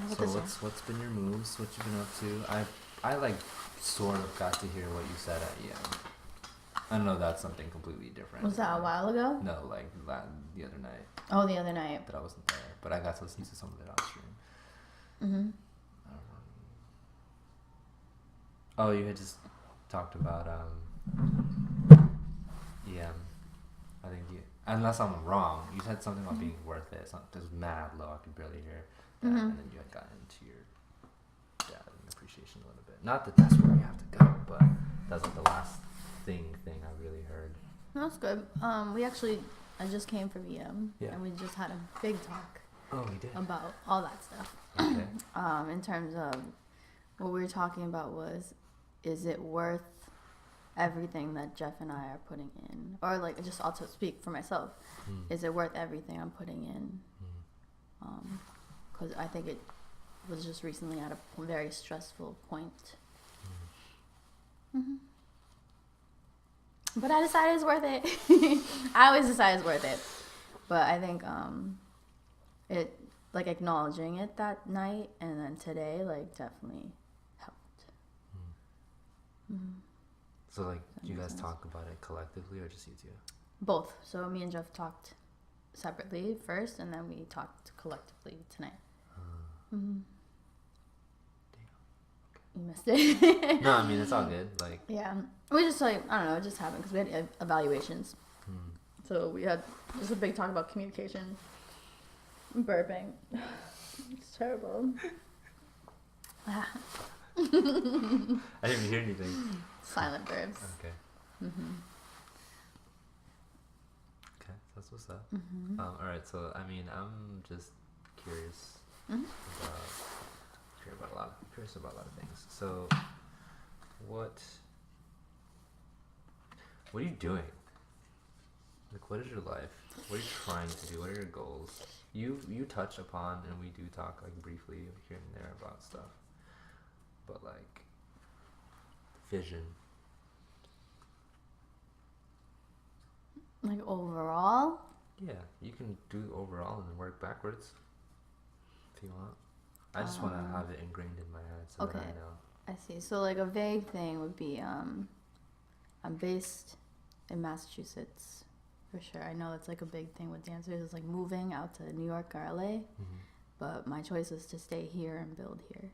So what's been your moves? What you been up to? I like sort of got to hear what you said at EM. I know that's something completely different. Was that a while ago? No, like the other night. Oh, the other night. That I wasn't there, but I got to listen to some of it on stream. Mhm. Oh, you had just talked about EM. I think unless I'm wrong, you said something about being worth it. It was mad low. I could barely hear that, and then you had gotten into your dad and appreciation a little bit. Not that that's where you have to go, but that's like the last thing I really heard. No, that's good. I just came from EM, and we just had a big talk. Oh, we did. About all that stuff. Okay. In terms of what we were talking about was, is it worth everything that Jeff and I are putting in? Or like, just also speak for myself. Is it worth everything I'm putting in? Because I think it was just recently at a very stressful point. But I decided it's worth it. I always decide it's worth it. But I think it, like, acknowledging it that night and then today, like, definitely helped. So, like, do you guys talk about it collectively or just you two? Both. So me and Jeff talked separately first, and then we talked collectively tonight. Damn. Okay. You missed it. No, I mean, it's all good. Like, yeah. We just, like, I don't know, it just happened because we had evaluations. So we had just a big talk about communication. Burping. It's terrible. I didn't hear anything. Silent burps. Okay. Okay, that's what's up. All right, so I mean, I'm just curious curious about a lot of things. So, what are you doing? Like, what is your life? What are you trying to do? What are your goals? You touch upon, and we do talk, like, briefly here and there about stuff, but, like, vision. Like, overall? Yeah, you can do overall and then work backwards if you want. I just want to have it ingrained in my head so that I know. I see. So, like, a vague thing would be, I'm based in Massachusetts, for sure. I know that's, like, a big thing with dancers. It's, like, moving out to New York or LA. But my choice is to stay here and build here.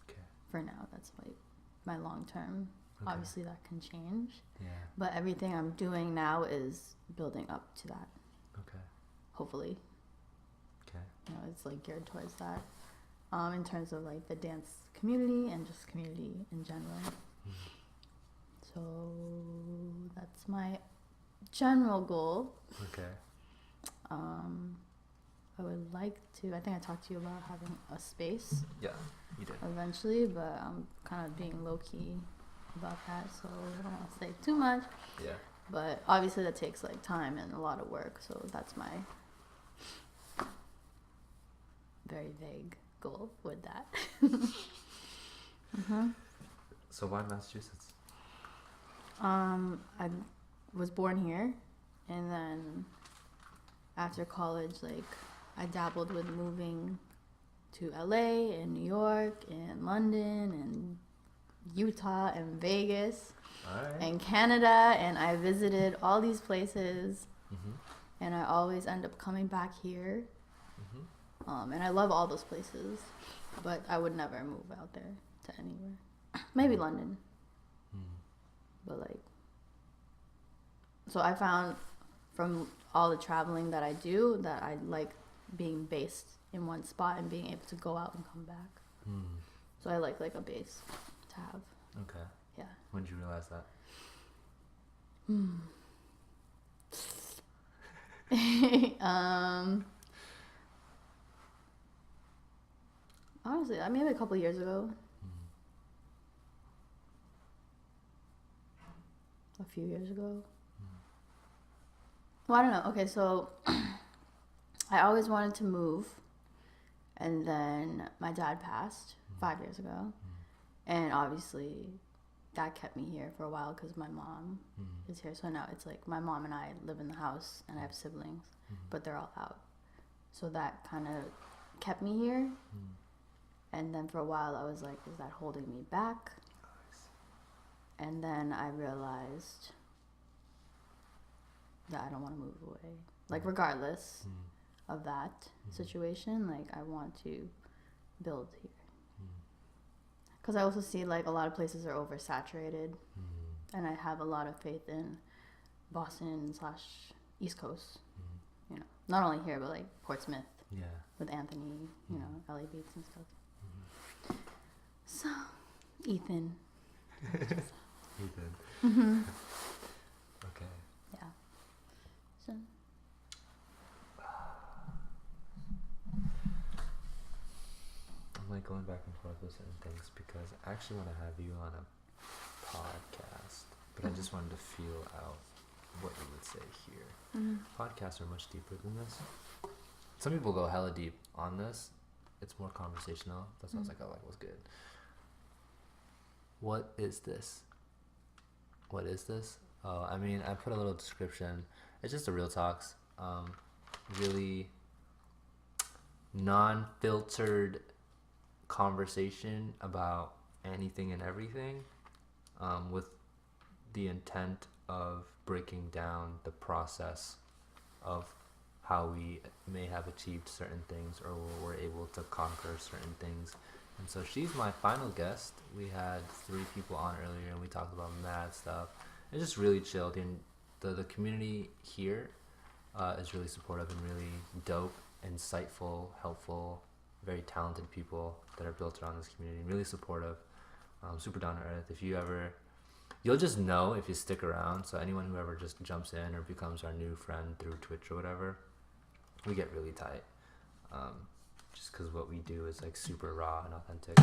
Okay. For now, that's, like, my long term. Okay. Obviously, that can change. Yeah. But everything I'm doing now is building up to that. Okay. Hopefully. Okay. You know, it's, like, geared towards that. In terms of, like, the dance community and just community in general. So that's my general goal. Okay. I would like to, I think I talked to you about having a space. Yeah, you did. Eventually, but I'm kind of being low-key about that, so I don't want to say too much. Yeah. But obviously that takes, like, time and a lot of work, so that's my very vague goal with that. So why Massachusetts? I was born here, and then after college, like, I dabbled with moving to LA and New York and London and Utah and Vegas and Canada, and I visited all these places, and I always end up coming back here. And I love all those places, but I would never move out there to anywhere. Maybe London. But, like, so I found from all the traveling that I do that I like being based in one spot and being able to go out and come back. So I like a base to have. Okay. Yeah. When did you realize that? Honestly, maybe a couple of years ago. A few years ago. Well, I don't know. Okay, so I always wanted to move, and then my dad passed 5 years ago, and obviously that kept me here for a while because my mom is here. So now it's like my mom and I live in the house, and I have siblings, but they're all out. So that kind of kept me here. And then for a while, I was like, is that holding me back? And then I realized that I don't want to move away. Like, regardless of that situation, like, I want to build here. Because I also see, like, a lot of places are oversaturated. And I have a lot of faith in Boston / East Coast. You know, not only here, but, like, Portsmouth. Yeah. With Anthony, you know, LA Beats and stuff. So, Ethan. Ethan. Okay. Yeah. So. I'm like going back and forth with certain things because I actually want to have you on a podcast, but I just wanted to feel out what you would say here. Podcasts are much deeper than this. Some people go hella deep on this. It's more conversational. That's why I was like, oh, like, what's good? What is this? What is this? Oh, I mean, I put a little description. It's just a real talks. Really non-filtered conversation about anything and everything, with the intent of breaking down the process of how we may have achieved certain things or were able to conquer certain things. And so she's my final guest. We had 3 people on earlier and we talked about mad stuff. It's just really chilled. And the community here is really supportive and really dope, insightful, helpful, very talented people that are built around this community. Really supportive, super down to earth. If you ever, you'll just know if you stick around. So anyone who ever just jumps in or becomes our new friend through Twitch or whatever, we get really tight. Just because what we do is like super raw and authentic.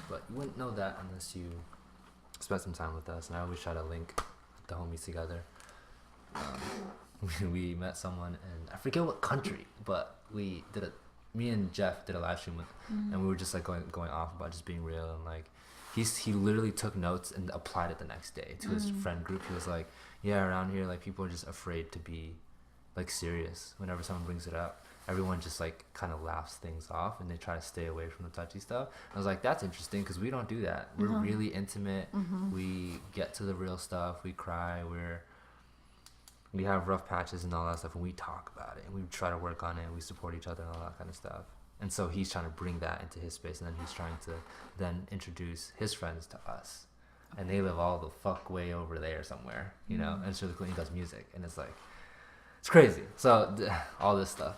But you wouldn't know that unless you spent some time with us. And I always try to link the homies together. We met someone in, I forget what country, but me and Jeff did a live stream with, and we were just like going off about just being real, and like he literally took notes and applied it the next day to his friend group. He was like, yeah, around here, like, people are just afraid to be like serious whenever someone brings it up. Everyone just like kind of laughs things off and they try to stay away from the touchy stuff. I was like, that's interesting, because we don't do that. We're really intimate. We get to the real stuff. We cry. We have rough patches and all that stuff, and we talk about it and we try to work on it and we support each other and all that kind of stuff. And so he's trying to bring that into his space, and then he's trying to then introduce his friends to us. And they live all the fuck way over there somewhere, you know. And it's really cool. He does music, and it's like, it's crazy. So all this stuff,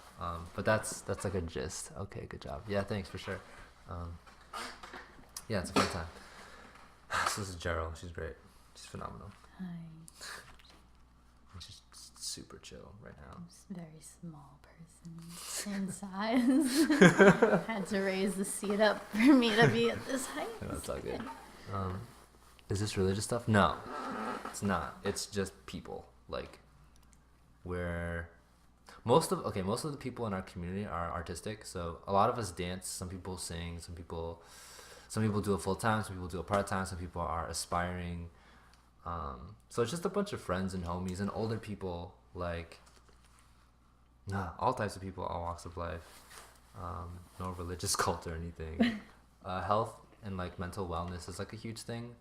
but that's like a gist. Okay, good job. Yeah, thanks for sure. Yeah, it's a fun time. So this is Jeryl. She's great. She's phenomenal. Hi. She's super chill right now. I'm just a very small person in size. Had to raise the seat up for me to be at this height. No, it's all good. Is this religious stuff? No, it's not. It's just people. Like, where most of the people in our community are artistic. So a lot of us dance. Some people sing. Some people do it full time. Some people do it part time. Some people are aspiring. So it's just a bunch of friends and homies and older people, like, all types of people, all walks of life. No religious cult or anything. Health and like mental wellness is like a huge thing.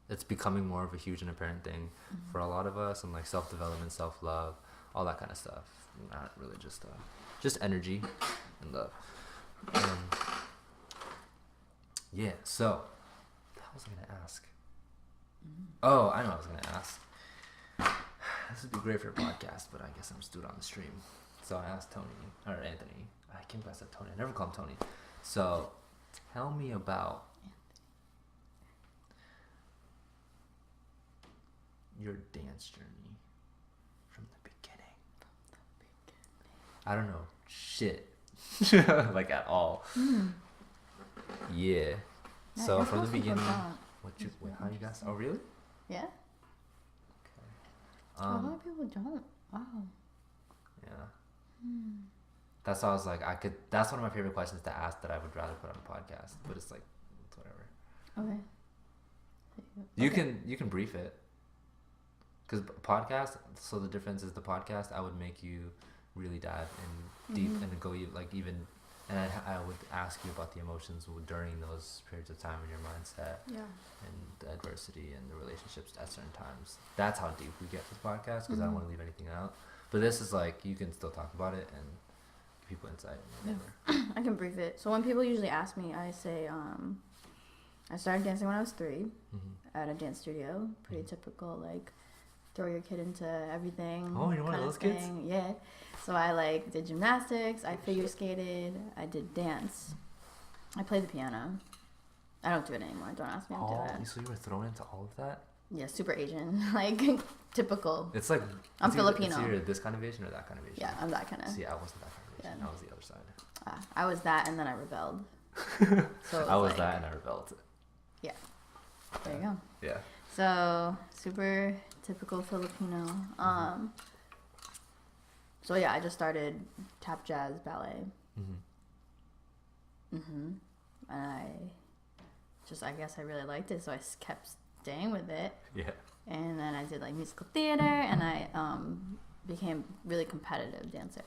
It's becoming more of a huge and apparent thing for a lot of us, and like self-development, self-love, all that kind of stuff. Not religious stuff, just energy and love. Yeah, so what the hell was I gonna ask? Oh, I know what I was gonna ask. This would be great for a podcast, but I guess I'm just doing it on the stream. So I asked Tony, or Anthony. I can't believe I said Tony. I never call him Tony. So tell me about your dance journey from the beginning. I don't know shit, like, at all. Yeah. So from the beginning, how you guys? Oh, really? Yeah. Okay. A lot of people don't. Wow. Yeah. That's why I was like, that's one of my favorite questions to ask that I would rather put on a podcast, but it's like, it's whatever. Okay. You can brief it. Because podcast, so the difference is the podcast, I would make you really dive in deep and go like even and I would ask you about the emotions during those periods of time in your mindset. Yeah. And the adversity and the relationships at certain times. That's how deep we get this podcast, because I don't want to leave anything out. But this is like, you can still talk about it and give people insight. Yeah. I can brief it. So when people usually ask me, I say, I started dancing when I was 3 at a dance studio. Pretty typical, like, throw your kid into everything. Oh, you're one of those kids? Yeah. So I, like, did gymnastics, I figure skated, I did dance. I played the piano. I don't do it anymore. Don't ask me to do that. So you were thrown into all of that? Yeah, super Asian. Like, typical. It's like... I'm Filipino. It's either this kind of Asian or that kind of Asian. Yeah, I'm that kind of. See, I wasn't that kind of Asian. Yeah. I was the other side. I was that, and then I rebelled. So I was like, that, and I rebelled. Yeah. There you go. Yeah. So, super typical Filipino. So, yeah, I just started tap jazz ballet. And I guess I really liked it, so I kept staying with it. Yeah. And then I did, like, musical theater, and I became really competitive dancer.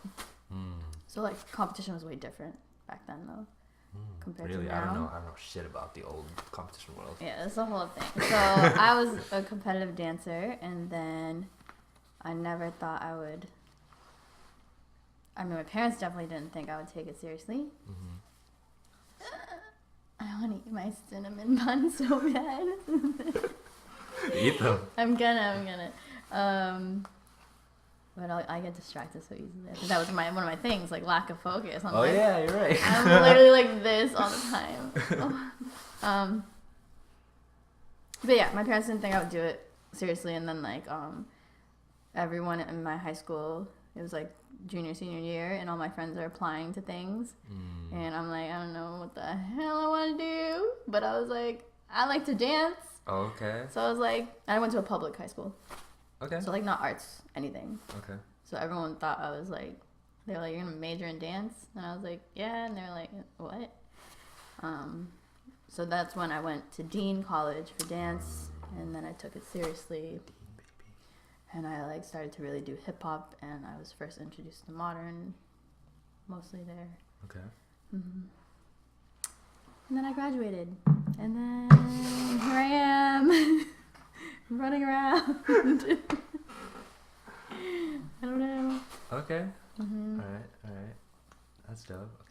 So, like, competition was way different back then, though. Compared to now. I don't know shit about the old competition world. Yeah, it's the whole thing. So I was a competitive dancer, and then I never thought I would. I mean, my parents definitely didn't think I would take it seriously. I want to eat my cinnamon buns so bad. Eat them. I'm gonna. But I get distracted so easily. I think that was one of my things, like lack of focus. I'm like, yeah, you're right. I'm literally like this all the time. But yeah, my parents didn't think I would do it seriously, and then like everyone in my high school, it was like junior, senior year, and all my friends are applying to things, and I'm like, I don't know what the hell I want to do, but I was like, I like to dance. Okay. So I was like, I went to a public high school. Okay. So like not arts, anything. Okay. So everyone thought I was like, they were like, you're gonna major in dance, and I was like, yeah, and they're like, what? So that's when I went to Dean College for dance, and then I took it seriously. And I like started to really do hip hop, and I was first introduced to modern, mostly there. Okay. And then I graduated, and then here I am, running around. I don't know. Okay. All right. That's dope.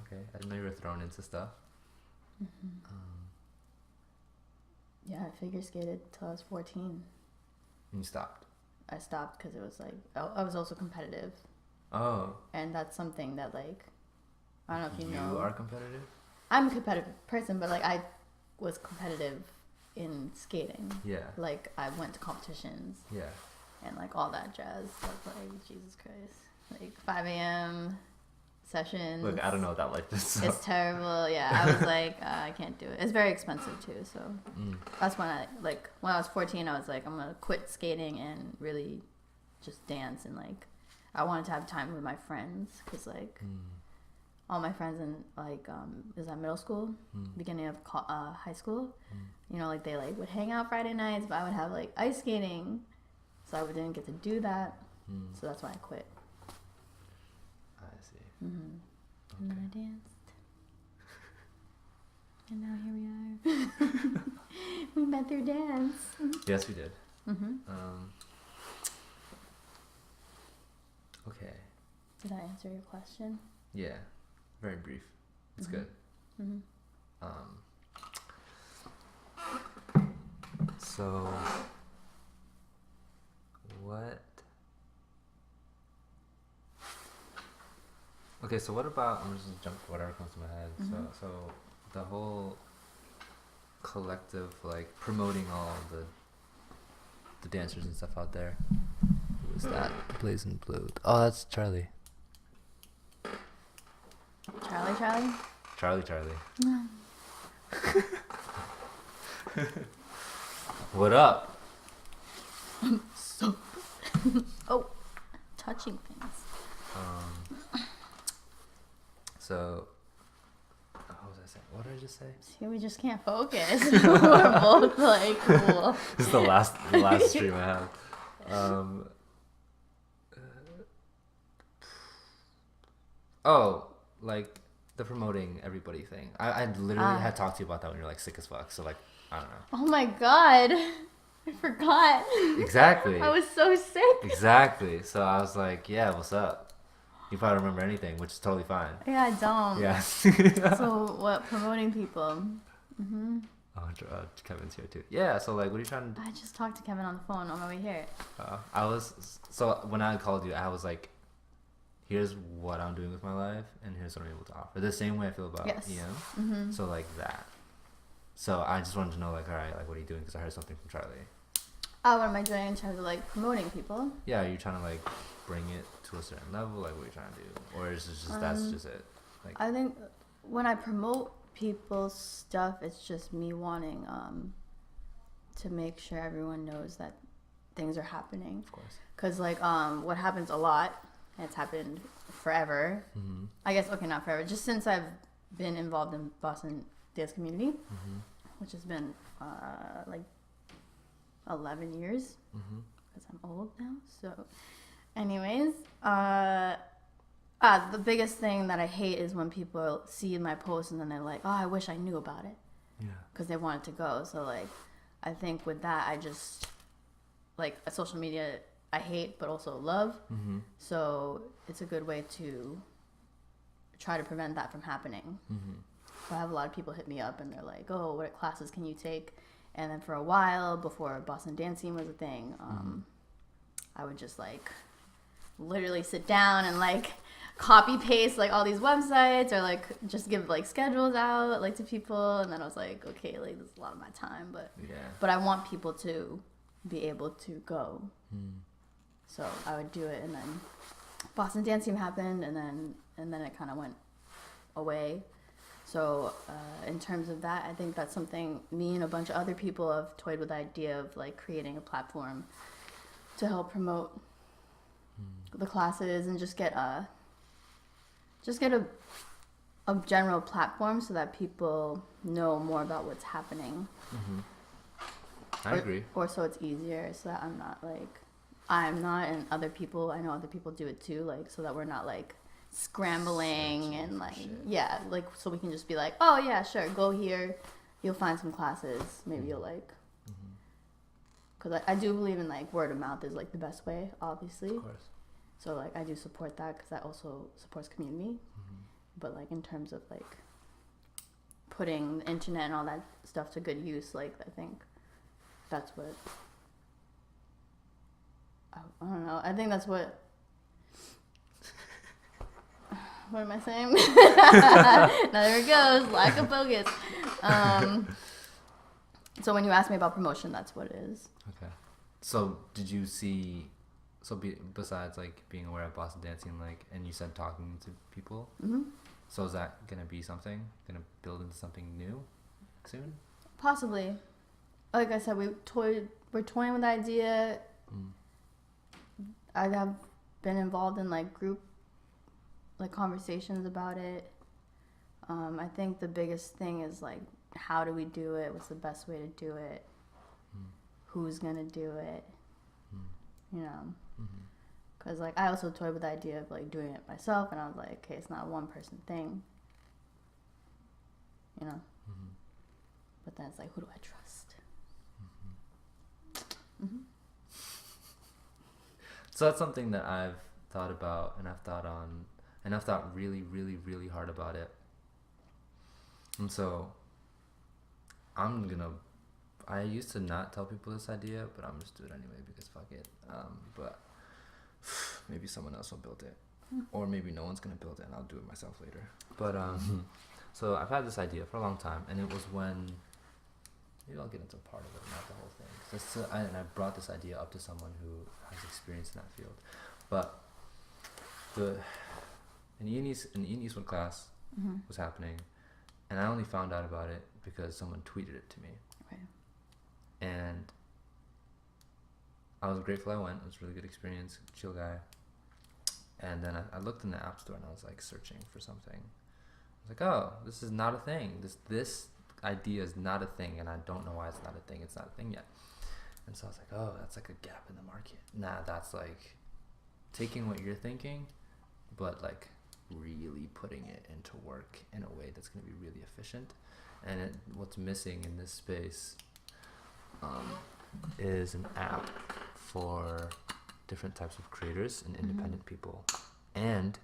Okay. I didn't know you were thrown into stuff. Yeah, I figure skated till I was 14. And you stopped. I stopped because it was like, I was also competitive. Oh. And that's something that like, I don't know if you know. You are competitive? I'm a competitive person, but like I was competitive in skating. Yeah. Like I went to competitions. Yeah. And like all that jazz. That's like, Jesus Christ. Like 5 a.m. sessions. Look, I don't know what that like this. So. It's terrible. Yeah, I was like, I can't do it. It's very expensive too. So that's when when I was 14, I was like, I'm going to quit skating and really just dance. And like, I wanted to have time with my friends because like all my friends in like, is at middle school, beginning of high school, you know, like they like would hang out Friday nights, but I would have like ice skating. So I didn't get to do that. So that's why I quit. I see. And then I danced. And now here we are. We met through dance. Yes, we did. Okay. Did I answer your question? Yeah. Very brief. It's good. So... What? Okay, so what about, I'm just gonna jump to whatever comes to my head. So the whole collective, like promoting all the dancers and stuff out there. Who is that? Blazing Blue. Oh, that's Charlie. Charlie? What up? So oh, touching things. So what was I saying? What did I just say? See, we just can't focus. We're both like, cool. This is the last stream I have. Like the promoting everybody thing. I literally had talked to you about that when you're like sick as fuck. So like, I don't know. Oh my god. I forgot. Exactly. I was so sick. Exactly. So I was like, yeah, what's up? You probably remember anything, which is totally fine. Yeah, I don't. Yeah. So what? Promoting people. Mm-hmm. Oh, Kevin's here too. Yeah. So like, what are you trying to do? I just talked to Kevin on the phone on my way here. When I called you, I was like, here's what I'm doing with my life, and here's what I'm able to offer. The same way I feel about EM. Mm-hmm. So like that. So I just wanted to know, like, all right, like, what are you doing? Because I heard something from Charlie. Oh, what am I doing in terms of like promoting people? Yeah, are you trying to like bring it to a certain level? Like, what are you trying to do? Or is it just that's just it? Like, I think when I promote people's stuff, it's just me wanting to make sure everyone knows that things are happening. Of course. Because like what happens a lot, and it's happened forever. Mm-hmm. I guess not forever. Just since I've been involved in Boston dance community, which has been like 11 years, because I'm old now. So, anyways, the biggest thing that I hate is when people see my post and then they're like, "Oh, I wish I knew about it," because they want it to go. So like, I think with that, I just like social media. I hate, but also love. Mm-hmm. So it's a good way to try to prevent that from happening. Mm-hmm. So I have a lot of people hit me up and they're like, "Oh, what classes can you take?" And then for a while, before Boston dancing was a thing, I would just like literally sit down and like copy paste like all these websites or like just give like schedules out like to people. And then I was like, okay, like this is a lot of my time, but I want people to be able to go. So I would do it, and then Boston Dance Team happened, and then it kind of went away. So in terms of that, I think that's something me and a bunch of other people have toyed with the idea of like creating a platform to help promote the classes and just get a general platform so that people know more about what's happening. I agree. Or so it's easier, so that I'm not, and other people, I know other people do it too, like, so that we're not, like, scrambling searching and, like, shit. yeah, like, so we can just be like, oh, yeah, sure, go here, you'll find some classes, maybe you'll, like, because I do believe in, like, word of mouth is, like, the best way, obviously. Of course. So, like, I do support that because that also supports community. But, like, in terms of, like, putting the internet and all that stuff to good use, like, I think that's what, I don't know, I think that's what am I saying? Now there it goes, lack of focus. So when you ask me about promotion, that's what it is. Okay. So did you see, besides like being aware of Boston dancing, like, and you said talking to people, so is that gonna be something, gonna build into something new soon? Possibly. Like I said, we're toying with the idea. I have been involved in like group like conversations about it. I think the biggest thing is like, how do we do it? What's the best way to do it? Who's gonna do it? You know, because like I also toyed with the idea of like doing it myself, and I was like, okay, it's not a one person thing. You know, but then it's like, who do I trust? So that's something that I've thought about, and I've thought really, really, really hard about it. And so I used to not tell people this idea, but I'm just do it anyway because fuck it. But maybe someone else will build it, or maybe no one's gonna build it, and I'll do it myself later. But so I've had this idea for a long time, and it was when, maybe I'll get into part of it, not the whole thing. And I brought this idea up to someone who has experience in that field. But an Ian Eastwood class was happening, and I only found out about it because someone tweeted it to me. Right. And I was grateful I went. It was a really good experience, chill guy. And then I looked in the app store and I was like searching for something. I was like, oh, this is not a thing. This idea is not a thing, and I don't know why it's not a thing. It's not a thing yet. And so I was like, oh, that's like a gap in the market. Nah, that's like taking what you're thinking, but like really putting it into work in a way that's going to be really efficient. And what's missing in this space is an app for different types of creators and independent people. And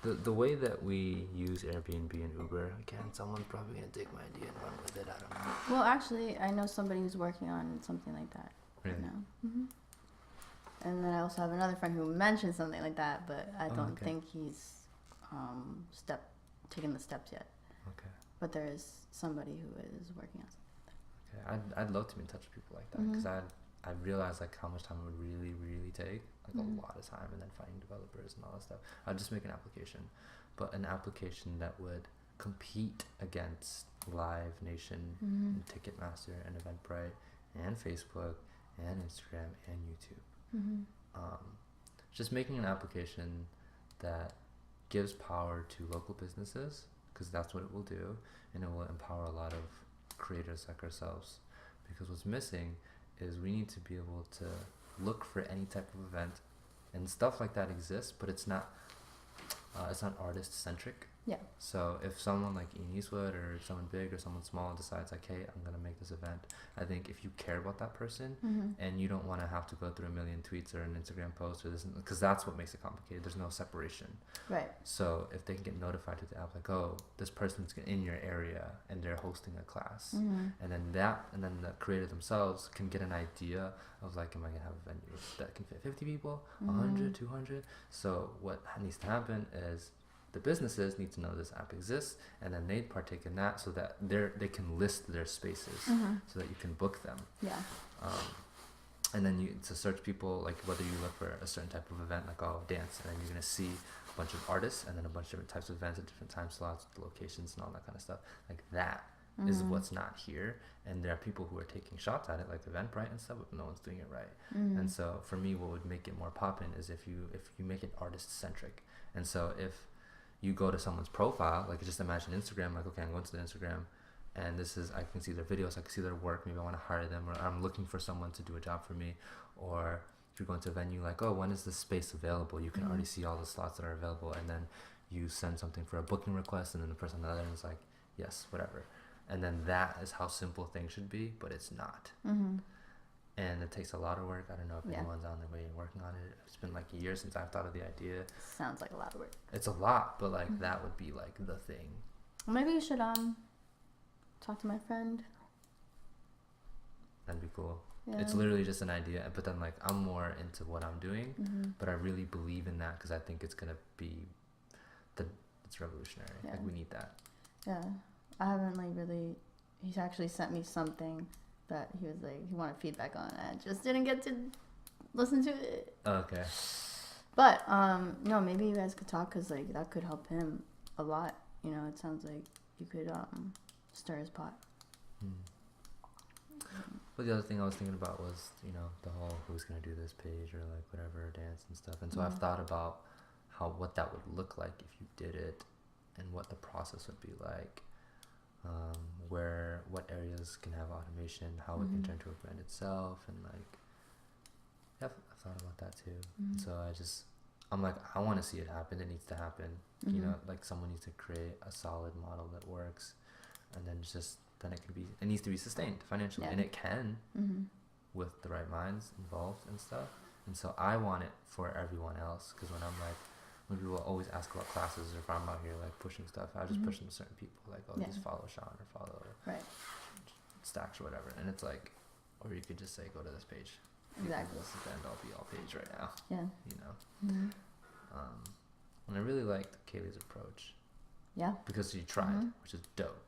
the way that we use Airbnb and Uber, again, someone's probably going to take my idea and run with it. I don't know. Well, actually, I know somebody who's working on something like that Really? right now. And then I also have another friend who mentioned something like that, but I don't think he's taken the steps yet. Okay. But there is somebody who is working on something like that. Okay. I'd love to be in touch with people like that because I realized like how much time it would really take, like a lot of time, and then finding developers and all that stuff. I'd just make an application, but an application that would compete against Live Nation and Ticketmaster and Eventbrite and Facebook and Instagram and YouTube. Just making an application that gives power to local businesses, because that's what it will do, and it will empower a lot of creators like ourselves. Because what's missing is we need to be able to look for any type of event, and stuff like that exists, but it's not artist centric. Yeah. So if someone like Ian Eastwood or someone big or someone small decides like, hey, I'm gonna make this event, I think if you care about that person and you don't want to have to go through a million tweets or an Instagram post or this, because that's what makes it complicated. There's no separation. Right. So if they can get notified through the app, like, oh, this person's in your area and they're hosting a class, and then the creator themselves can get an idea of like, am I gonna have a venue that can fit 50 people, 100, 200? So what needs to happen is the businesses need to know this app exists, and then they partake in that so that they can list their spaces so that you can book them. Yeah. And then to search people, like whether you look for a certain type of event, like dance, and then you're gonna see a bunch of artists and then a bunch of different types of events at different time slots, locations, and all that kind of stuff. Like that is what's not here, and there are people who are taking shots at it, like Eventbrite and stuff, but no one's doing it right. And so for me, what would make it more poppin' is if you make it artist centric. And so if you go to someone's profile, like just imagine Instagram, like, okay, I'm going to the Instagram and I can see their videos, I can see their work, maybe I want to hire them, or I'm looking for someone to do a job for me. Or if you're going to a venue, like, oh, when is this space available? You can already see all the slots that are available, and then you send something for a booking request, and then the person on the other end is like, yes, whatever. And then that is how simple things should be, but it's not. And it takes a lot of work. I don't know if anyone's on their way working on it. It's been like a year since I've thought of the idea. Sounds like a lot of work. It's a lot, but like that would be like the thing. Well, maybe you should talk to my friend. That'd be cool. Yeah. It's literally just an idea, but then like I'm more into what I'm doing, but I really believe in that because I think it's gonna be it's revolutionary. Yeah. Like we need that. Yeah, I haven't like really. He's actually sent me something that he was like he wanted feedback on. I just didn't get to listen to it. Okay. But maybe you guys could talk, because like that could help him a lot. You know, it sounds like you could stir his pot. But the other thing I was thinking about was, the whole who's gonna do this page or like whatever, dance and stuff. And so I've thought about what that would look like if you did it, and what the process would be like. What areas can have automation, how it can turn to a brand itself, and like I've thought about that too. And so I'm like, I want to see it happen. It needs to happen. Like someone needs to create a solid model that works, and then it needs to be sustained financially, and it can with the right minds involved and stuff. And so I want it for everyone else, because when people always ask about classes, or if I'm out here like pushing stuff, I just push them to certain people, like, just follow Sean or follow Stacks or whatever. And it's like, or you could just say, go to this page. Exactly. This is the end all be all page right now. Yeah. And I really liked Kaylee's approach. Yeah. Because she tried, which is dope.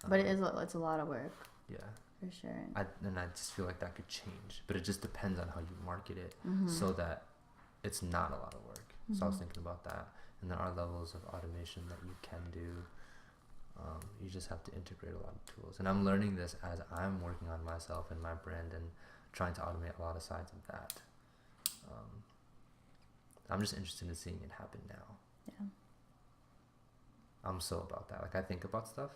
But it's a lot of work. Yeah. For sure. And I just feel like that could change, but it just depends on how you market it, so that it's not a lot of work. So I was thinking about that, and there are levels of automation that you can do. You just have to integrate a lot of tools, and I'm learning this as I'm working on myself and my brand and trying to automate a lot of sides of that. I'm just interested in seeing it happen now. Yeah. I'm so about that. Like I think about stuff,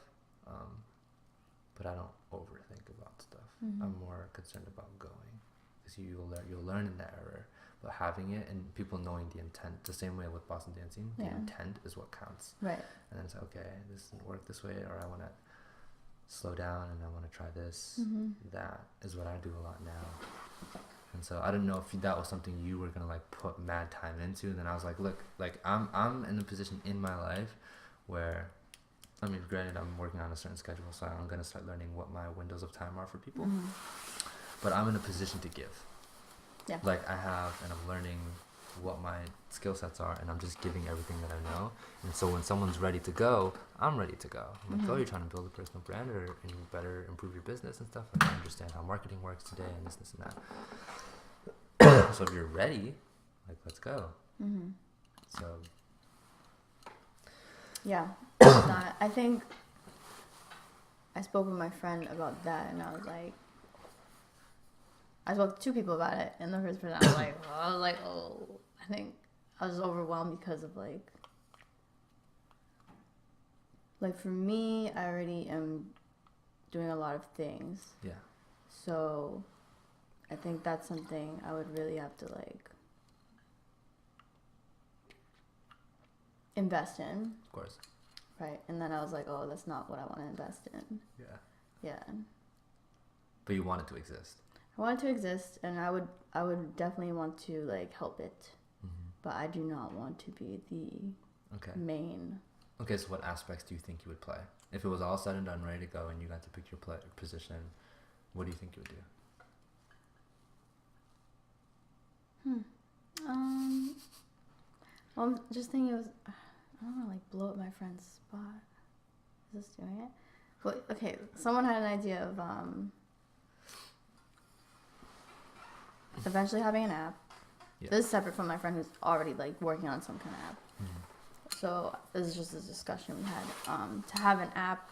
but I don't overthink about stuff. I'm more concerned about going, because you'll learn in the error. but having it and people knowing the intent, the same way with Boston dancing, the intent is what counts. Right. And then it's okay, this doesn't work this way, or I want to slow down and I want to try this. That is what I do a lot now. And so I don't know if that was something you were gonna like put mad time into. Then I was like, look, like I'm in a position in my life where, I mean, granted, I'm working on a certain schedule, so I'm gonna start learning what my windows of time are for people. But I'm in a position to give. Yeah. Like I have, and I'm learning what my skill sets are, and I'm just giving everything that I know. And so when someone's ready to go, I'm ready to go. I'm like, oh, you're trying to build a personal brand or and better improve your business and stuff. Like, I understand how marketing works today and this and that. So if you're ready, like, let's go. So yeah, I think I spoke with my friend about that, and I was like, I spoke to two people about it, and the first person I was like, I think I was overwhelmed because of like for me, I already am doing a lot of things. Yeah. So I think that's something I would really have to like invest in. Of course. Right. And then I was like, oh, that's not what I want to invest in. Yeah. Yeah. But you want it to exist. I want it to exist, and I would definitely want to like help it. But I do not want to be the main. Okay, so what aspects do you think you would play? If it was all said and done, ready to go, and you got to pick your position, what do you think you would do? Well, I'm just thinking it was, I don't want to like blow up my friend's spot. Is this doing it? Well, okay, someone had an idea of eventually having an app. Yeah. This is separate from my friend who's already like working on some kind of app. So this is just a discussion we had. To have an app,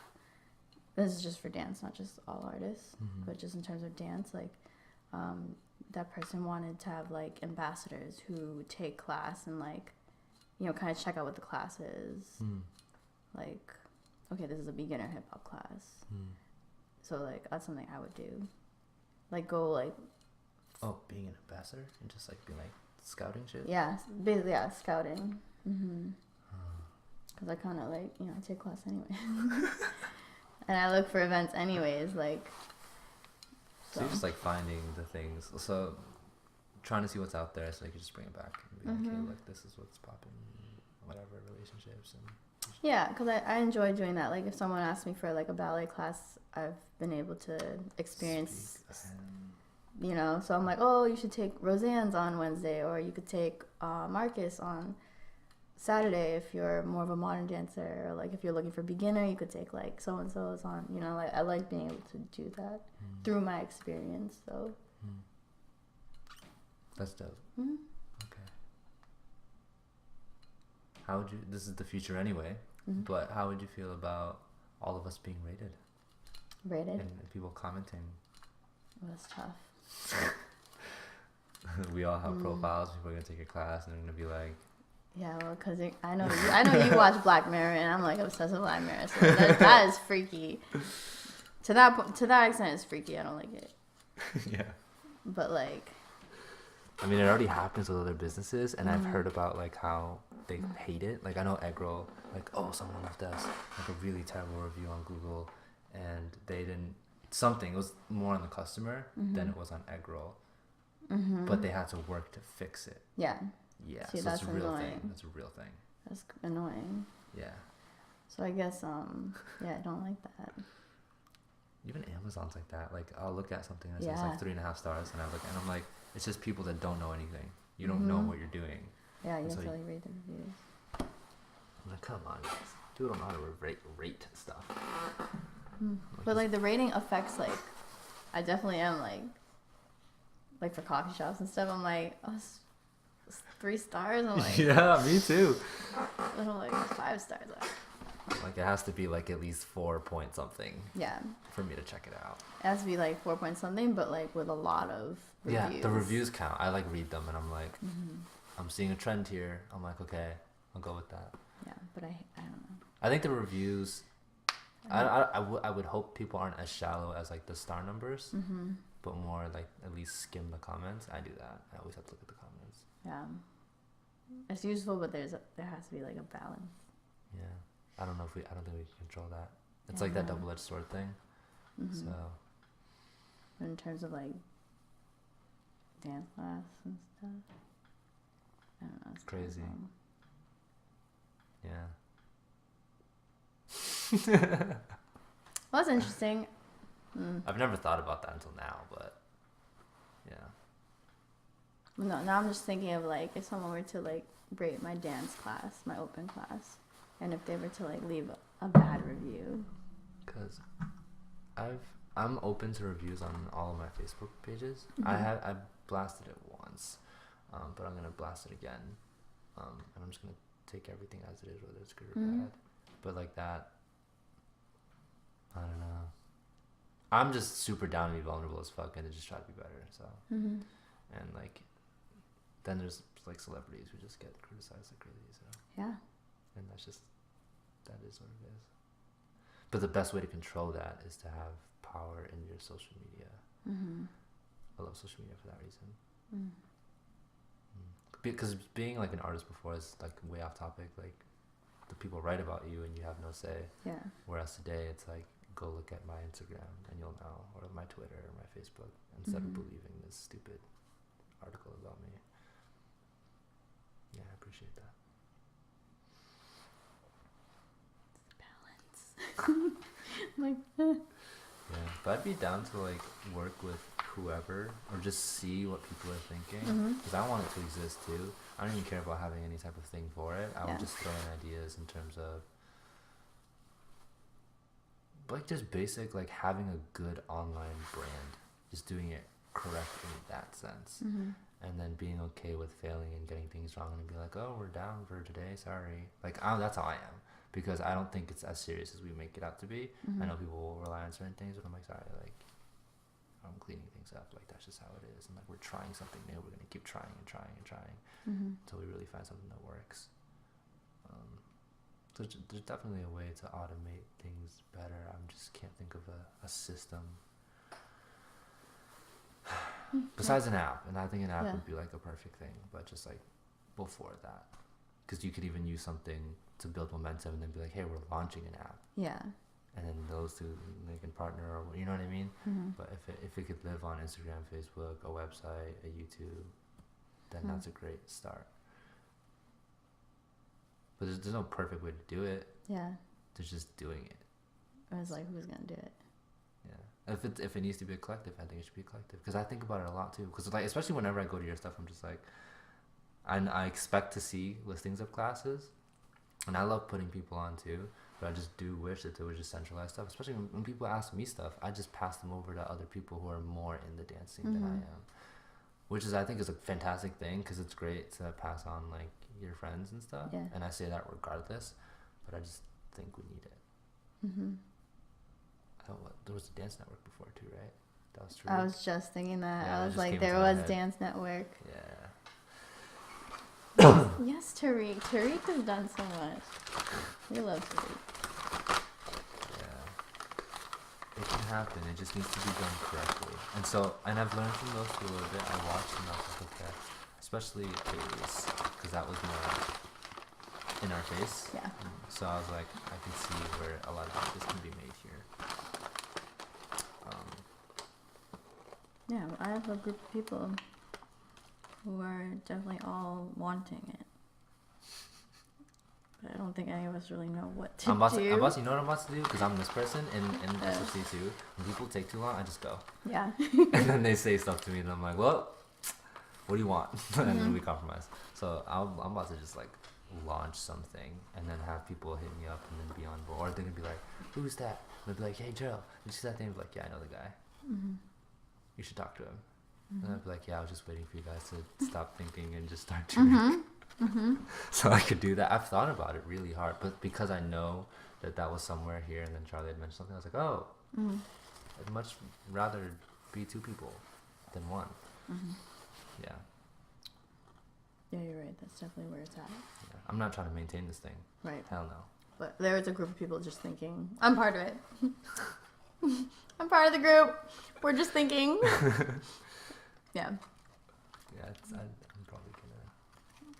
this is just for dance, not just all artists, but just in terms of dance, like that person wanted to have like ambassadors who would take class and like, you know, kind of check out what the class is. Like, okay, this is a beginner hip hop class. So like that's something I would do. Like go like. Oh, being an ambassador and just like being like scouting shit. Yeah, basically scouting. Because I kind of like, you know, I take class anyway. And I look for events anyways, like. So you're just like finding the things. So trying to see what's out there so you can just bring it back and be like, hey, look, this is what's popping, whatever, relationships. And yeah, because I enjoy doing that. Like if someone asks me for like a ballet class, I've been able to experience, you know, so I'm like, oh, you should take Roseanne's on Wednesday, or you could take Marcus on Saturday if you're more of a modern dancer, or like if you're looking for beginner, you could take like so and so's on, you know, like I like being able to do that through my experience. So that's dope. Okay, how would you, this is the future anyway, but how would you feel about all of us being rated and people commenting? Well, that's tough. We all have profiles. People are gonna take your class and they're gonna be like, yeah, well, because I know you watch Black Mirror, and I'm like obsessed with Black Mirror, so that is freaky. To that extent, it's freaky. I don't like it. Yeah. But like, I mean, it already happens with other businesses, and I've heard about like how they hate it. Like I know Eggroll, like, oh, someone left us like a really terrible review on Google, and they didn't. Something, it was more on the customer than it was on Eggroll, but they had to work to fix it. Yeah. Yeah, See, so that's it's a real annoying. thing. That's a real thing. That's annoying. Yeah. So I guess yeah, I don't like that. Even Amazon's like that. Like I'll look at something that says Yeah. like 3.5 stars, and I'm like, it's just people that don't know anything. You don't know what you're doing. Yeah, you And have so to like read the reviews. I'm like, come on, guys. People don't know how to rate stuff. But like the rating affects like, I definitely am like for coffee shops and stuff. I'm like, oh, it's 3 stars. I'm like, Yeah, me too. and I'm like 5 stars. Like it has to be like at least 4 point something Yeah, for me to check it out. it has to be like 4 point something, but like with a lot of reviews. Yeah, the reviews count. I like read them, and I'm like, I'm seeing a trend here. I'm like, okay, I'll go with that. Yeah, but I don't know. I think the reviews, I would hope people aren't as shallow as like the star numbers, but more like at least skim the comments. I do that. I always have to look at the comments. Yeah. It's useful, but there has to be like a balance. Yeah. I don't think we can control that. It's like that double-edged sword thing. Mm-hmm. So. In terms of like dance class and stuff. I don't know. It's crazy. Yeah. Well, that's interesting. I've never thought about that until now, but yeah. No, now I'm just thinking of like if someone were to like rate my dance class, my open class, and if they were to like leave a bad review. Because I'm open to reviews on all of my Facebook pages. Mm-hmm. I blasted it once, but I'm gonna blast it again, and I'm just gonna take everything as it is, whether it's good or bad. But like that, I don't know. I'm just super down to be vulnerable as fuck and to just try to be better. So, and like, then there's like celebrities who just get criticized like crazy. So yeah, and that is what it is. But the best way to control that is to have power in your social media. I love social media for that reason. Because being like an artist before is like way off topic. Like the people write about you and you have no say. Yeah. Whereas today it's like, go look at my Instagram and you'll know, or my Twitter or my Facebook, instead of believing this stupid article about me. Yeah, I appreciate that. Balance. Like. Yeah, but I'd be down to like work with whoever or just see what people are thinking, because I want it to exist too. I don't even care about having any type of thing for it. I would just throw in ideas in terms of like just basic, like having a good online brand, just doing it correctly in that sense, and then being okay with failing and getting things wrong and be like, oh, we're down for today, sorry. Like that's how I am, because I don't think it's as serious as we make it out to be. I know people will rely on certain things, but I'm like, sorry, like I'm cleaning things up, like that's just how it is, and like we're trying something new, we're gonna keep trying and trying and trying until we really find something that works. So there's definitely a way to automate things better. I just can't think of a system besides an app, and I think an app would be like a perfect thing, but just like before that, because you could even use something to build momentum and then be like, hey, we're launching an app. Yeah. And then those two, they can partner, or you know what I mean. But if it could live on Instagram, Facebook, a website, a YouTube, then that's a great start. But there's no perfect way to do it. Yeah. There's just doing it. I was like, who's gonna do it? Yeah. If it needs to be a collective, I think it should be a collective. Because I think about it a lot too. Because like, especially whenever I go to your stuff, I'm just like, I expect to see listings of classes, and I love putting people on too. But I just do wish that there was just centralized stuff. Especially when people ask me stuff, I just pass them over to other people who are more in the dance scene than I am. Which is, I think, is a fantastic thing, because it's great to pass on like your friends and stuff. Yeah. And I say that regardless, but I just think we need it. There was a dance network before too, right? That was true. I was just thinking that. Yeah, I it was just like, came there to my was head. Dance Network. Yeah. Yes, Tariq. Tariq has done so much. We love Tariq. Yeah. It can happen. It just needs to be done correctly. And so, and I've learned from those too a little bit. I watched and I just looked at, especially Aries, because that was more in our face. Yeah. So I was like, I can see where a lot of this can be made here. Yeah, I have a group of people who are definitely all wanting it. But I don't think any of us really know what to do. You know what I'm about to do? Because I'm this person, and especially too, when people take too long, I just go. Yeah. And then they say stuff to me, and I'm like, well, what do you want? And then we compromise. So I'm about to just like launch something, and then have people hit me up and then be on board. Or they're gonna be like, who's that? And they'll be like, hey, Jeryl, did you see that thing? I'll be like, yeah, I know the guy. You should talk to him. And I'd be like, yeah, I was just waiting for you guys to stop thinking and just start doing it. So I could do that. I've thought about it really hard, but because I know that was somewhere here, and then Charlie had mentioned something, I was like, oh, I'd much rather be two people than one. Yeah. Yeah, you're right. That's definitely where it's at. Yeah. I'm not trying to maintain this thing. Right. Hell no. But there is a group of people just thinking, I'm part of it. I'm part of the group. We're just thinking. Yeah. Yeah, I'm probably gonna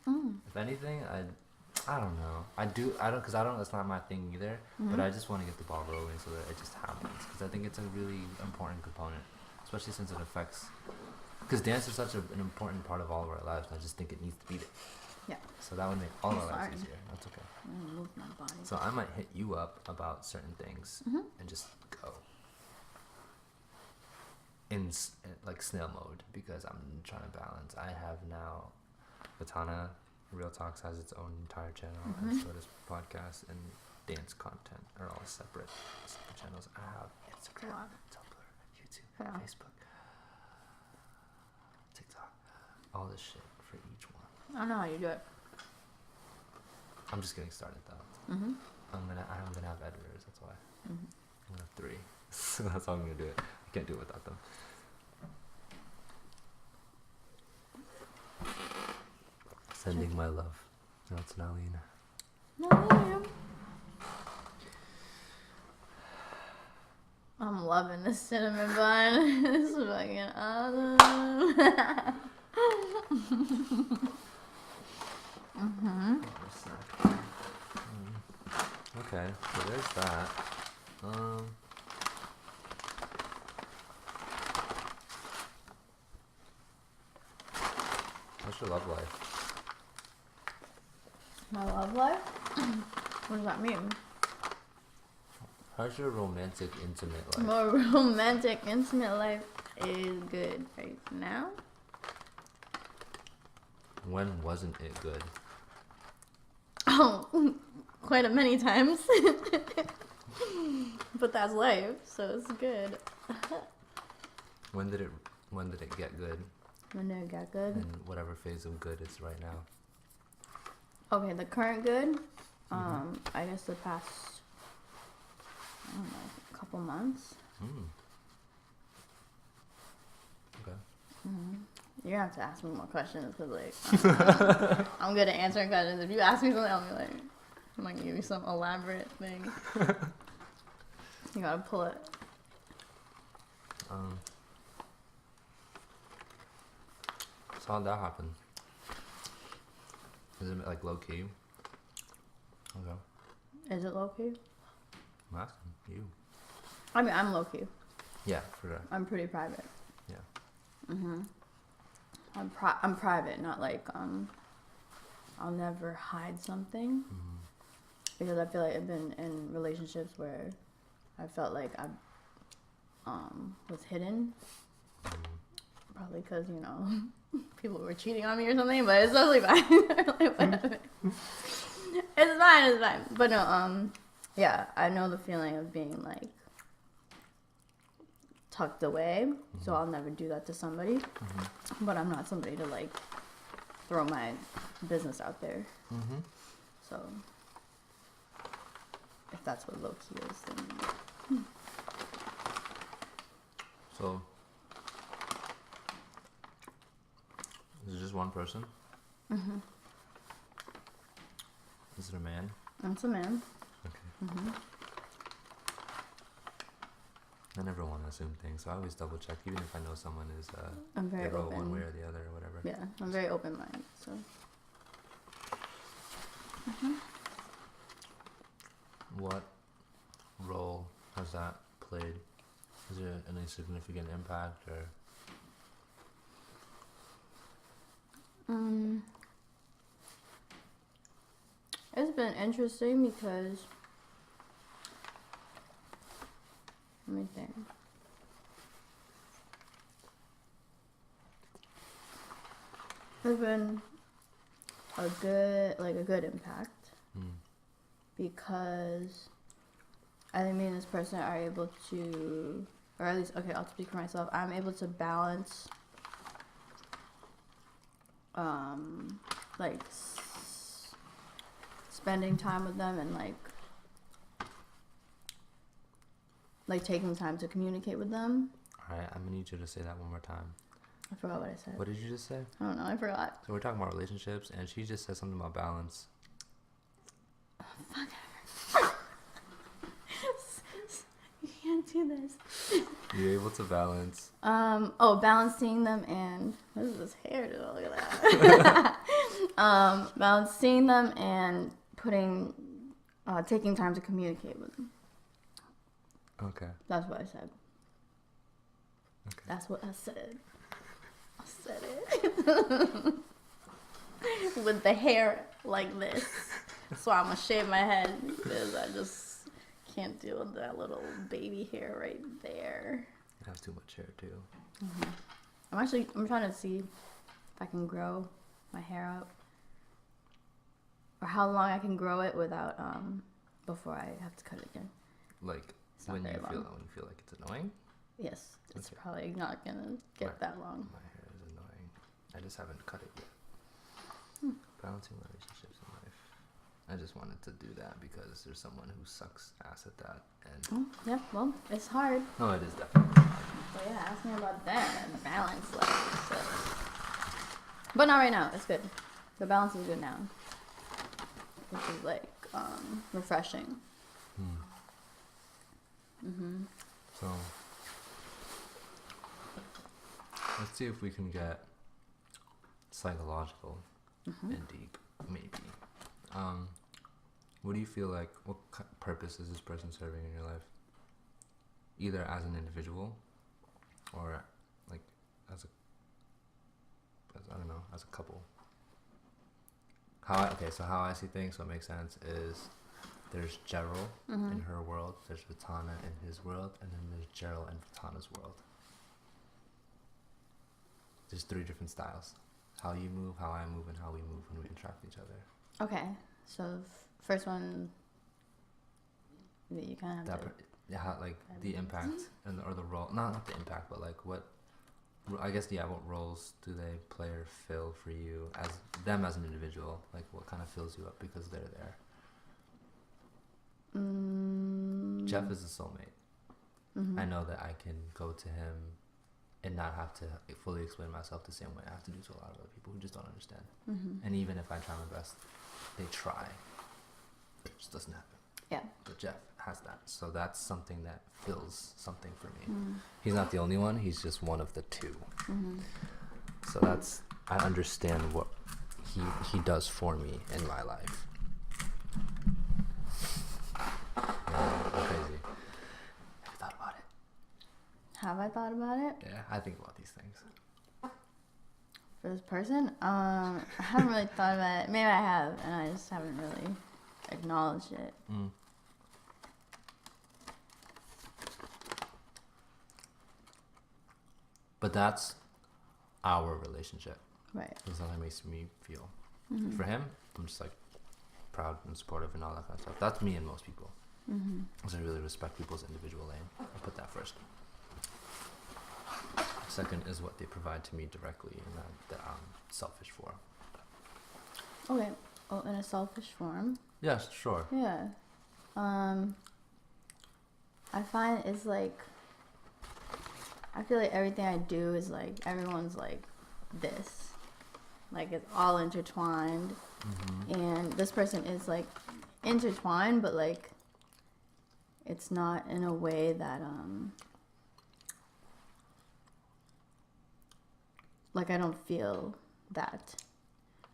If anything, I don't know. Because it's not my thing either. But I just want to get the ball rolling so that it just happens. Because I think it's a really important component, especially since it affects. Because dance is such an important part of all of our lives. And I just think it needs to be there. Yeah. So that would make all our lives easier. That's okay. Move my body. So I might hit you up about certain things and just go in like snail mode because I'm trying to balance. I have now Katana Real Talks has its own entire channel, and so does podcast and dance content are all separate channels. I have Instagram, Tumblr, YouTube, Facebook, TikTok, all this shit for each one. I don't know how you do it. I'm just getting started though. I'm gonna have editors. That's why. I'm gonna have 3. So that's how I'm gonna do it. I can't do it without them. Sending my love. No, it's Nalina. No, I'm loving this cinnamon bun. This is fucking awesome. Okay, so there's that. What's your love life? My love life? What does that mean? How's your romantic, intimate life? My romantic, intimate life is good right now. When wasn't it good? Oh, quite a many times. But that's life, so it's good. When did it get good? When did it get good? And whatever phase of good it's right now. Okay, the current good, I guess the past, I don't know, couple months. Okay. You're gonna have to ask me more questions because, like, I'm good at answering questions. If you ask me something, I'll be like, I'm gonna give you some elaborate thing. You gotta pull it. So how'd that happen? Is it like low key? Okay. Is it low key? I'm asking you. I mean, I'm low key. Yeah, for sure. I'm pretty private. Yeah. I'm private, not like I'll never hide something because I feel like I've been in relationships where I felt like I was hidden, probably because people were cheating on me or something. But it's totally fine. Like, whatever. It's fine. But no, yeah, I know the feeling of being like tucked away, so I'll never do that to somebody. But I'm not somebody to like throw my business out there. So if that's what low key is, then So is it just one person? Is it a man? it's a man. Okay. I never want to assume things, so I always double check, even if I know someone is I'm very they go open. one way or the other or whatever. Yeah, I'm very open-minded. So What role has that played? Is there any significant impact or? It's been interesting because let me think. It's been a good impact because I think me and this person are able to, or at least, okay, I'll speak for myself. I'm able to balance, like spending time with them and like taking time to communicate with them. All right, I'm gonna need you to say that one more time. I forgot what I said. What did you just say? I don't know. I forgot. So we're talking about relationships, and she just said something about balance. Fuck. You can't do this. You're able to balance. Balancing them and what is this hair? Look at that. Balancing them and taking time to communicate with them. Okay. That's what I said. Okay. That's what I said. I said it. With the hair like this. So I'm going to shave my head because I just can't deal with that little baby hair right there. You have too much hair too. Mm-hmm. I'm trying to see if I can grow my hair out. Or how long I can grow it without, before I have to cut it again. Like when you feel like it's annoying? Yes. It's probably not going to get that long. My hair is annoying. I just haven't cut it yet. Balancing relationships in life. I just wanted to do that because there's someone who sucks ass at that. And yeah, well, it's hard. no, it is definitely hard. But yeah, ask me about that. Balance life. So. But not right now. It's good. The balance is good now. Which is like refreshing. So let's see if we can get psychological and deep, maybe. What do you feel like? What purpose is this person serving in your life? Either as an individual, or like as a couple. So how I see things, what makes sense is there's Jeryl in her world, there's Palana in his world, and then there's Jeryl in Palana's world. There's 3 different styles. How you move, how I move, and how we move when we interact with each other. Okay, so first one that you kind of have the impact or the role, not the impact, but like what roles do they play or fill for you as them as an individual? Like what kind of fills you up because they're there? Jeff is a soulmate. I know that I can go to him and not have to fully explain myself the same way I have to do to a lot of other people who just don't understand. And even if I try my best, they try. It just doesn't happen. Yeah. But Jeff has that. So that's something that fills something for me. He's not the only one. He's just one of the 2. So I understand what he does for me in my life. I'm crazy. Have you thought about it? Have I thought about it? Yeah, I think about these things. For this person? I haven't really thought about it. Maybe I have, and I just haven't really acknowledged it. But that's our relationship. Right. That's how that makes me feel. For him, I'm just like proud and supportive and all that kind of stuff. That's me and most people. So I really respect people's individual lane. I put that first. Second is what they provide to me directly, and that I'm selfish for. Okay. Oh, in a selfish form. Yes, sure. Yeah. I find it's like, I feel like everything I do is like, everyone's like this. Like it's all intertwined. And this person is like intertwined, but like it's not in a way that, like I don't feel that.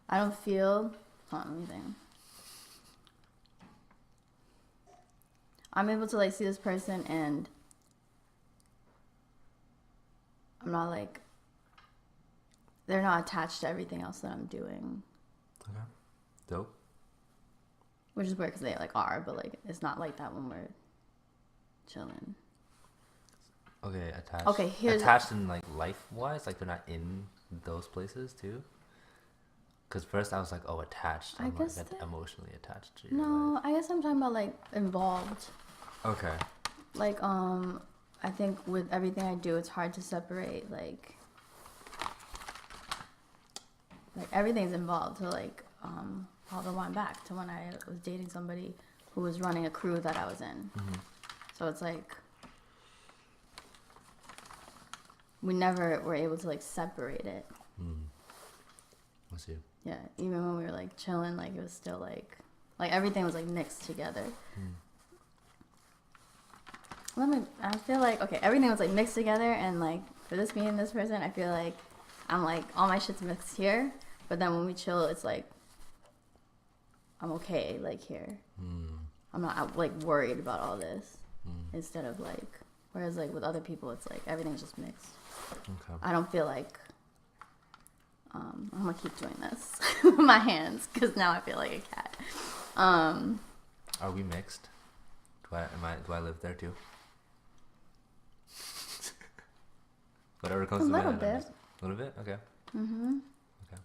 I don't feel, hold on, let me think. I'm able to like see this person and I'm not like, they're not attached to everything else that I'm doing. Okay. Dope. Which is weird because they like are, but like it's not like that when we're chilling. Okay, attached. Okay, attached in like life-wise, like they're not in those places too. Because first I was like, oh, attached. I'm like emotionally attached to your life. I guess I'm talking about like involved. Okay. Like I think with everything I do, it's hard to separate like everything's involved. So like I'll rewind back to when I was dating somebody who was running a crew that I was in. So it's like we never were able to like separate it. I see. Yeah, even when we were like chilling, like it was still like everything was like mixed together. I feel like, okay, everything was like mixed together, and like for this me and this person, I feel like I'm like all my shit's mixed here, but then when we chill, it's like I'm okay like here. I'm not like worried about all this instead of like, whereas like with other people, it's like everything's just mixed. Okay. I don't feel like I'm gonna keep doing this with my hands because now I feel like a cat. Are we mixed? Do I live there too? Whatever comes to mind. A little bit. A little bit? Okay. Mm-hmm. Okay.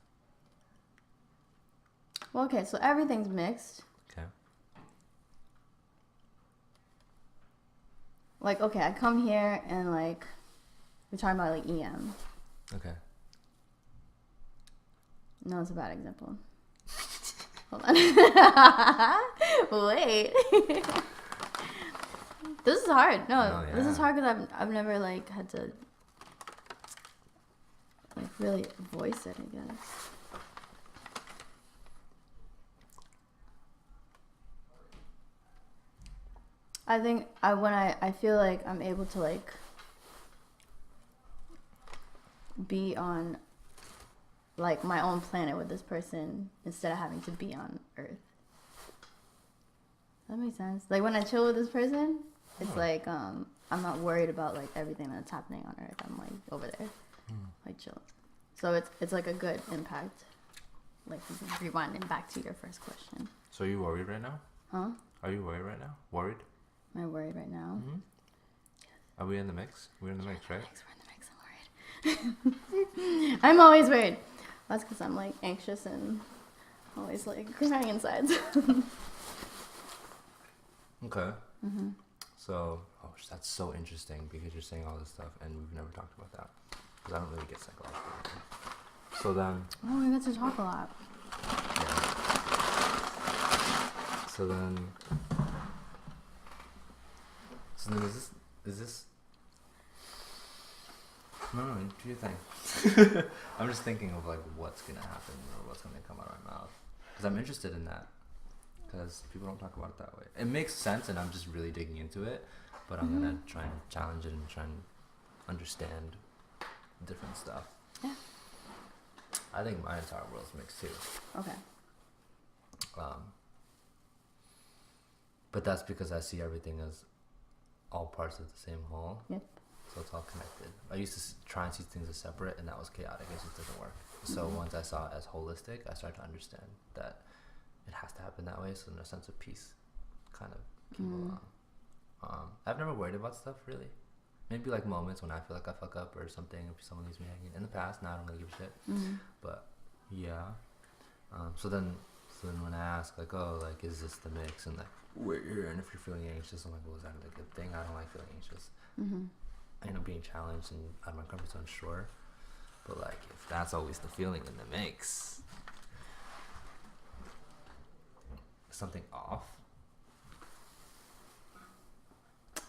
Well, okay, so everything's mixed. Okay. Like, okay, I come here and like we're talking about like EM. Okay. No, it's a bad example. Hold on. Wait. This is hard. No, Oh, yeah. this is hard because I've never like had to like really voice it, I guess. I think I feel like I'm able to like be on like my own planet with this person instead of having to be on Earth. That makes sense. Like when I chill with this person, it's like I'm not worried about like everything that's happening on Earth. I'm like over there, like chill. So it's like a good impact. Like rewinding back to your first question. So are you worried right now? Huh? Are you worried right now? Worried? Am I worried right now? Mm-hmm. Are we in the mix? We're in the mix, right? We're in the mix. I'm worried. I'm always worried. That's because I'm like anxious and always like crying inside. Okay. So, that's so interesting because you're saying all this stuff and we've never talked about that because I don't really get psychological. So then. Oh, we got to talk a lot. Yeah. So then is this? No, do your thing. I'm just thinking of like what's gonna happen or what's gonna come out of my mouth because I'm interested in that because people don't talk about it that way. It makes sense and I'm just really digging into it, but I'm gonna try and challenge it and try and understand different stuff. Yeah. I think my entire world's mixed too. Okay. But that's because I see everything as all parts of the same whole. Yep. So it's all connected. I used to try and see things as separate, and that was chaotic. It just doesn't work. So once I saw it as holistic, I started to understand that it has to happen that way. So in a sense of peace, kind of keep along. I've never worried about stuff really. Maybe like moments when I feel like I fuck up or something, if someone leaves me hanging. In the past, now I don't really give a shit. But yeah. So then when I ask like, oh, like, is this the mix? And like, we're here, and if you're feeling anxious, I'm like, well, is that a good thing? I don't like feeling anxious. I end up being challenged and out of my comfort zone, sure. But like, if that's always the feeling in the mix, is something off?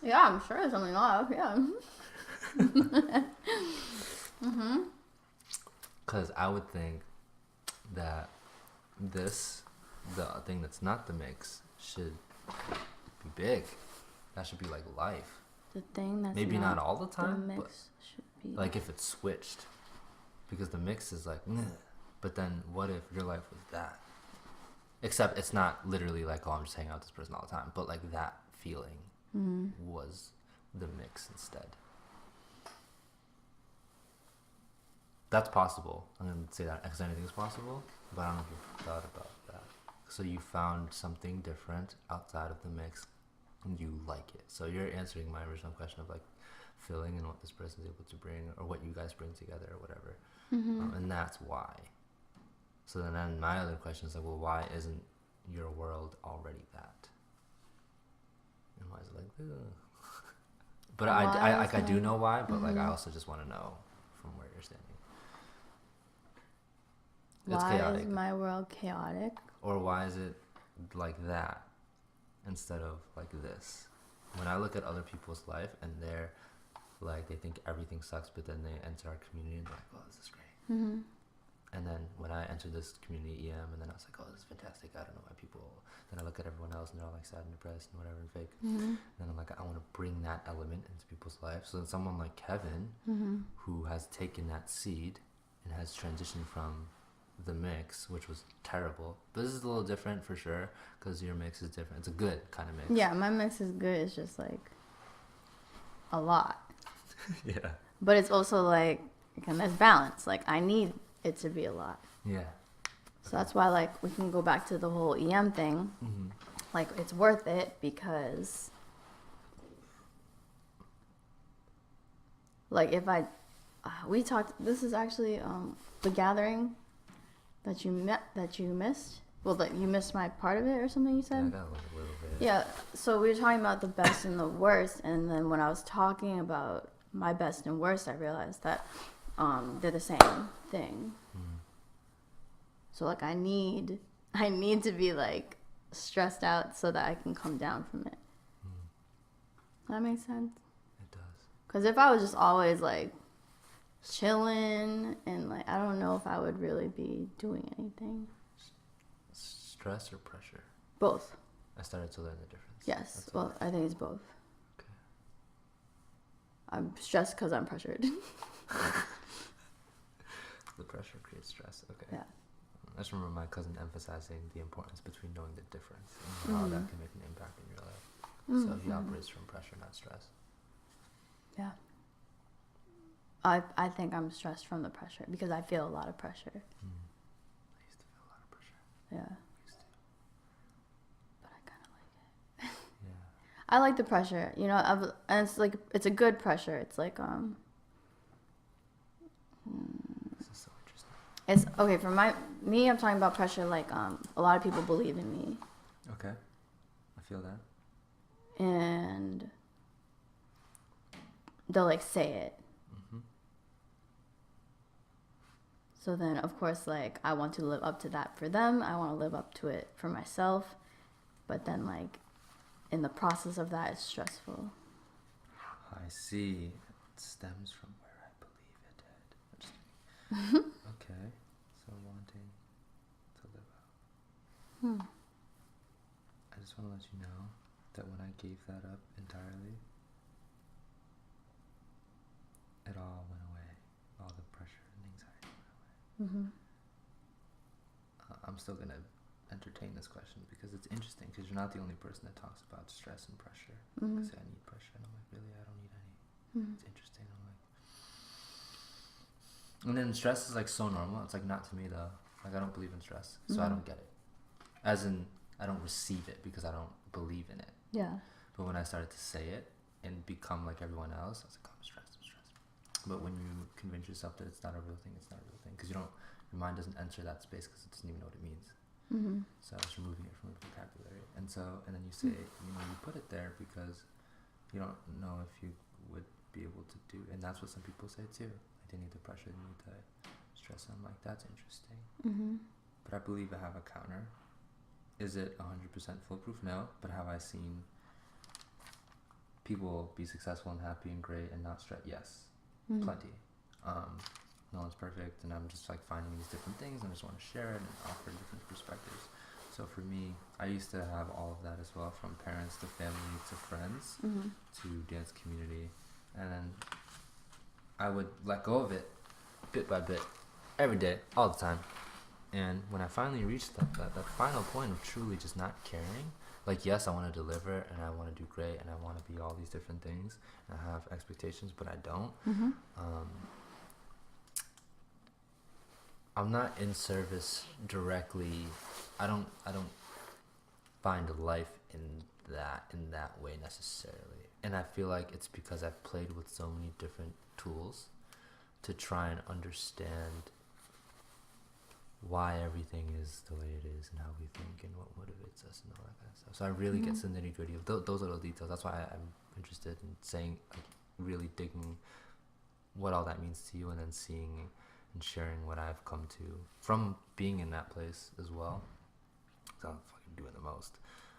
Yeah, I'm sure there's something off. Yeah. Because I would think that the thing that's not the mix should be big. That should be like life. The thing that's maybe not all the time, the but mix should be like if it's switched, because the mix is like, but then what if your life was that? Except it's not literally like, oh, I'm just hanging out with this person all the time, but like that feeling was the mix instead. That's possible. I'm gonna say that because anything is possible, but I don't know if you've thought about that. So you found something different outside of the mix and you like it. So you're answering my original question of like feeling and what this person is able to bring or what you guys bring together or whatever. And that's why. So then my other question is like, well, why isn't your world already that? And why is it like, ugh? But I do know why, but like I also just want to know from where you're standing. It's why chaotic. is my world chaotic? Or why is it like that instead of like this? When I look at other people's life and they're like, they think everything sucks, but then they enter our community and they're like, oh, this is great. And then when I entered this community EM, and then I was like, oh, this is fantastic. I don't know why people. Then I look at everyone else, and they're all like sad and depressed and whatever and fake. And then I'm like, I want to bring that element into people's lives. So then someone like Kevin, who has taken that seed and has transitioned from the mix, which was terrible. But this is a little different for sure, because your mix is different. It's a good kind of mix. Yeah, my mix is good. It's just like a lot. Yeah. But it's also like, again, there's balance. Like, I need it to be a lot. Yeah. So that's why, like, we can go back to the whole EM thing. Like, it's worth it because, like, if we talked, this is actually the gathering that you missed. Well, that you missed my part of it or something you said? Yeah, I got a little bit. Yeah, so we were talking about the best and the worst, and then when I was talking about my best and worst, I realized that they're the same thing. So like I need to be like stressed out so that I can come down from it. Does that make sense? It does. Because if I was just always like chilling and like, I don't know if I would really be doing anything. Stress or pressure? Both. I started to learn the difference. Yes. Well, I think it's both. Okay. I'm stressed because I'm pressured. The pressure creates stress. Okay. Yeah. I just remember my cousin emphasizing the importance between knowing the difference and how that can make an impact in your life. So he operates from pressure, not stress. Yeah. I think I'm stressed from the pressure because I feel a lot of pressure. I used to feel a lot of pressure. Yeah. I used to. But I kind of like it. Yeah. I like the pressure, you know, and it's like, it's a good pressure. It's like, This is so interesting. it's okay for me. I'm talking about pressure. Like, a lot of people believe in me, Okay. I feel that. and they'll like say it. So then, of course, like I want to live up to that for them. I want to live up to it for myself. But then, like, in the process of that, it's stressful. I see. It stems from where I believe it did. Okay. So wanting to live out. I just want to let you know that when I gave that up entirely, it all went away. All the pressure and anxiety went away. I'm still going to entertain this question because it's interesting, because you're not the only person that talks about stress and pressure. Because I need pressure, and I'm like, really? I don't need any. It's interesting. I'm like, and then stress is like so normal. It's like not to me though. Like I don't believe in stress, so I don't get it. As in, I don't receive it because I don't believe in it. Yeah. But when I started to say it and become like everyone else, I was like, oh, I'm stressed. But when you convince yourself that it's not a real thing, it's not a real thing, because your mind doesn't enter that space because it doesn't even know what it means. So it's removing it from the vocabulary, and then you say, you put it there because you don't know if you would be able to do, and that's what some people say too. Like they need the pressure, they need the stress. And I'm like, that's interesting. But I believe I have a counter. Is it 100% foolproof? No. But have I seen people be successful and happy and great and not stressed? Yes. Plenty. No one's perfect, and I'm just like finding these different things, and I just want to share it and offer different perspectives. So for me, I used to have all of that as well, from parents to family to friends to dance community, and then I would let go of it bit by bit, every day, all the time. And when I finally reached that final point of truly just not caring, like, yes, I want to deliver and I want to do great and I want to be all these different things and I have expectations, but I don't. I'm not in service directly. I don't find life in that way necessarily. And I feel like it's because I've played with so many different tools to try and understand why everything is the way it is and how we think and what motivates us and all that kind of stuff. So I really get to the nitty gritty of those little details. That's why I'm interested in saying, like, really digging what all that means to you, and then seeing and sharing what I've come to from being in that place as well. So I'm fucking doing the most.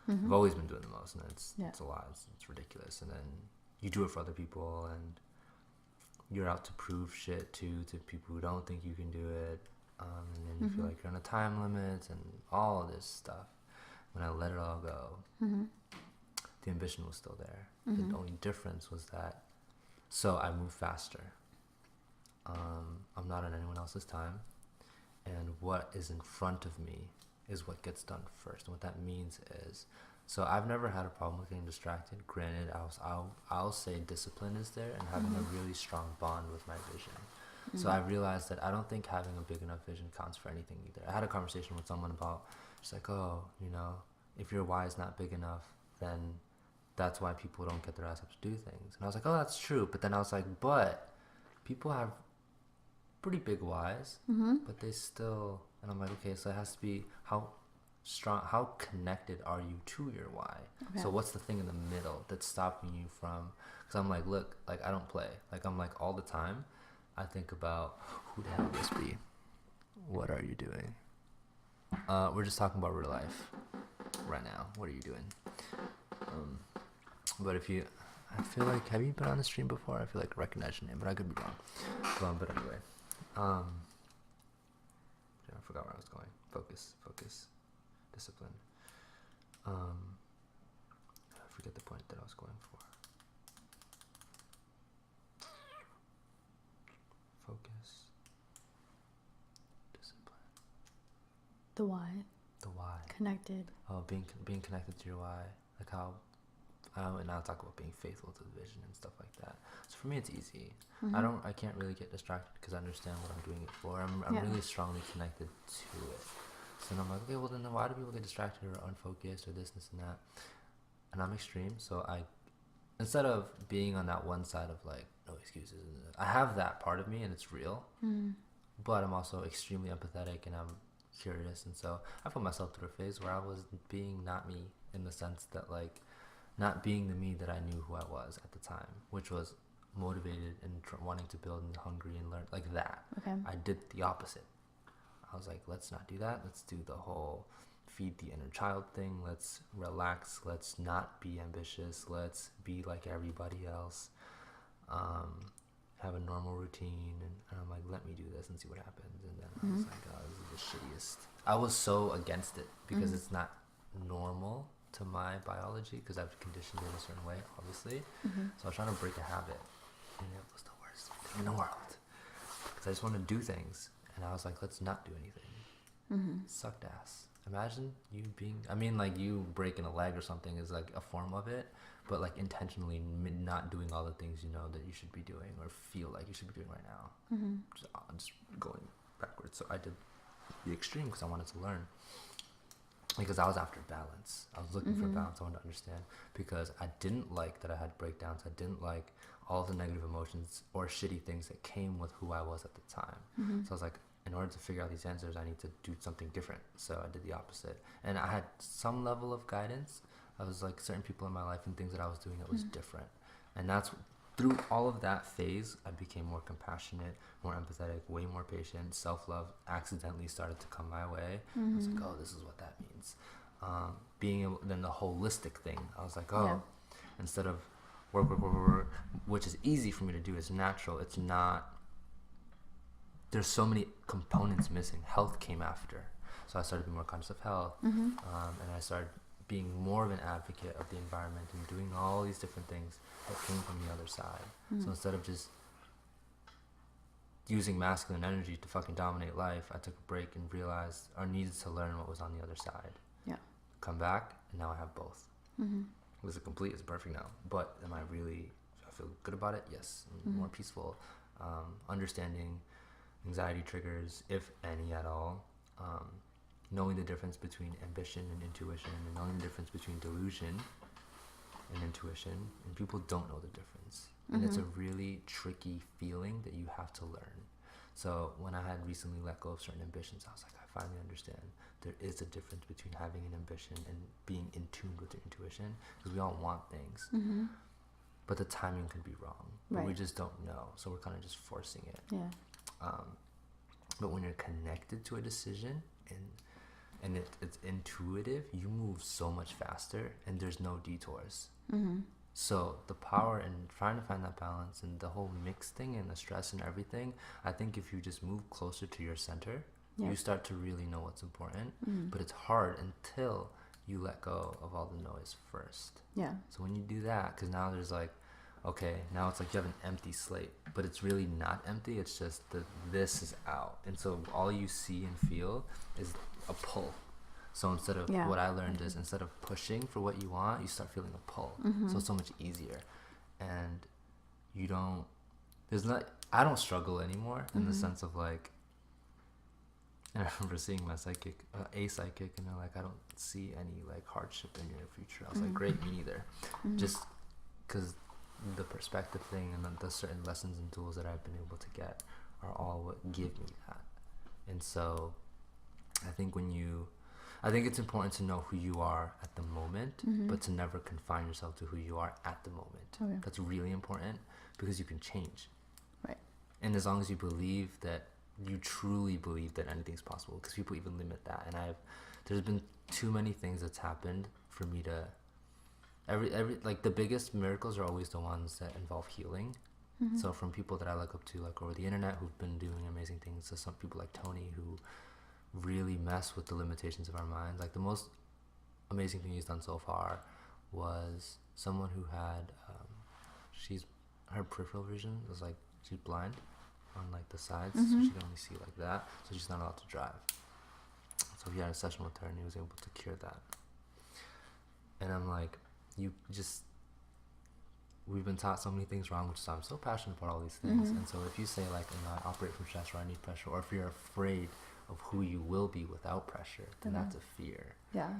I've always been doing the most, and it's a lot. It's ridiculous. And then you do it for other people, and you're out to prove shit to people who don't think you can do it. And then you feel like you're on a time limit and all of this stuff. When I let it all go, the ambition was still there. The only difference was that, so I move faster. I'm not on anyone else's time, and what is in front of me is what gets done first. And what that means is, so I've never had a problem with getting distracted. Granted, I'll say discipline is there and having a really strong bond with my vision. So I realized that I don't think having a big enough vision counts for anything either. I had a conversation with someone about, she's like, oh, you know, if your why is not big enough, then that's why people don't get their ass up to do things. And I was like, oh, that's true. But then I was like, but people have pretty big whys, but they still, and I'm like, okay, so it has to be how strong, how connected are you to your why? Okay. So what's the thing in the middle that's stopping you from, because I'm like, look, like I don't play. Like I'm like all the time, I think about, who the hell would this be? What are you doing? We're just talking about real life right now. What are you doing? But if you, I feel like, have you been on the stream before? I feel like I recognize your name, but I could be wrong. But anyway, I forgot where I was going. Focus, discipline. I forget the point that I was going for. Focus, discipline. The why. The why. Connected. Oh, being connected to your why, like how. And I'll talk about being faithful to the vision and stuff like that. So for me, it's easy. I can't really get distracted because I understand what I'm doing it for. I'm really strongly connected to it. So then I'm like, okay, well then why do people get distracted or unfocused or this and that? And I'm extreme, so instead of being on that one side of like, no excuses, I have that part of me and it's real, but I'm also extremely empathetic and I'm curious. And so I put myself through a phase where I was being not me, in the sense that like, not being the me that I knew who I was at the time, which was motivated and wanting to build and hungry and learn, like that. Okay. I did the opposite. I was like, let's not do that. Let's do the whole feed the inner child thing. Let's relax. Let's not be ambitious. Let's be like everybody else. Have a normal routine. And I'm like, let me do this and see what happens. And then I was like, oh, this is the shittiest. I was so against it because it's not normal to my biology, because I've conditioned it a certain way, obviously. So I was trying to break a habit, and it was the worst thing in the world, because I just wanted to do things, and I was like, let's not do anything. Sucked ass. Imagine you being, I mean, like you breaking a leg or something is like a form of it, but like intentionally not doing all the things you know that you should be doing or feel like you should be doing right now. Just going backwards. So I did the extreme because I wanted to learn. Because I was after balance. I was looking for balance. I wanted to understand, because I didn't like that I had breakdowns. I didn't like all of the negative emotions or shitty things that came with who I was at the time. So I was like, in order to figure out these answers, I need to do something different. So I did the opposite. And I had some level of guidance. I was like certain people in my life and things that I was doing that was different. And that's through all of that phase, I became more compassionate, more empathetic, way more patient. Self-love accidentally started to come my way. I was like, oh, this is what that means. Being able, then the holistic thing, I was like, oh, instead of work, which is easy for me to do, it's natural. It's not, there's so many components missing. Health came after. So I started being more conscious of health. And I started being more of an advocate of the environment and doing all these different things that came from the other side. So instead of just using masculine energy to fucking dominate life, I took a break and realized or needed to learn what was on the other side. Come back, and now I have both. Is it complete? It's perfect now. But am I really, I feel good about it? Yes. More peaceful. Understanding anxiety triggers, if any at all. Knowing the difference between ambition and intuition, and knowing the difference between delusion and intuition, and people don't know the difference. And it's a really tricky feeling that you have to learn. So when I had recently let go of certain ambitions, I was like, I finally understand there is a difference between having an ambition and being in tune with your intuition, because we all want things, but the timing could be wrong. But we just don't know, so we're kind of just forcing it. But when you're connected to a decision and it's intuitive, you move so much faster, and there's no detours. So the power in trying to find that balance and the whole mix thing and the stress and everything, I think if you just move closer to your center Yeah. You start to really know what's important, but it's hard until you let go of all the noise first. Yeah. So when you do that, because now there's like, okay, now it's like you have an empty slate, but it's really not empty. It's just that this is out. And so all you see and feel is a pull. So instead of what I learned is instead of pushing for what you want, you start feeling a pull. So it's so much easier. And you don't, I don't struggle anymore in the sense of like, and I remember seeing my psychic, a psychic, and they're like, I don't see any like hardship in your future. I was like, great, me neither. Just because the perspective thing and the certain lessons and tools that I've been able to get are all what give me that. And so I think it's important to know who you are at the moment, but to never confine yourself to who you are at the moment. Okay. That's really important because you can change. Right. And as long as you believe that, you truly believe that anything's possible, because people even limit that. And there's been too many things that's happened for me to, like the biggest miracles are always the ones that involve healing. So from people that I look up to, like over the internet, who've been doing amazing things, to some people like Tony, who really mess with the limitations of our minds. Like the most amazing thing he's done so far was someone who had, her peripheral vision was like, she's blind on like the sides, so she can only see like that, so she's not allowed to drive. So he had a session with her and he was able to cure that. And I'm like, we've been taught so many things wrong, which is I'm so passionate about all these things. And so if you say like, I operate from stress, or I need pressure, or if you're afraid of who you will be without pressure, then that's a fear. Yeah.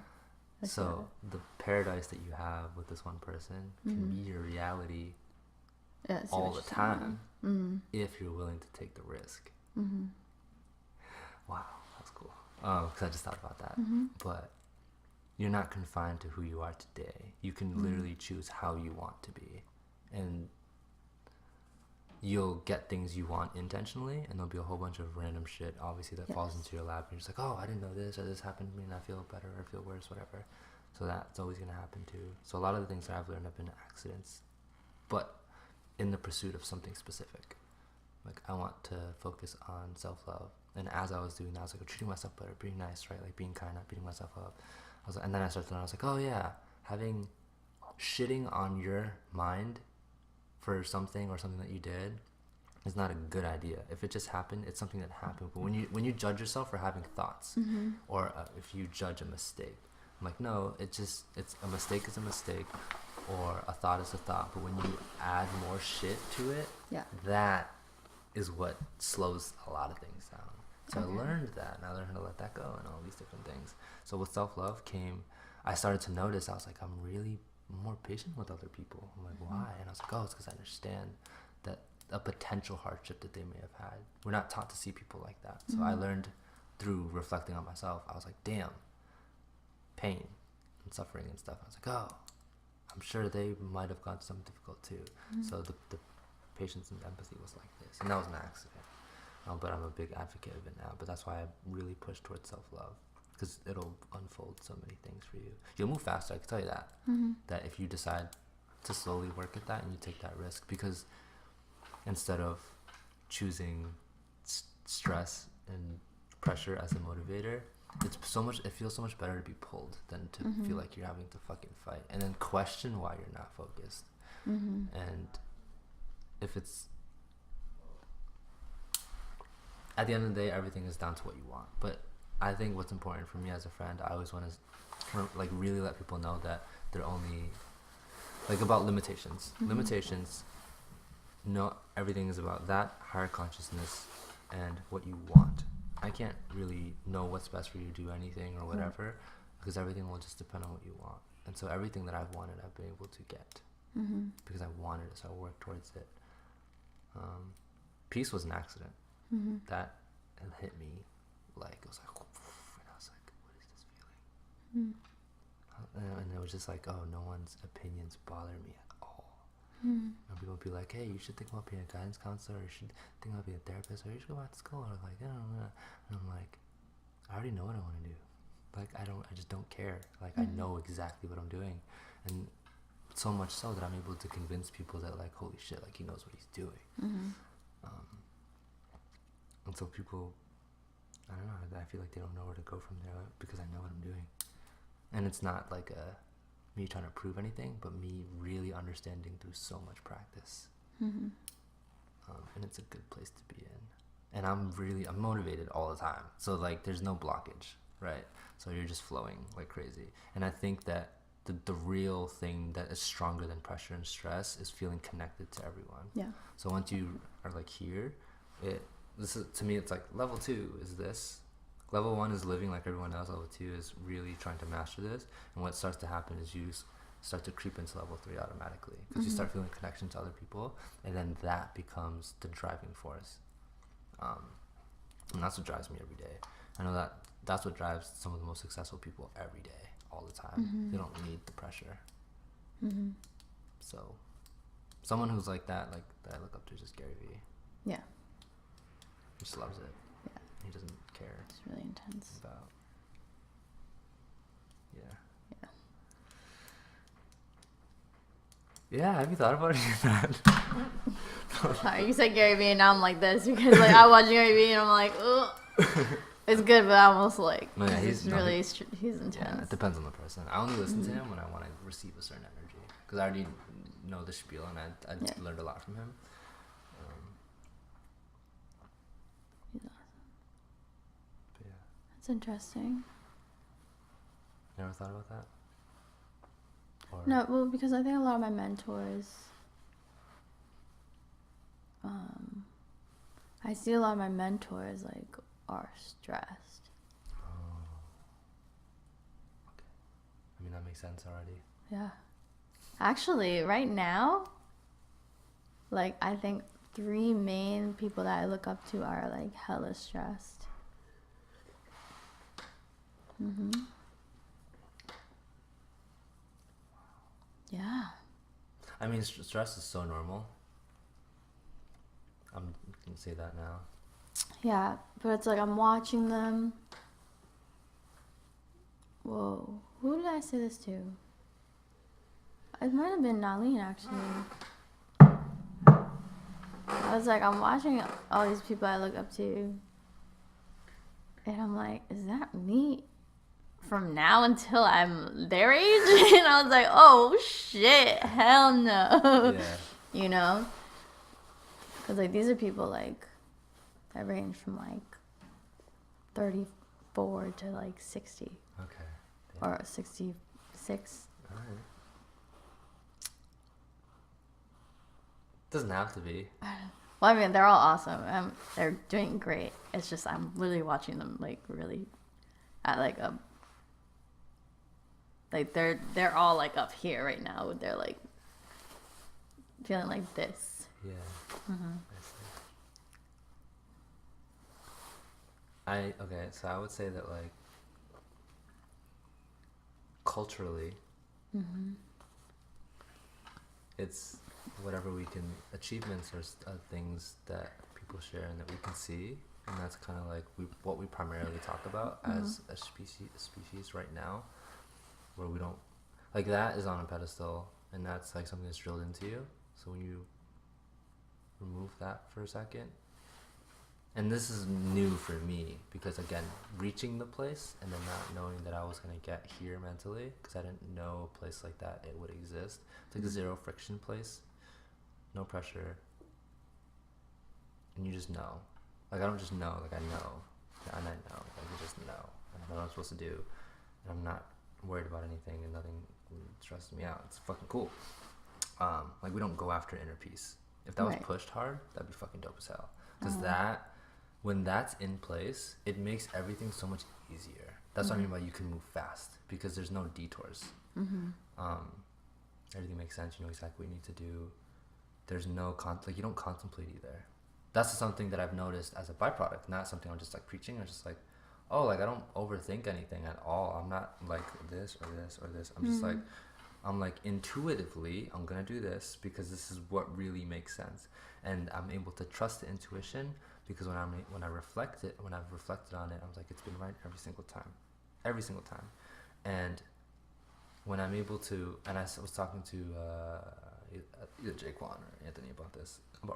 So the paradise that you have with this one person can be your reality all the time if you're willing to take the risk. Wow, that's cool. Because I just thought about that. But you're not confined to who you are today. You can literally choose how you want to be. And you'll get things you want intentionally, and there'll be a whole bunch of random shit, obviously, that falls into your lap. And you're just like, oh, I didn't know this, or this happened to me, and I feel better, or I feel worse, whatever. So that's always going to happen too. So a lot of the things that I've learned have been accidents, but in the pursuit of something specific. Like, I want to focus on self-love. And as I was doing that, I was like, treating myself better, being nice, right? Like being kind, not beating myself up. I was like, and then I started to learn, I was like, oh yeah, shitting on your mind for something or something that you did is not a good idea. If it just happened, it's something that happened. But when you judge yourself for having thoughts, or if you judge a mistake, I'm like, no, it's a mistake is a mistake, or a thought is a thought. But when you add more shit to it, that is what slows a lot of things down. So I learned that, and I learned how to let that go and all these different things. So with self-love I started to notice, I was like, I'm really more patient with other people. I'm like, why? And I was like, oh, it's because I understand that a potential hardship that they may have had. We're not taught to see people like that. So I learned through reflecting on myself. I was like, damn, pain and suffering and stuff. I was like, oh, I'm sure they might have gone something difficult too. So the patience and empathy was like this. And that was an accident. But I'm a big advocate of it now. But that's why I really push towards self-love, because it'll unfold so many things for you. You'll move faster, I can tell you that. That if you decide to slowly work at that and you take that risk, because instead of choosing stress and pressure as a motivator, it feels so much better to be pulled than to feel like you're having to fucking fight and then question why you're not focused. And if it's, at the end of the day, everything is down to what you want. But I think what's important for me as a friend, I always want to like really let people know that they're only like about limitations. Limitations, no, everything is about that higher consciousness and what you want. I can't really know what's best for you to do anything or whatever, because everything will just depend on what you want. And so everything that I've wanted, I've been able to get because I wanted it, so I worked towards it. Peace was an accident. That hit me like, it was like, and I was like, what is this feeling? And it was just like, oh, no one's opinions bother me at all. And people would be like, hey, you should think about being a guidance counselor, or you should think about being a therapist, or you should go back to school, or like, I don't know. And I'm like, I already know what I want to do. Like, I just don't care. Like, I know exactly what I'm doing. And so much so that I'm able to convince people that, like, holy shit, like, he knows what he's doing. And so people I don't know. I feel like they don't know where to go from there because I know what I'm doing, and it's not like me trying to prove anything, but me really understanding through so much practice. Mm-hmm. And it's a good place to be in. And I'm motivated all the time. So like there's no blockage, right? So you're just flowing like crazy. And I think that the real thing that is stronger than pressure and stress is feeling connected to everyone. Yeah. So once you are like here, to me it's like level 2 is this. Level 1 is living like everyone else. Level 2 is really trying to master this. And what starts to happen is you start to creep into level 3 automatically because you start feeling connection to other people, and then that becomes the driving force. And that's what drives me every day. I know that's what drives some of the most successful people every day, all the time. They don't need the pressure. So someone who's like that I look up to is just Gary Vee. Yeah. He just loves it. Yeah. He doesn't care. It's really intense. About. Yeah. Yeah, have you thought about any of that? Sorry, you said Gary Vee and now I'm like this because like I watch Gary Vee and I'm like, ugh. It's good, but I'm almost like, no, yeah, he's intense. Yeah, it depends on the person. I only listen to him when I want to receive a certain energy because I already know the spiel and I learned a lot from him. He's awesome. But yeah, That's interesting. never thought about that. Or No, well, because I think a lot of my mentors, I see a lot of my mentors like are stressed. Oh. Okay. I mean that makes sense already. Yeah. Actually, right now, like I think 3 main people that I look up to are like hella stressed. Yeah. I mean, stress is so normal. I can say that now. Yeah, but it's like I'm watching them. Whoa. Who did I say this to? It might have been Nalene, actually. I was like, I'm watching all these people I look up to. And I'm like, is that me from now until I'm their age? And I was like, oh, shit. Hell no. Yeah. You know? Because, like, these are people, like, that range from, like, 34 to, like, 60. Okay. Yeah. Or 66. All right. Doesn't have to be. Well, I mean, they're all awesome. They're doing great. It's just I'm literally watching them, like, really at, like, a... Like, they're all, like, up here right now. They're, like, feeling like this. Yeah. Mm-hmm. Okay, so I would say that like culturally, it's whatever we can achievements or things that people share and that we can see, and that's kind of like what we primarily talk about as a species right now, where we don't like that is on a pedestal, and that's like something that's drilled into you. So when you remove that for a second, and this is new for me because again reaching the place and then not knowing that I was going to get here mentally because I didn't know a place like that it would exist. It's like a zero friction place, no pressure, and you just know. Like I don't just know, like I know, and I know, like I just know, and I know what I'm supposed to do, and I'm not worried about anything, and nothing stresses me out. It's fucking cool. Like we don't go after inner peace. If that was pushed hard, that'd be fucking dope as hell. Because when that's in place, it makes everything so much easier. That's what I mean by you can move fast because there's no detours. Everything makes sense. You know exactly what you need to do. There's no like you don't contemplate either. That's something that I've noticed as a byproduct, not something I'm just like preaching. I'm just like, oh, like I don't overthink anything at all. I'm not like this or this or this. I'm just like, I'm like intuitively, I'm gonna do this because this is what really makes sense, and I'm able to trust the intuition because when I've reflected on it, I was like, it's been right every single time, and when I'm able to, and I was talking to either Jaquan or Anthony about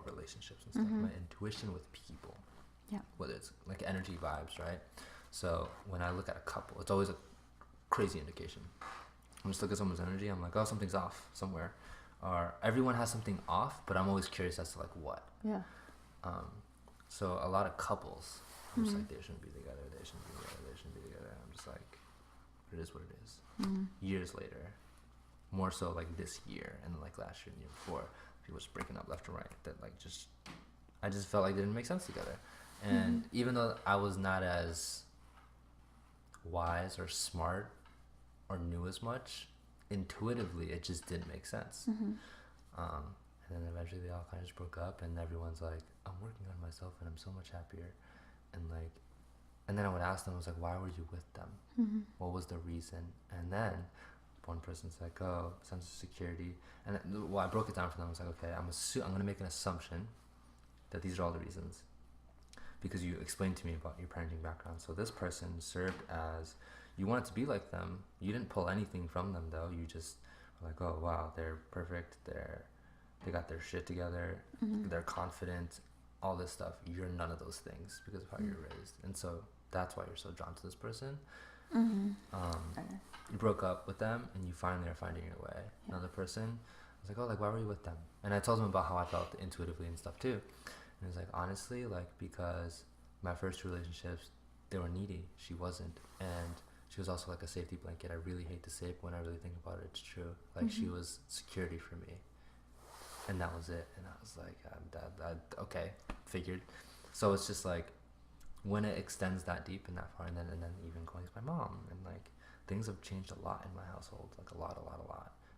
relationships and stuff, my intuition with people, Yeah. Whether it's like energy vibes, right? So when I look at a couple, it's always a crazy indication. I just look at someone's energy. I'm like, oh, something's off somewhere, or everyone has something off. But I'm always curious as to like what. Yeah. So a lot of couples, I'm just like, they shouldn't be together. They shouldn't be together. They shouldn't be together. I'm just like, it is what it is. Years later, more so like this year and like last year and the year before, people just breaking up left and right. That like I just felt like they didn't make sense together. And even though I was not as wise or smart or knew as much, intuitively it just didn't make sense. And then eventually they all kind of just broke up, and everyone's like, I'm working on myself and I'm so much happier. And then I would ask them, I was like, why were you with them? What was the reason? And then one person's like, oh, sense of security. And I broke it down for them. I was like, okay, I'm going to make an assumption that these are all the reasons, because you explained to me about your parenting background. So this person served as, you wanted to be like them. You didn't pull anything from them though. You just were like, oh wow, they're perfect. They got their shit together. They're confident, all this stuff. You're none of those things because of how you're raised. And so that's why you're so drawn to this person. You broke up with them and you finally are finding your way. Another person, I was like, oh, like, why were you with them? And I told them about how I felt intuitively and stuff too. And it was like, honestly, like, because my first relationships, they were needy. She wasn't. And she was also like a safety blanket. I really hate to say it, but when I really think about it, it's true. Like, she was security for me. And that was it. And I was like, okay, figured. So it's just like, when it extends that deep and that far, and then even going to my mom, and like, things have changed a lot in my household, like a lot.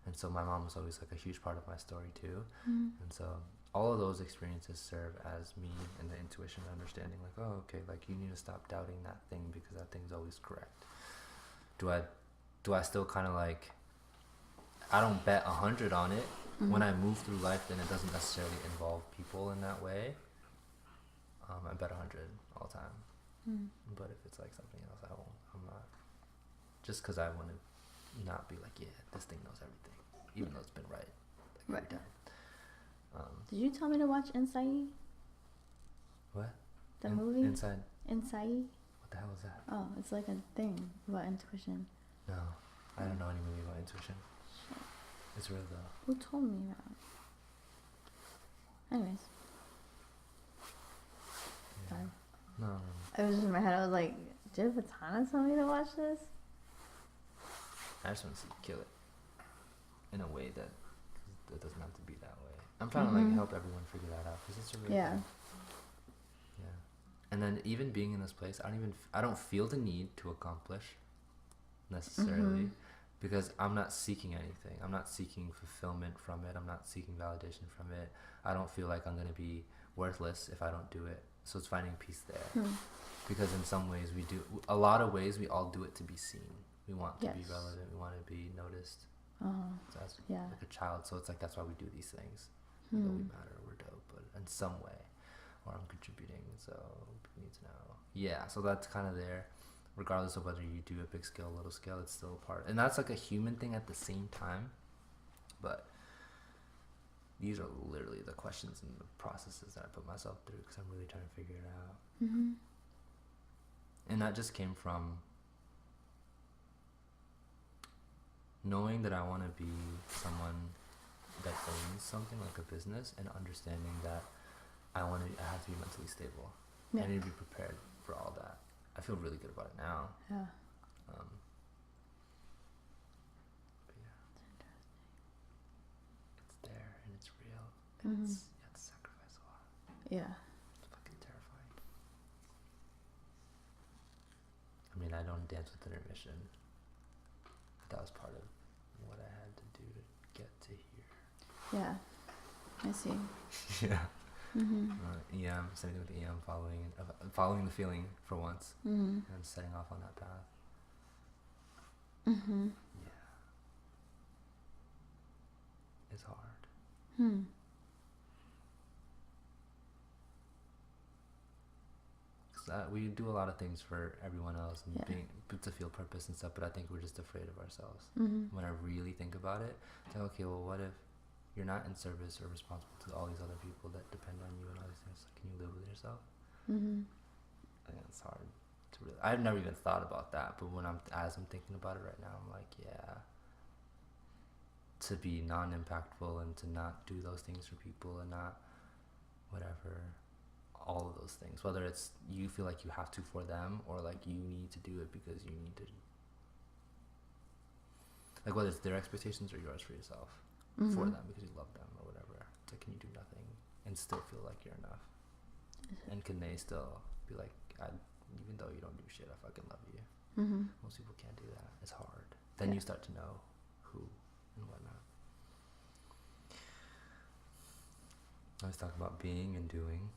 And so my mom was always like a huge part of my story too. And so all of those experiences serve as me and the intuition and understanding, like, oh, okay, like, you need to stop doubting that thing because that thing's always correct. Do I still kind of like, I don't bet 100 on it. When I move through life, then it doesn't necessarily involve people in that way. I bet 100 all the time. But if it's like something else, I'm not. Just because I want to not be like, yeah, this thing knows everything, even though it's been right. Like, every time. Did you tell me to watch Inside? What? The movie? Inside? What the hell is that? Oh, it's like a thing about intuition. No, I don't know any movie about intuition. Shit. It's real though. Who told me that? Anyways. Yeah. Sorry. No. It was just in my head. I was like, did Patana tell me to watch this? I just want to see you kill it in a way that it doesn't have to be that way. I'm trying to like help everyone figure that out because it's a really Yeah. Yeah. And then even being in this place, I don't feel the need to accomplish necessarily because I'm not seeking anything. I'm not seeking fulfillment from it. I'm not seeking validation from it. I don't feel like I'm going to be worthless if I don't do it. So it's finding peace there. Because in some ways a lot of ways we all do it to be seen. We want to be relevant. We want to be noticed. So that's like a child. So it's like, that's why we do these things. That we matter, we're dope, but in some way, or I'm contributing, so people need to know. Yeah, so that's kind of there. Regardless of whether you do a big scale, little scale, it's still a part. And that's like a human thing at the same time. But these are literally the questions and the processes that I put myself through because I'm really trying to figure it out. And that just came from knowing that I want to be someone that owns something like a business, and understanding that I have to be mentally stable. I need to be prepared for all that. I feel really good about it now. Yeah. But yeah. It's there and it's real. And you have to sacrifice a lot. Yeah. It's fucking terrifying. I mean, I don't dance with intermission, but that was part of what I had to do to get to here. Yeah. I see. Yeah. EM, sitting with EM, following the feeling for once, and setting off on that path. Yeah. It's hard. We do a lot of things for everyone else and to feel purpose and stuff, but I think we're just afraid of ourselves. When I really think about it, it's like, okay, well, what if you're not in service or responsible to all these other people that depend on you and all these things? Like, can you live with yourself? it's hard to really. I've never even thought about that, but as I'm thinking about it right now, I'm like, yeah. To be non-impactful and to not do those things for people and not whatever, all of those things. Whether it's you feel like you have to for them or like you need to do it because you need to. Like whether it's their expectations or yours for yourself, for them because you love them or whatever. It's like, can you do nothing and still feel like you're enough? And can they still be like, even though you don't do shit, I fucking love you. Most people can't do that. It's hard. Then you start to know who and whatnot. I always talk about being and doing.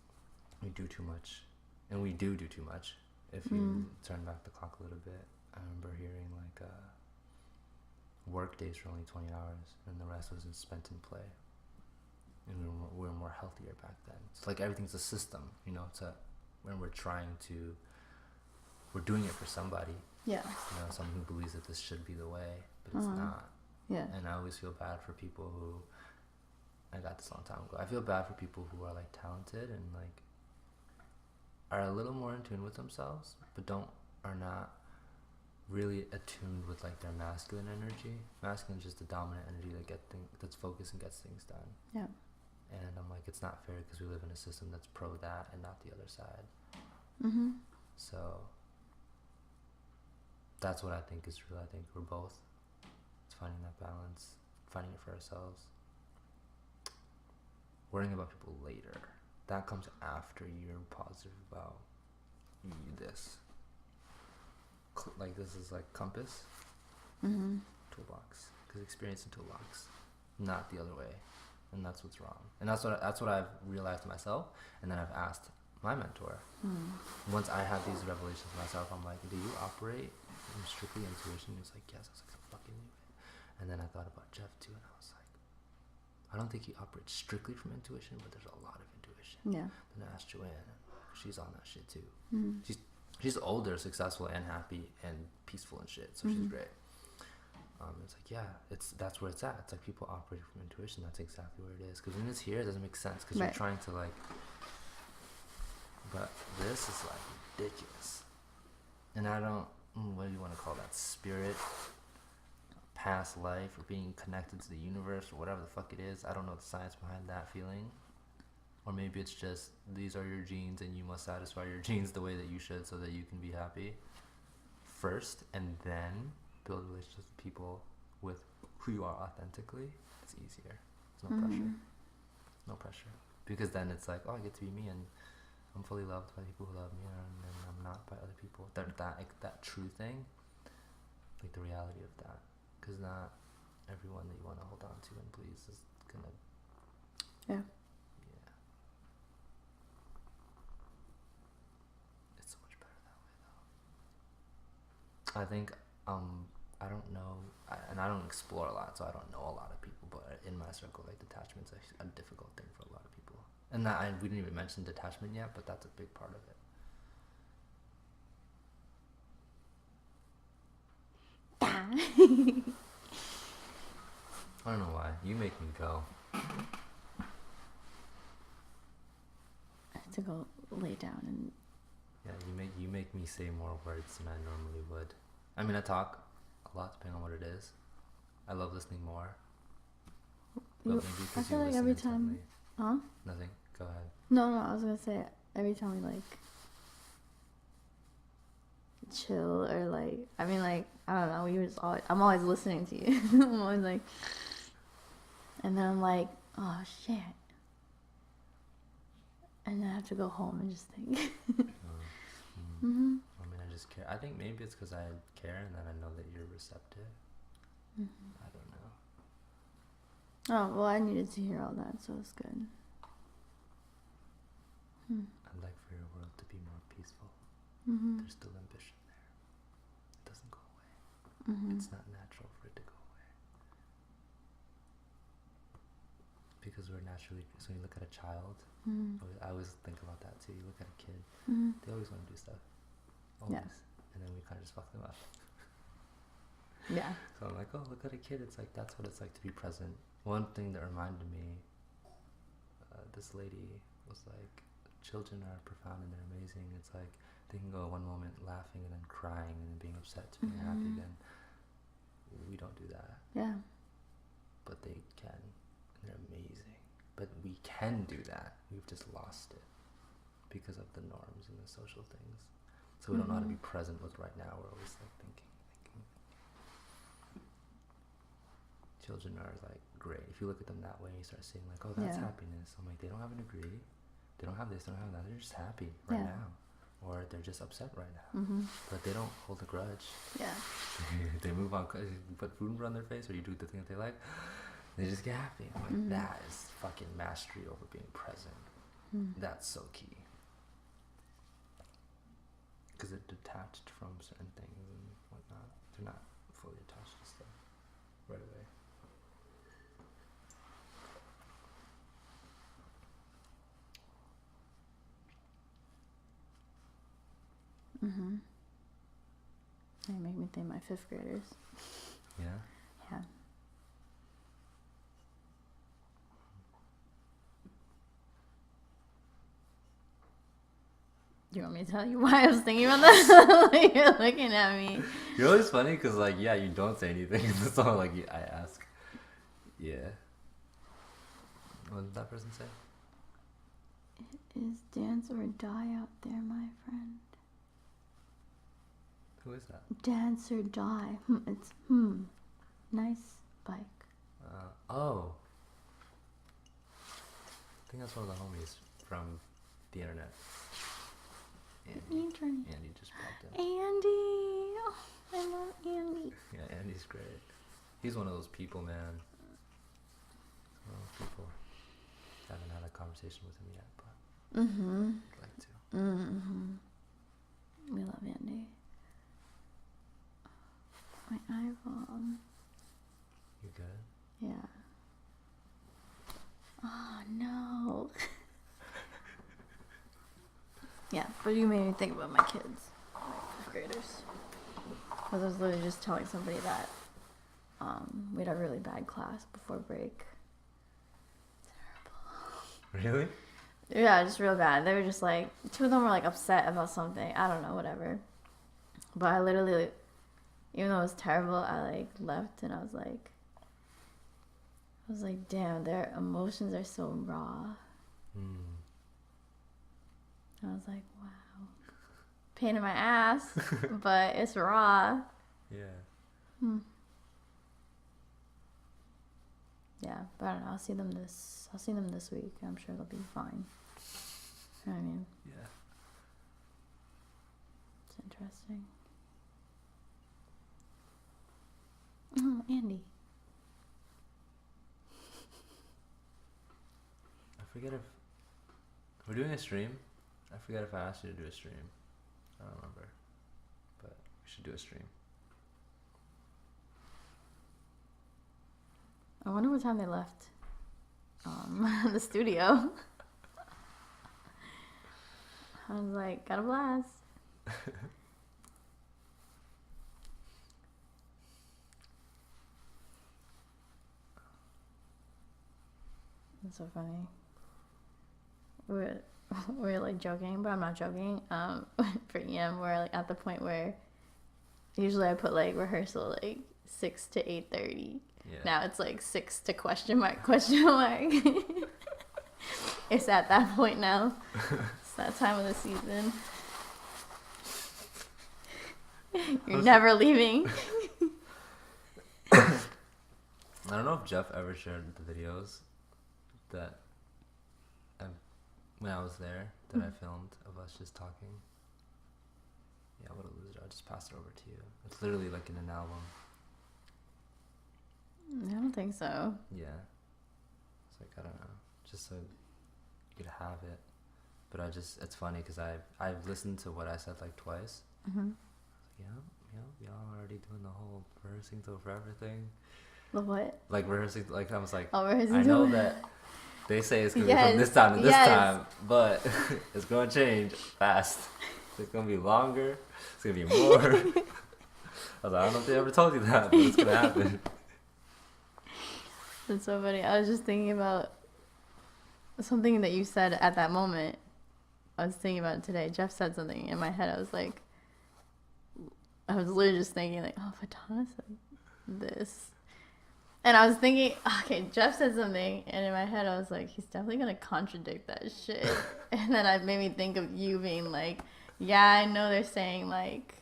We do too much, and we do too much. If you turn back the clock a little bit, I remember hearing like work days for only 20 hours, and the rest was spent in play. And we were more healthier back then. It's like everything's a system, you know. When we're doing it for somebody. Yeah. You know, someone who believes that this should be the way, but it's not. Yeah. And I always feel bad for people who. I got this a long time ago. I feel bad for people who are like talented and like are a little more in tune with themselves, but are not really attuned with like their masculine energy. Masculine is just the dominant energy that's focused and gets things done. Yeah. And I'm like, it's not fair because we live in a system that's pro that and not the other side. So that's what I think is real. I think we're both. It's finding that balance, finding it for ourselves. Worrying about people later. That comes after you're positive about this. Like this is like compass, toolbox. Because experience and toolbox, not the other way, and that's what's wrong. And that's what I've realized myself. And then I've asked my mentor. Once I have these revelations myself, I'm like, do you operate in strictly intuition? He was like, yes. I was like, I fucking knew it. And then I thought about Jeff too, and I was like, I don't think he operates strictly from intuition, but there's a lot of intuition. Yeah. Then I asked Joanne, and she's on that shit too. She's older, successful, and happy, and peaceful and shit. So she's great. It's like, yeah, that's where it's at. It's like people operate from intuition. That's exactly where it is. Because when it's here, it doesn't make sense. Because you're trying to like. But this is like ridiculous. And I don't. What do you want to call that? Spirit. Past life or being connected to the universe or whatever the fuck it is. I don't know the science behind that feeling. Or maybe it's just these are your genes and you must satisfy your genes the way that you should so that you can be happy first and then build relationships with people with who you are authentically. It's easier. There's no pressure. No pressure. Because then it's like, oh, I get to be me and I'm fully loved by people who love me and I'm not by other people. That true thing, like the reality of that. Because not everyone that you want to hold on to and please is gonna. Yeah. Yeah. It's so much better that way, though. I think I don't know, and I don't explore a lot, so I don't know a lot of people. But in my circle, like detachment's a difficult thing for a lot of people. And we didn't even mention detachment yet, but that's a big part of it. I don't know why. You make me go. I have to go lay down and. Yeah, you make me say more words than I normally would. I mean, I talk a lot depending on what it is. I love listening more. But maybe I feel like every time. Huh? Nothing. Go ahead. No, I was gonna say every time we like chill or like I mean like I don't know, I'm always listening to you. I'm always like, and then I'm like, oh shit, and then I have to go home and just think. I mean, I just care. I think maybe it's because I care and then I know that you're receptive. I don't know. Oh well, I needed to hear all that, so it's good. I'd like for your world to be more peaceful. There's still ambition there. It doesn't go away. It's not natural for it to go away. Because we're naturally, so you look at a child, I always think about that too. You look at a kid, they always want to do stuff. Always. Yeah. And then we kind of just fuck them up. Yeah. So I'm like, oh, look at a kid. It's like, that's what it's like to be present. One thing that reminded me, this lady was like, children are profound and they're amazing. It's like they can go one moment laughing and then crying and then being upset to being happy again. We don't do that. Yeah. But they can. And they're amazing. But we can do that. We've just lost it because of the norms and the social things. So we don't know how to be present with right now. We're always like thinking. Children are like great. If you look at them that way, you start seeing like, oh, that's happiness. I'm like, they don't have a degree. They don't have this, they don't have that. They're just happy right now. Or they're just upset right now. But they don't hold a grudge. Yeah. They move on. You put food on their face or you do the thing that they like. They just get happy. I'm like, that is fucking mastery over being present. That's so key. Because they're detached from certain things and whatnot. They're not fully attached to stuff right away. They make me think my 5th graders. Yeah? Yeah. Do you want me to tell you why I was thinking about that? Like, you're looking at me. You're always funny because, like, yeah, you don't say anything. It's all like I ask. Yeah. What did that person say? It is dance or die out there, my friend. Who is that? Dance or die. It's nice bike. Oh. I think that's one of the homies from the internet. Andy just popped in. Andy! Oh, I love Andy. Yeah, Andy's great. He's one of those people, man. One of those people. I haven't had a conversation with him yet, but I'd like to. We love Andy. My eyeball. You good? Yeah. Oh, no. Yeah, but you made me think about my kids, my 5th graders. Because I was literally just telling somebody that we had a really bad class before break. Terrible. Really? Yeah, just real bad. They were just like, 2 of them were like upset about something. I don't know, whatever. But I literally, even though it was terrible, I like left and I was like, damn, their emotions are so raw. I was like, wow. Pain in my ass, but it's raw. Yeah. Yeah, but I don't know. I'll see them this week. I'm sure they'll be fine. You know what I mean? Yeah. It's interesting. Oh, Andy. I forget if we're doing a stream. I forget if I asked you to do a stream. I don't remember. But we should do a stream. I wonder what time they left the studio. I was like, got a blast. It's so funny. We're like joking, but I'm not joking. For EM, we're like at the point where usually I put like rehearsal like 6 to 8:30. Yeah. Now it's like 6 to question mark. It's at that point now. It's that time of the season. You're never leaving. I don't know if Jeff ever shared the videos that when I was there that I filmed of us just talking. Yeah, what a loser. I'll just pass it over to you. It's literally like in an album. I don't think so. Yeah. It's like, I don't know. Just so you could have it. But it's funny because I've listened to what I said like twice. Yeah, y'all already doing the whole rehearsing till forever thing. The what? Like rehearsing, like I was like, rehearsing I know that they say it's going to be from this time to this time, but it's going to change fast. It's going to be longer. It's going to be more. I was like, I don't know if they ever told you that, but it's going to happen. That's so funny. I was just thinking about something that you said at that moment. I was thinking about it today. Jeff said something in my head. I was literally just thinking like, oh, Patana said this. And I was thinking, okay, Jeff said something, and in my head I was like, he's definitely gonna contradict that shit. And then it made me think of you being like, yeah, I know they're saying like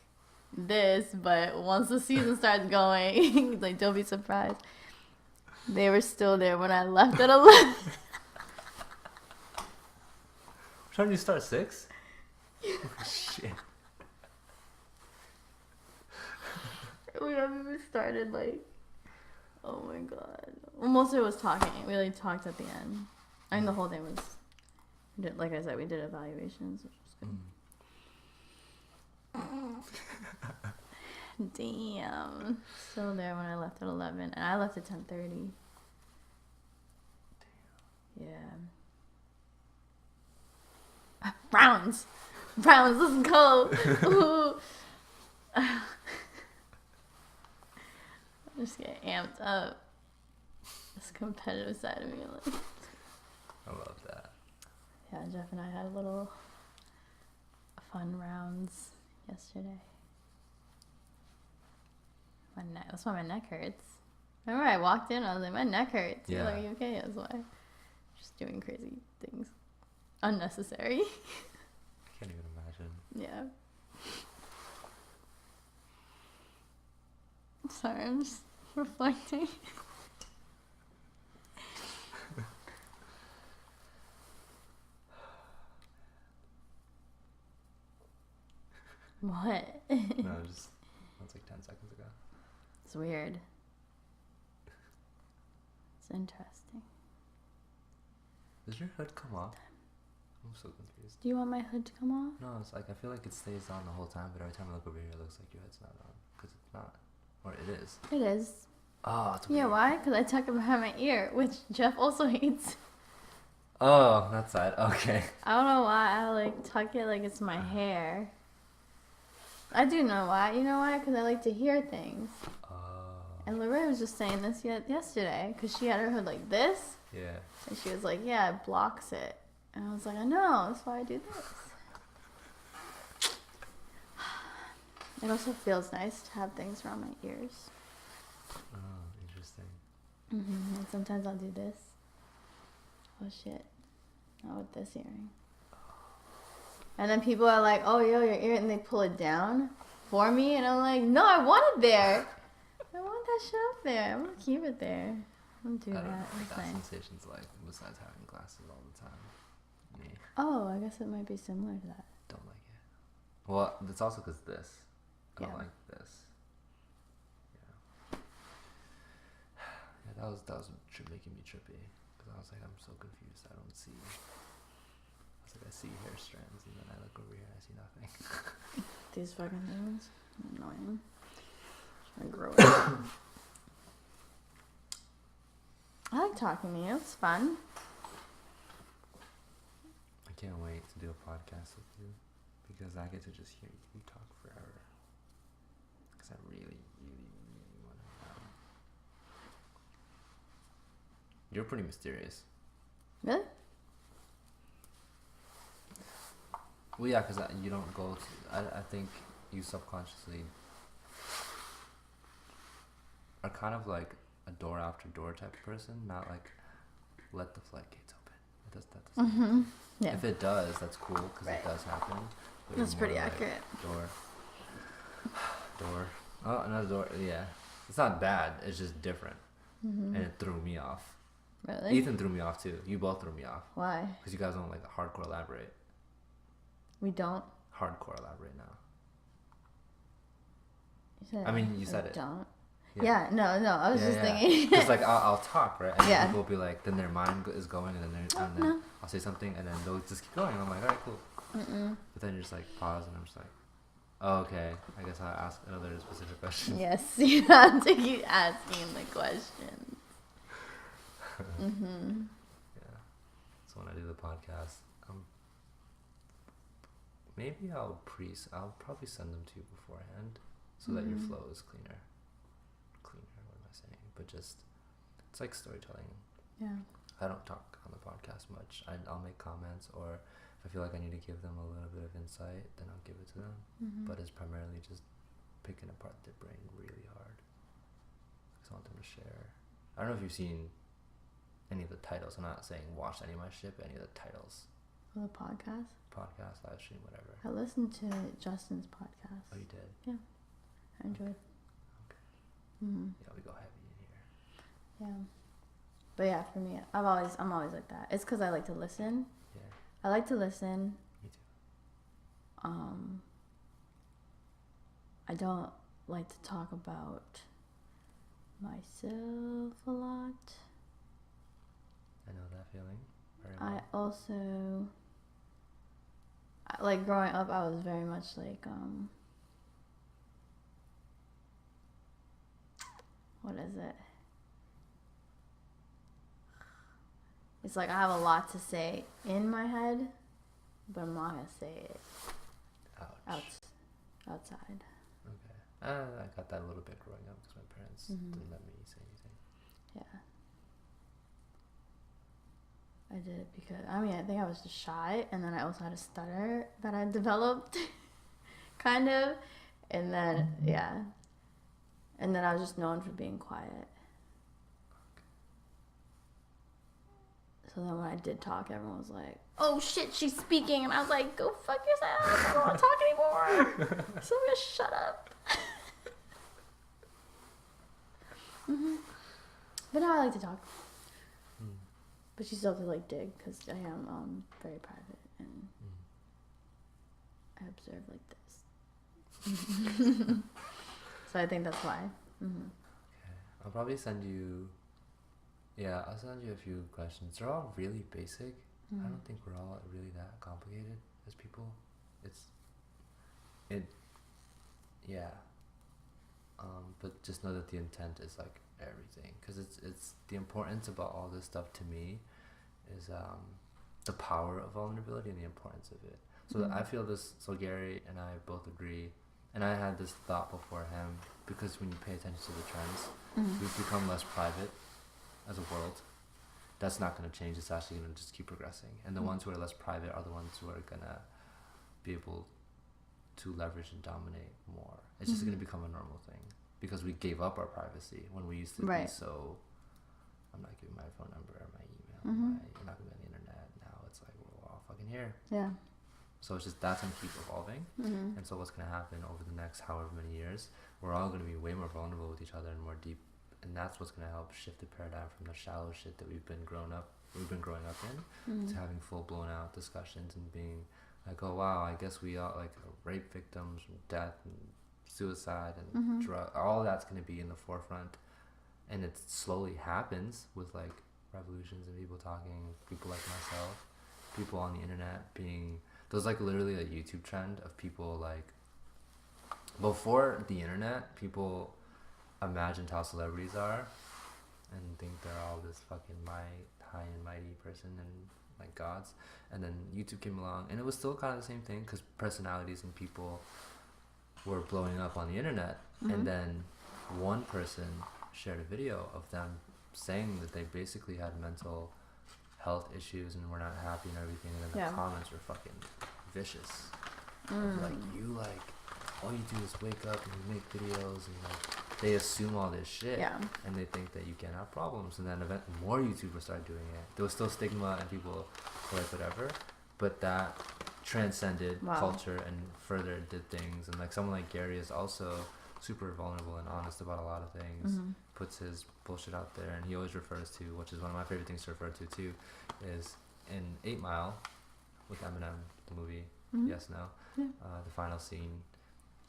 this, but once the season starts going, like, don't be surprised. They were still there when I left at 11. What time do you start? 6? Oh, shit. We haven't even started, like, oh my god. Well, most of it was talking. We like talked at the end. I mean, the whole thing was, like I said, we did evaluations, which was good. Damn. Still there when I left at 11, and I left at 10:30. Yeah. Browns, let's go. Ooh. I just get amped up. This competitive side of me, like. I love that. Yeah, Jeff and I had a little fun rounds yesterday. My neck. That's why my neck hurts. Remember, I walked in. I was like, my neck hurts. Yeah. You're like, are you okay? That's why. Just doing crazy things, unnecessary. I can't even imagine. Yeah. Sorry, I'm just reflecting. What? No, just that's like 10 seconds ago. It's weird. It's interesting. Does your hood come off? I'm so confused. Do you want my hood to come off? No, it's like I feel like it stays on the whole time, but every time I look over here, it looks like your head's not on because it's not, or it is. It is. Oh, it's Yeah, weird. why? Because I tuck it behind my ear, which Jeff also hates. Oh, that side. Okay. I don't know why I like tuck it like it's my hair. I do know why. You know why? Because I like to hear things. Oh. And Lorraine was just saying this yesterday because she had her hood like this. Yeah. And she was like, yeah, it blocks it. And I was like, I know. That's why I do this. It also feels nice to have things around my ears. Oh, interesting. Mm-hmm. And sometimes I'll do this. Oh, shit. Not with this earring. And then people are like, oh, yo, your ear, and they pull it down for me. And I'm like, no, I want it there. I want that shit up there. I'm going to keep it there. I'm do I don't know that. what It's that nice. sensation's like besides having glasses all the time. Me. Oh, I guess it might be similar to that. Don't like it. Well, it's also because this. I don't Yeah. like this. Yeah. Yeah, that was making me trippy because I was like, I'm so confused. I don't see. I was like, I see hair strands, and then I look over here, I see nothing. These fucking things. Annoying. I grow it. I like talking to you. It's fun. I can't wait to do a podcast with you because I get to just hear you talk forever. Because I really, really, really want to know. You're pretty mysterious. Really? Well, yeah, because you don't go to... I think you subconsciously are kind of like a door after door type of person, not like let the floodgates open. That doesn't Mm-hmm. Yeah. If it does, that's cool because Right. it does happen. But That's you're pretty more like, accurate. Door. Oh, another door. Yeah. It's not bad. It's just different. Mm-hmm. And it threw me off. Really? Ethan threw me off too. You both threw me off. Why? Because you guys don't like hardcore elaborate. We don't. Hardcore elaborate now. You said I mean, you we said it. Don't. Yeah. No. I was just yeah. thinking. Because like I'll talk, right? And Yeah. people will be like, then their mind is going, and then no. I'll say something, and then they'll just keep going. And I'm like, all right, cool. Mm-mm. But then you just like pause, and I'm just like, oh, okay. I guess I'll ask another specific question. Yes, you have to keep asking the questions. Mm-hmm. Yeah. So when I do the podcast, maybe I'll probably send them to you beforehand, so that your flow is cleaner. What am I saying? But just it's like storytelling. Yeah. I don't talk on the podcast much. I'll make comments, or if I feel like I need to give them a little bit of insight, then I'll give it to them. But it's primarily just picking apart their brain really hard. I want them to share. I don't know if you've seen any of the titles. I'm not saying watch any of my shit, but any of the titles. For the podcast? Podcast, live stream, whatever. I listened to Justin's podcast. Oh, you did? Yeah. I enjoyed it. Okay. Mm-hmm. Yeah, we go heavy in here. Yeah. But yeah, for me, I'm always like that. It's because I like to listen. Yeah. I like to listen. Me too. I don't like to talk about myself a lot. I know that feeling very well. I also, like growing up, I was very much like, what is it? It's like I have a lot to say in my head, but I'm not gonna say it outside. Okay. I got that a little bit growing up because my parents didn't let me say anything. Yeah. I did it because, I think I was just shy, and then I also had a stutter that I developed, kind of, and then, yeah. And then I was just known for being quiet. So then when I did talk, everyone was like, oh shit, she's speaking. And I was like, go fuck yourself. I don't want to talk anymore. So I'm going to shut up. But now I like to talk. But you still have to like dig because I am very private and I observe like this. So I think that's why. Okay. I'll probably send you. Yeah, I'll send you a few questions. They're all really basic. I don't think we're all really that complicated as people. But just know that the intent is like everything, because it's the importance about all this stuff to me is the power of vulnerability and the importance of it. So I feel this. So Gary and I both agree, and I had this thought before him, because when you pay attention to the trends, we've become less private as a world. That's not going to change. It's actually going to just keep progressing. And the ones who are less private are the ones who are going to be able to leverage and dominate more. It's just going to become a normal thing, because we gave up our privacy when we used to be so, I'm not giving my phone number or my email, you're not going to be on the internet. Now it's like, we're all fucking here. Yeah. So it's just, that's going to keep evolving. And so what's going to happen over the next however many years, we're all going to be way more vulnerable with each other and more deep. And that's what's going to help shift the paradigm from the shallow shit that we've been growing up in, to having full blown out discussions and being like, oh wow, I guess we all like rape victims, death and suicide and drug, all that's going to be in the forefront. And it slowly happens with like revolutions and people talking, people like myself, people on the internet being, there's like literally a YouTube trend of people like, before the internet, people imagined how celebrities are and think they're all this fucking high and mighty person and like gods. And then YouTube came along, and it was still kind of the same thing, because personalities and people were blowing up on the internet. And then one person shared a video of them saying that they basically had mental health issues and were not happy and everything, and then the comments were fucking vicious. Like, you like, all you do is wake up and you make videos, and like they assume all this shit, and they think that you can't have problems. And then more YouTubers started doing it. There was still stigma and people were like whatever, but that transcended culture and further did things. And like someone like Gary is also super vulnerable and honest about a lot of things, puts his bullshit out there, and he always refers to, which is one of my favorite things to refer to too, is in 8 Mile with Eminem, the movie, Yes No, the final scene,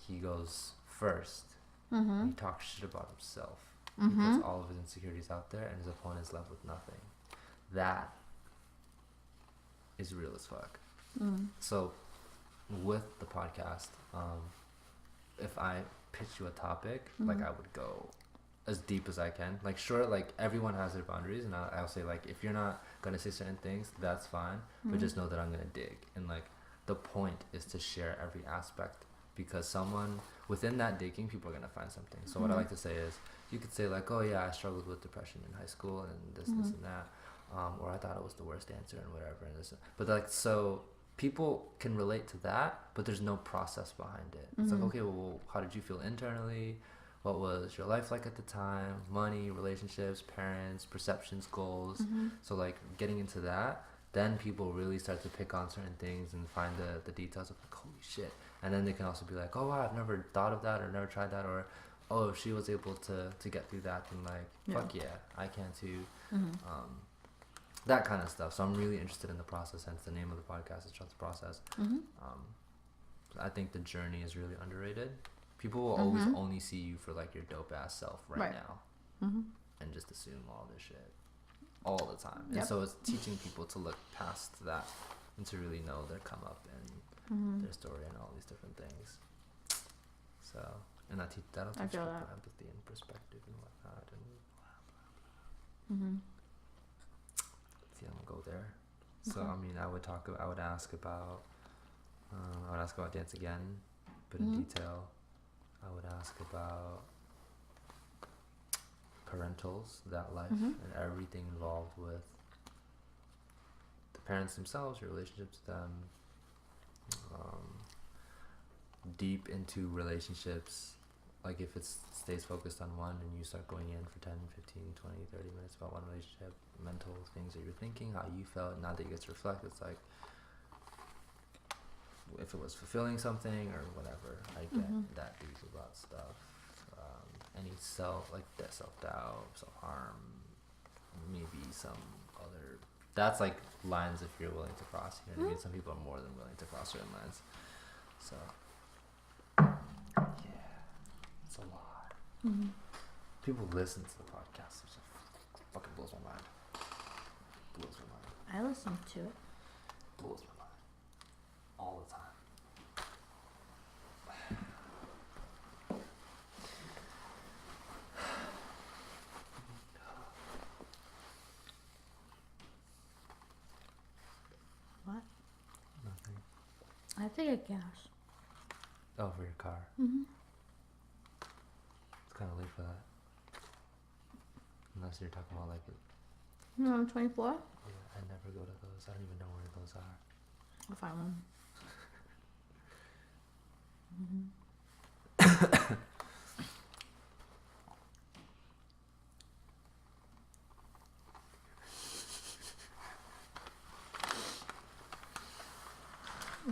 he goes first, and he talks shit about himself. He puts all of his insecurities out there, and his opponent's left with nothing. That is real as fuck. So with the podcast, if I pitch you a topic, like I would go as deep as I can. Like sure, like everyone has their boundaries, and I'll say like, if you're not gonna say certain things, that's fine, but just know that I'm gonna dig. And like the point is to share every aspect, because someone within that digging, people are gonna find something. So what I like to say is, you could say like, oh yeah, I struggled with depression in high school and this and that, or I thought it was the worst answer and whatever and this, but like, so people can relate to that, but there's no process behind it. It's like, okay, well, how did you feel internally? What was your life like at the time? Money, relationships, parents, perceptions, goals. So like getting into that, then people really start to pick on certain things and find the details of like, holy shit. And then they can also be like, oh wow, I've never thought of that or never tried that, or oh, if she was able to get through that, then like, fuck yeah, I can too. That kind of stuff. So I'm really interested in the process, hence the name of the podcast is Trust the Process. I think the journey is really underrated. People will always only see you for like your dope ass self right now, and just assume all this shit all the time. And so it's teaching people to look past that and to really know their come up and their story and all these different things. So, and that'll teach people empathy and perspective and whatnot. And see, I'm gonna go there. So I mean, I would ask about Dance Again, but in detail. I would ask about parentals, that life, and everything involved with the parents themselves, your relationships with them, deep into relationships, like if it stays focused on one and you start going in for 10, 15, 20, 30 minutes about one relationship, mental things that you're thinking, how you felt, now that you get to reflect, it's like, if it was fulfilling something or whatever, I get that deep about stuff. Any self-doubt, self-harm, maybe some other, that's like lines if you're willing to cross, you know what I mean? Some people are more than willing to cross certain lines. So, yeah, it's a lot. People listen to the podcast, it just fucking blows my mind. I listen to it. Blows my mind. All the time. What? Nothing. I have to get gas. Oh, for your car. It's kind of late for that. Unless you're talking about like it. No, I'm 24. Yeah, I never go to those. I don't even know where those are. I'll find one.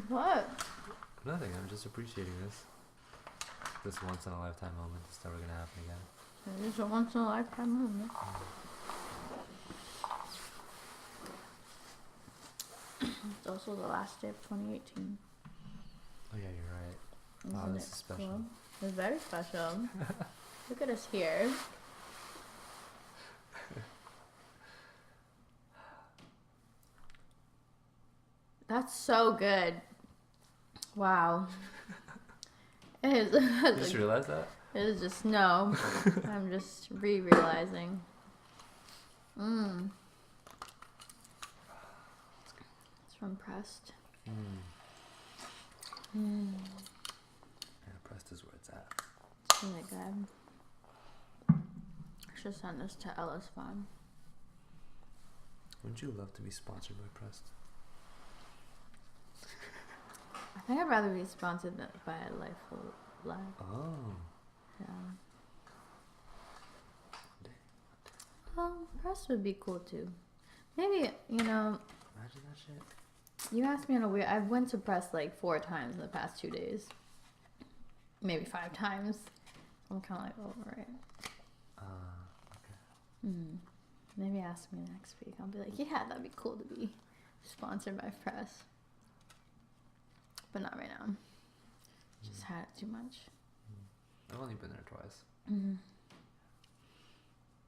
What? Nothing. I'm just appreciating this once in a lifetime moment. It's never gonna happen again. It is a once in a lifetime moment. It's also the last day of 2018. Oh yeah, you're right. Wow, this is special. Cool? It's very special. Look at us here. That's so good. Wow. It is. You just realized that? It is just no. I'm just realizing. It's from Pressed. Yeah, Pressed is where it's at. It's really good. I should send this to Ellis Fun. Wouldn't you love to be sponsored by Pressed? I think I'd rather be sponsored by Life Live. Oh. Yeah. Press would be cool too. Maybe, Imagine that shit. you asked me on a weird. I went to Press like 4 times in the past 2 days. Maybe 5 times. I'm kind of like over it. Okay. Maybe ask me next week. I'll be like, yeah, that'd be cool to be sponsored by Press. But not right now. Just had it too much. I've only been there twice.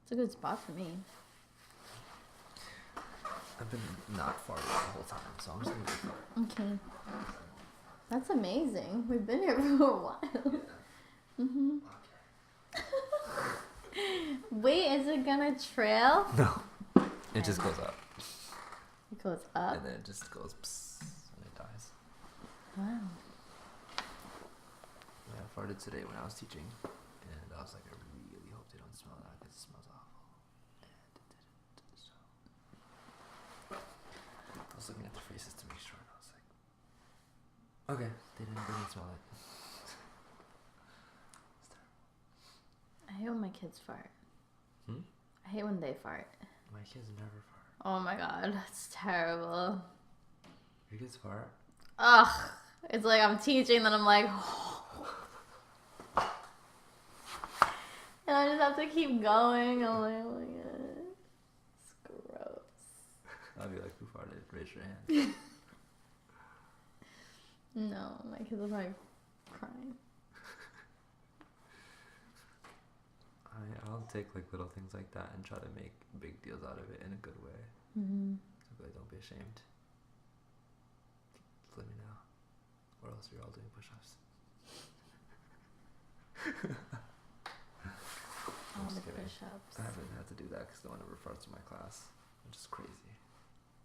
It's a good spot for me. I've been not farting the whole time, so I'm just gonna be fart. Okay. That's amazing. We've been here for a while. Okay. Wait, is it gonna trail? No. It just goes up. It goes up? And then it just goes psst, and it dies. Wow. Yeah, I farted today when I was teaching. And I was like, I really hope they don't smell that because it smells awful. And it didn't. So I was looking at the faces to make sure, and I was like, Okay, they didn't bring me smell it. I hate when my kids fart. Hmm? I hate when they fart. My kids never fart. Oh my god, that's terrible. Your kids fart? Ugh. It's like I'm teaching, then I'm like, and I just have to keep going. I'm like, oh my god, it's gross. I'll be like, who farted? Raise your hand. No, my kids are probably crying. I'll take like little things like that and try to make big deals out of it in a good way. Mm-hmm. Like, don't be ashamed. Just let me know, or else you're all doing push-ups. All the kidding. push-ups. I haven't had to do that because no one ever farts in my class, which is crazy.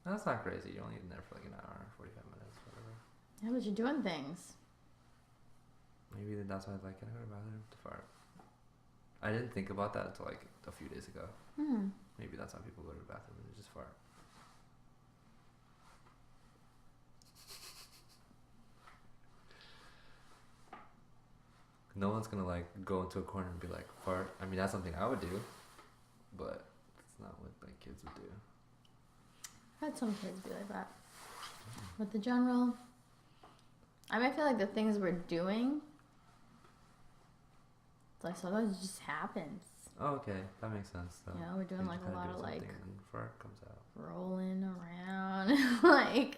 No, that's not crazy. You're only in there for like an hour, 45 minutes, whatever. Yeah, but you're doing things. Maybe that's why I was like, can I go to the bathroom to fart? I didn't think about that until like a few days ago. Maybe that's why people go to the bathroom and they just fart. No one's gonna like go into a corner and be like, fart. I mean, that's something I would do, but that's not what like kids would do. I had some kids be like that. But the general, I mean, I feel like the things we're doing, like sometimes it just happens. Oh, okay, that makes sense. Though. You know, we're doing You like just a kinda lot do of like something and fart comes out. rolling around, like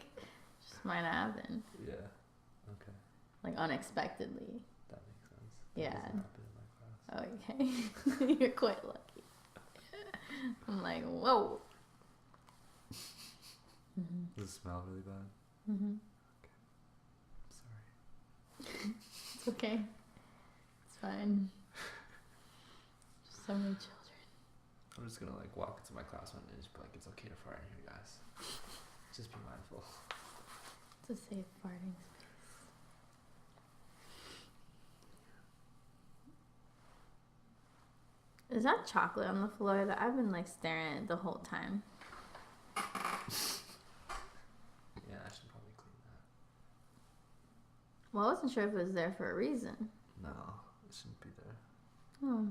just might happen, Yeah. Okay, like unexpectedly. that makes sense. Yeah. That doesn't happen in my class. Okay, you're quite lucky. I'm like, whoa. Does it smell really bad? Mm-hmm. Sorry. It's okay. It's fine. Just so many children. I'm just gonna like walk into my class one day and just be like, it's okay to fart in here, guys. Just be mindful. It's a safe farting space. Is that chocolate on the floor that I've been like staring at the whole time? Yeah, I should probably clean that. Well, I wasn't sure if it was there for a reason. No, it shouldn't be there. Oh.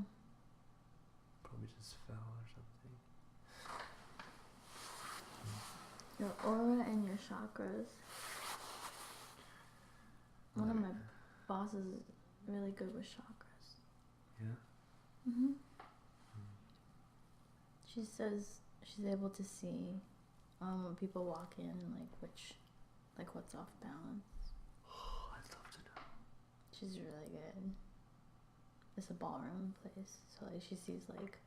Probably just fell or something. Your aura and your chakras. One of my bosses is really good with chakras. Yeah? Mm-hmm. She says she's able to see when people walk in and like what's off balance. Oh, I'd love to know. She's really good. It's a ballroom place, so like she sees like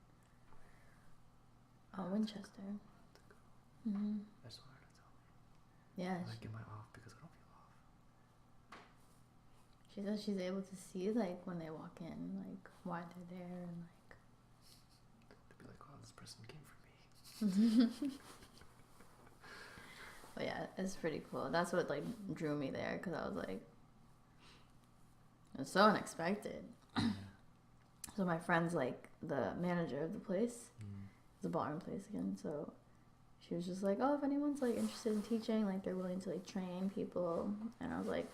Winchester. Mm-hmm. I just wanted to tell me. Yeah. Like, am I off because I don't feel off? She says she's able to see like when they walk in, like why they're there and like. To be like, wow, this person came for me. But yeah, it's pretty cool. That's what like drew me there because I was like, it was so unexpected. So my friend's like the manager of the place. It's a ballroom place again. So she was just like, oh, if anyone's like interested in teaching, like they're willing to like train people. And I was like,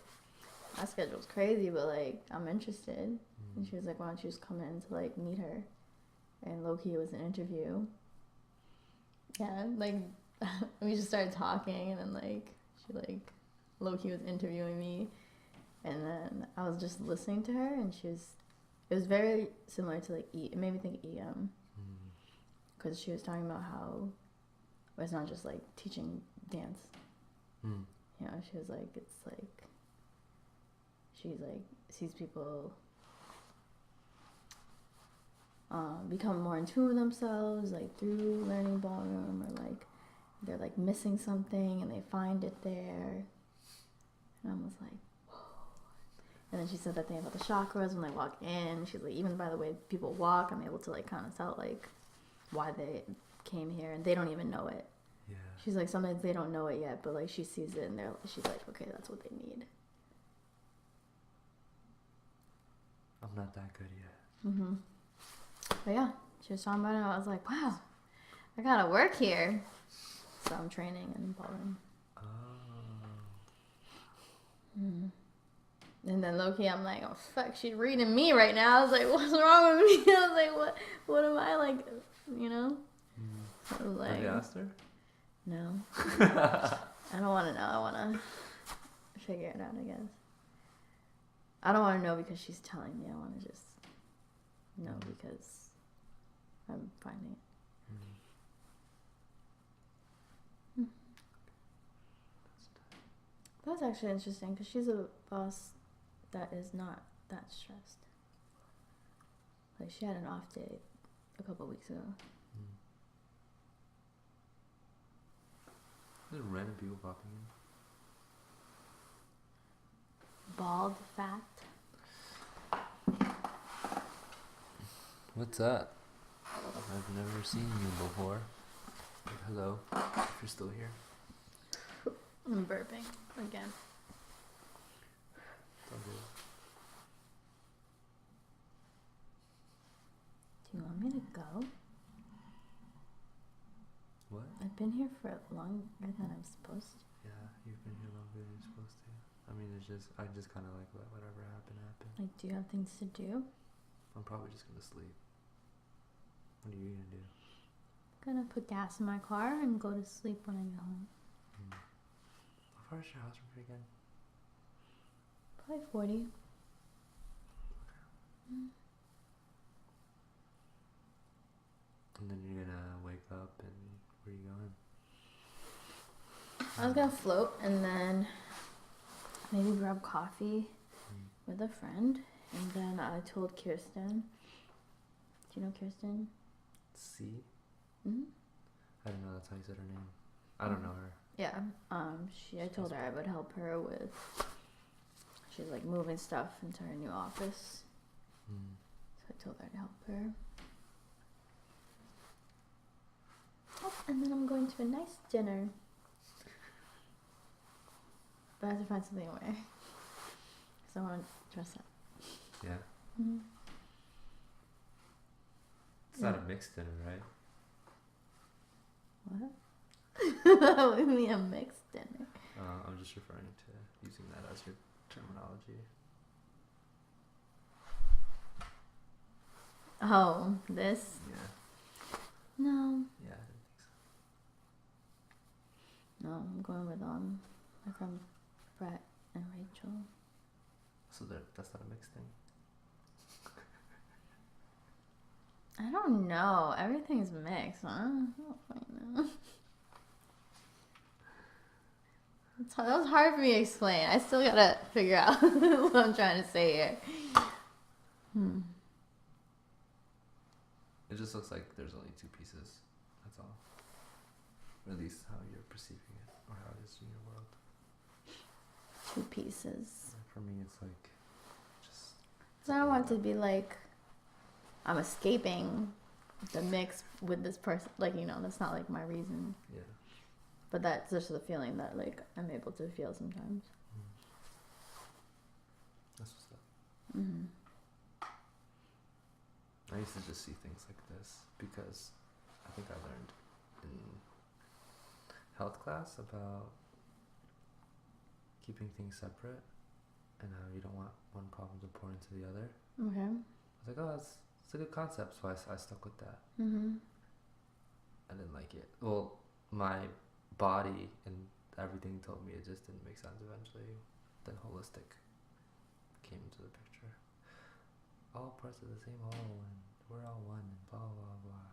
my schedule's crazy, but like I'm interested. And she was like, why don't you just come in to like meet her? And low-key it was an interview. Yeah, like we just started talking and then like she like low-key was interviewing me. And then I was just listening to her and it was very similar to like it made me think EM. Because she was talking about how it's not just like teaching dance. You know, she was like, it's like, she's like, sees people become more in tune with themselves, like through learning ballroom, or like they're like missing something and they find it there. And I was like, whoa. And then she said that thing about the chakras when they walk in. She's like, even by the way people walk, I'm able to like kind of tell like why they came here, and they don't even know it. Yeah. She's like, sometimes they don't know it yet, but like she sees it and she's like, okay, that's what they need. I'm not that good yet. But yeah, she was talking about it and I was like, wow, I gotta work here. So I'm training in ballroom. Oh. And then low-key, I'm like, oh, fuck, she's reading me right now. I was like, what's wrong with me? I was like, what am I, like, you know? So I was like, have you asked her? no. I don't want to know. I want to figure it out, I guess. I don't want to know because she's telling me. I want to just know because I'm finding it. That's actually interesting because she's a boss that is not that stressed. Like, she had an off day a couple weeks ago. There's random people popping in. Bald fact. What's up? I've never seen you before. Hello, if you're still here. I'm burping again. It's all good. Do you want me to go? What? I've been here for longer than I'm supposed to. Yeah, you've been here longer than you're supposed to. I mean, I just kind of like let whatever happen. Like, do you have things to do? I'm probably just gonna sleep. What are you gonna do? I'm gonna put gas in my car and go to sleep when I get home. How far is your house from here again? Probably 40. And then you're gonna wake up and where are you going? I was gonna float and then maybe grab coffee with a friend. And then I told Kirsten. Do you know Kirsten? C? Mm-hmm. I don't know, that's how you said her name. I don't know her. Yeah. I told her I would help her with. She's like moving stuff into her new office. So I told her to help her. Oh, and then I'm going to a nice dinner. But I have to find something to wear. Because I want to dress up. Yeah? Mm-hmm. It's not a mixed dinner, right? What? That would be a mixed dinner. I'm just referring to using that as your terminology. Oh, this? Yeah. No. Yeah, I didn't think so. No, I'm going with my friend Brett and Rachel. So that's not a mixed thing? I don't know. Everything's mixed. I don't fucking know. That was hard for me to explain. I still gotta figure out what I'm trying to say here. It just looks like there's only two pieces. That's all. Or at least how you're perceiving it, or how it is in your world. 2 pieces. For me, it's like just. So I don't want it to be like I'm escaping the mix with this person. Like, you know, that's not like my reason. Yeah. But that's just the feeling that like I'm able to feel sometimes. That's what's up. Mm-hmm. I used to just see things like this because I think I learned in health class about keeping things separate and how you don't want one problem to pour into the other. Okay. I was like, oh, it's a good concept, so I stuck with that. Mm-hmm. I didn't like it. Well, my body and everything told me it just didn't make sense eventually. Then holistic came into the picture. All parts of the same whole, and we're all one, and blah blah blah.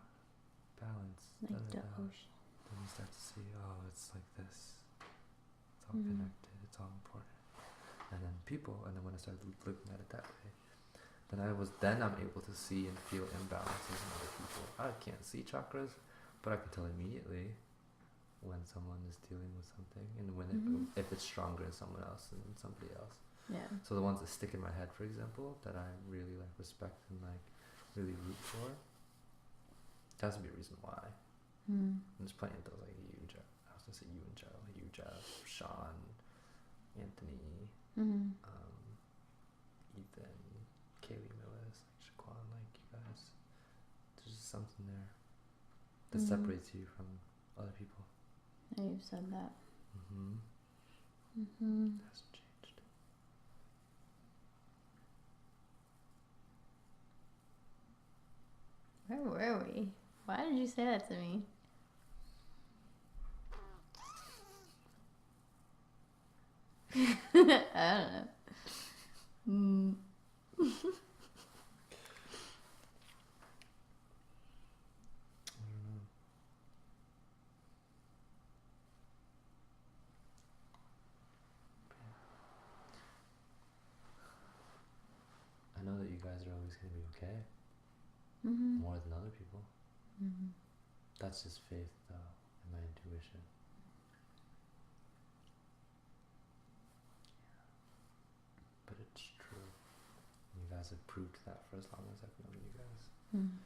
Balance. Like the ocean. Then you start to see, oh, it's like this. It's all connected. It's all important. And then people, and then when I started looking at it that way, then I'm able to see and feel imbalances in other people. I can't see chakras, but I can tell immediately when someone is dealing with something, and when if it's stronger in someone else than somebody else. Yeah. So the ones that stick in my head, for example, that I really like respect and like really root for, there has to be a reason why. And there's plenty of those like you, I was gonna say you and Jeryl, you, Jeff, Sean, Anthony, Ethan, Kaylee Millis, like Shaquan, like you guys. There's just something there that separates you from other people. Yeah, you've said that. Hasn't changed. story. Why did you say that to me? I don't know. I know that you guys are always going to be okay. Mm-hmm. More than other people. Mm-hmm. That's just faith, though, and my intuition. But it's true. You guys have proved that for as long as I've known you guys. Mm-hmm.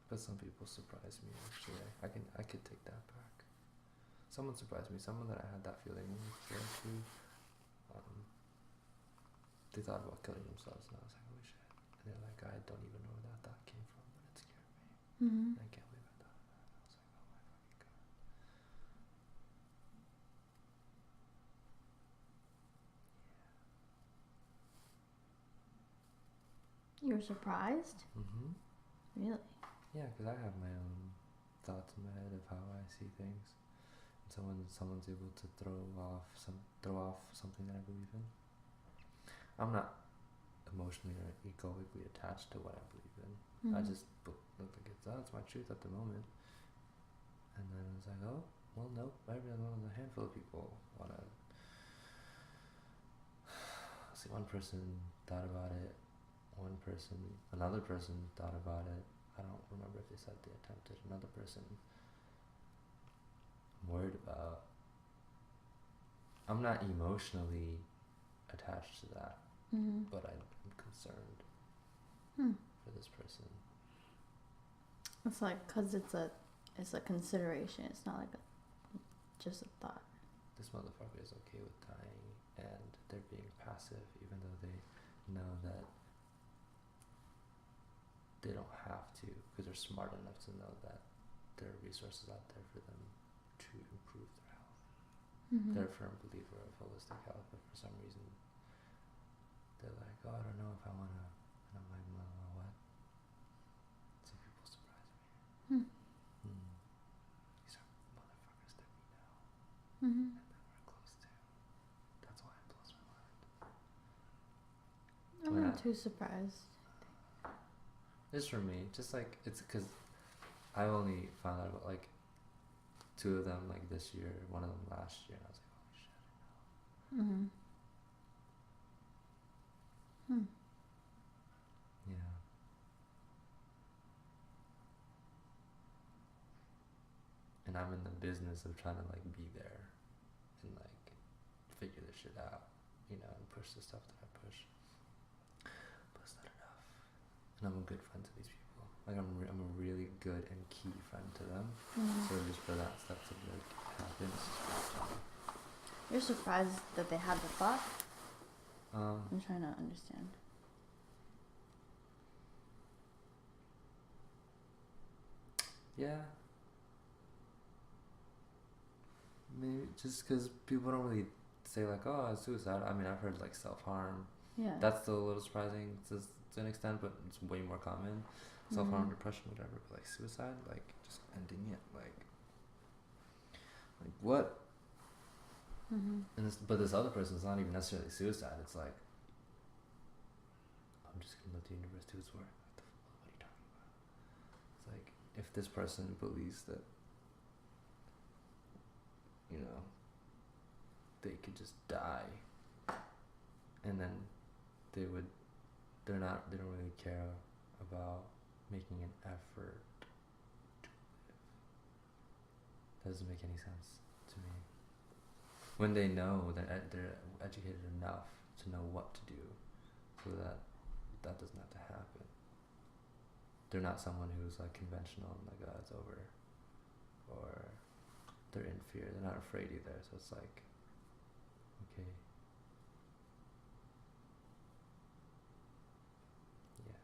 But some people surprise me, actually. I could take that back. Someone surprised me. Someone that I had that feeling with too. They thought about killing themselves, and I was like, holy shit. And they're like, I don't even know where that thought came from, but it scared me. Mm-hmm. I can't believe I thought of that. And I was like, oh my fucking god. You were surprised? Mm-hmm. Really? Yeah, because I have my own thoughts in my head of how I see things. And someone's able to throw off something that I believe in. I'm not emotionally or egoically attached to what I believe in. Mm-hmm. I just look like it's my truth at the moment. And then I was like, oh, well, nope. A handful of people want to. See, one person thought about it. Another person thought about it. I don't remember if they said they attempted. Another person I'm worried about. I'm not emotionally attached to that. Mm-hmm. But I'm concerned for this person. It's like, cause it's a consideration. It's not like just a thought. This motherfucker is okay with dying, and they're being passive, even though they know that they don't have to, because they're smart enough to know that there are resources out there for them to improve their health. Mm-hmm. They're a firm believer of holistic health, but for some reason they're like, oh, I don't know if I want to. And I'm like, well, what? Some people surprise me. These are motherfuckers that we know. Mm-hmm. And that we're close to. That's why it blows my mind. I'm not too surprised. Just for me. Just like, it's because I only found out about like 2 of them like this year, one of them last year, and I was like, holy shit, I know. Mm-hmm. Yeah. And I'm in the business of trying to like be there and like figure this shit out, and push the stuff that I push. But it's not enough. And I'm a good friend to these people. Like I'm a really good and key friend to them. Mm-hmm. So just for that stuff to like happen, it's just frustrating. You're surprised that they had the thought? I'm trying to understand. Yeah. Maybe just because people don't really say like, oh, it's suicide. I mean, I've heard like self-harm. Yeah. That's still a little surprising to an extent, but it's way more common. Self-harm, depression, whatever. But like suicide, like just ending it, like what? Mm-hmm. And but this other person's not even necessarily suicide. It's like, I'm just gonna let the universe do its work. What are you talking about? It's like, if this person believes that, they could just die, and then they don't really care about making an effort to live. That doesn't make any sense to me. When they know that they're educated enough to know what to do, so that doesn't have to happen. They're not someone who's like conventional and like, oh, it's over, or they're in fear. They're not afraid either. So it's like, okay, yeah.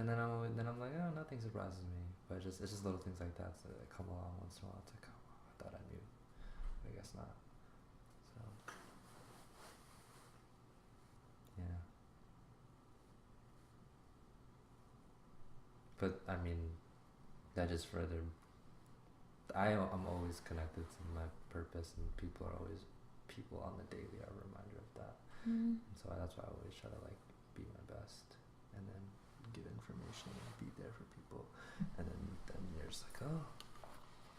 And then I'm like, oh, nothing surprises me. But it's just little things like that that come along once in a while. It's like, oh, I thought I knew, but I guess not. But I mean, that just further. I'm always connected to my purpose, and people on the daily are a reminder of that. Mm-hmm. And so that's why I always try to like be my best, and then give information and be there for people. And then you're just like, oh,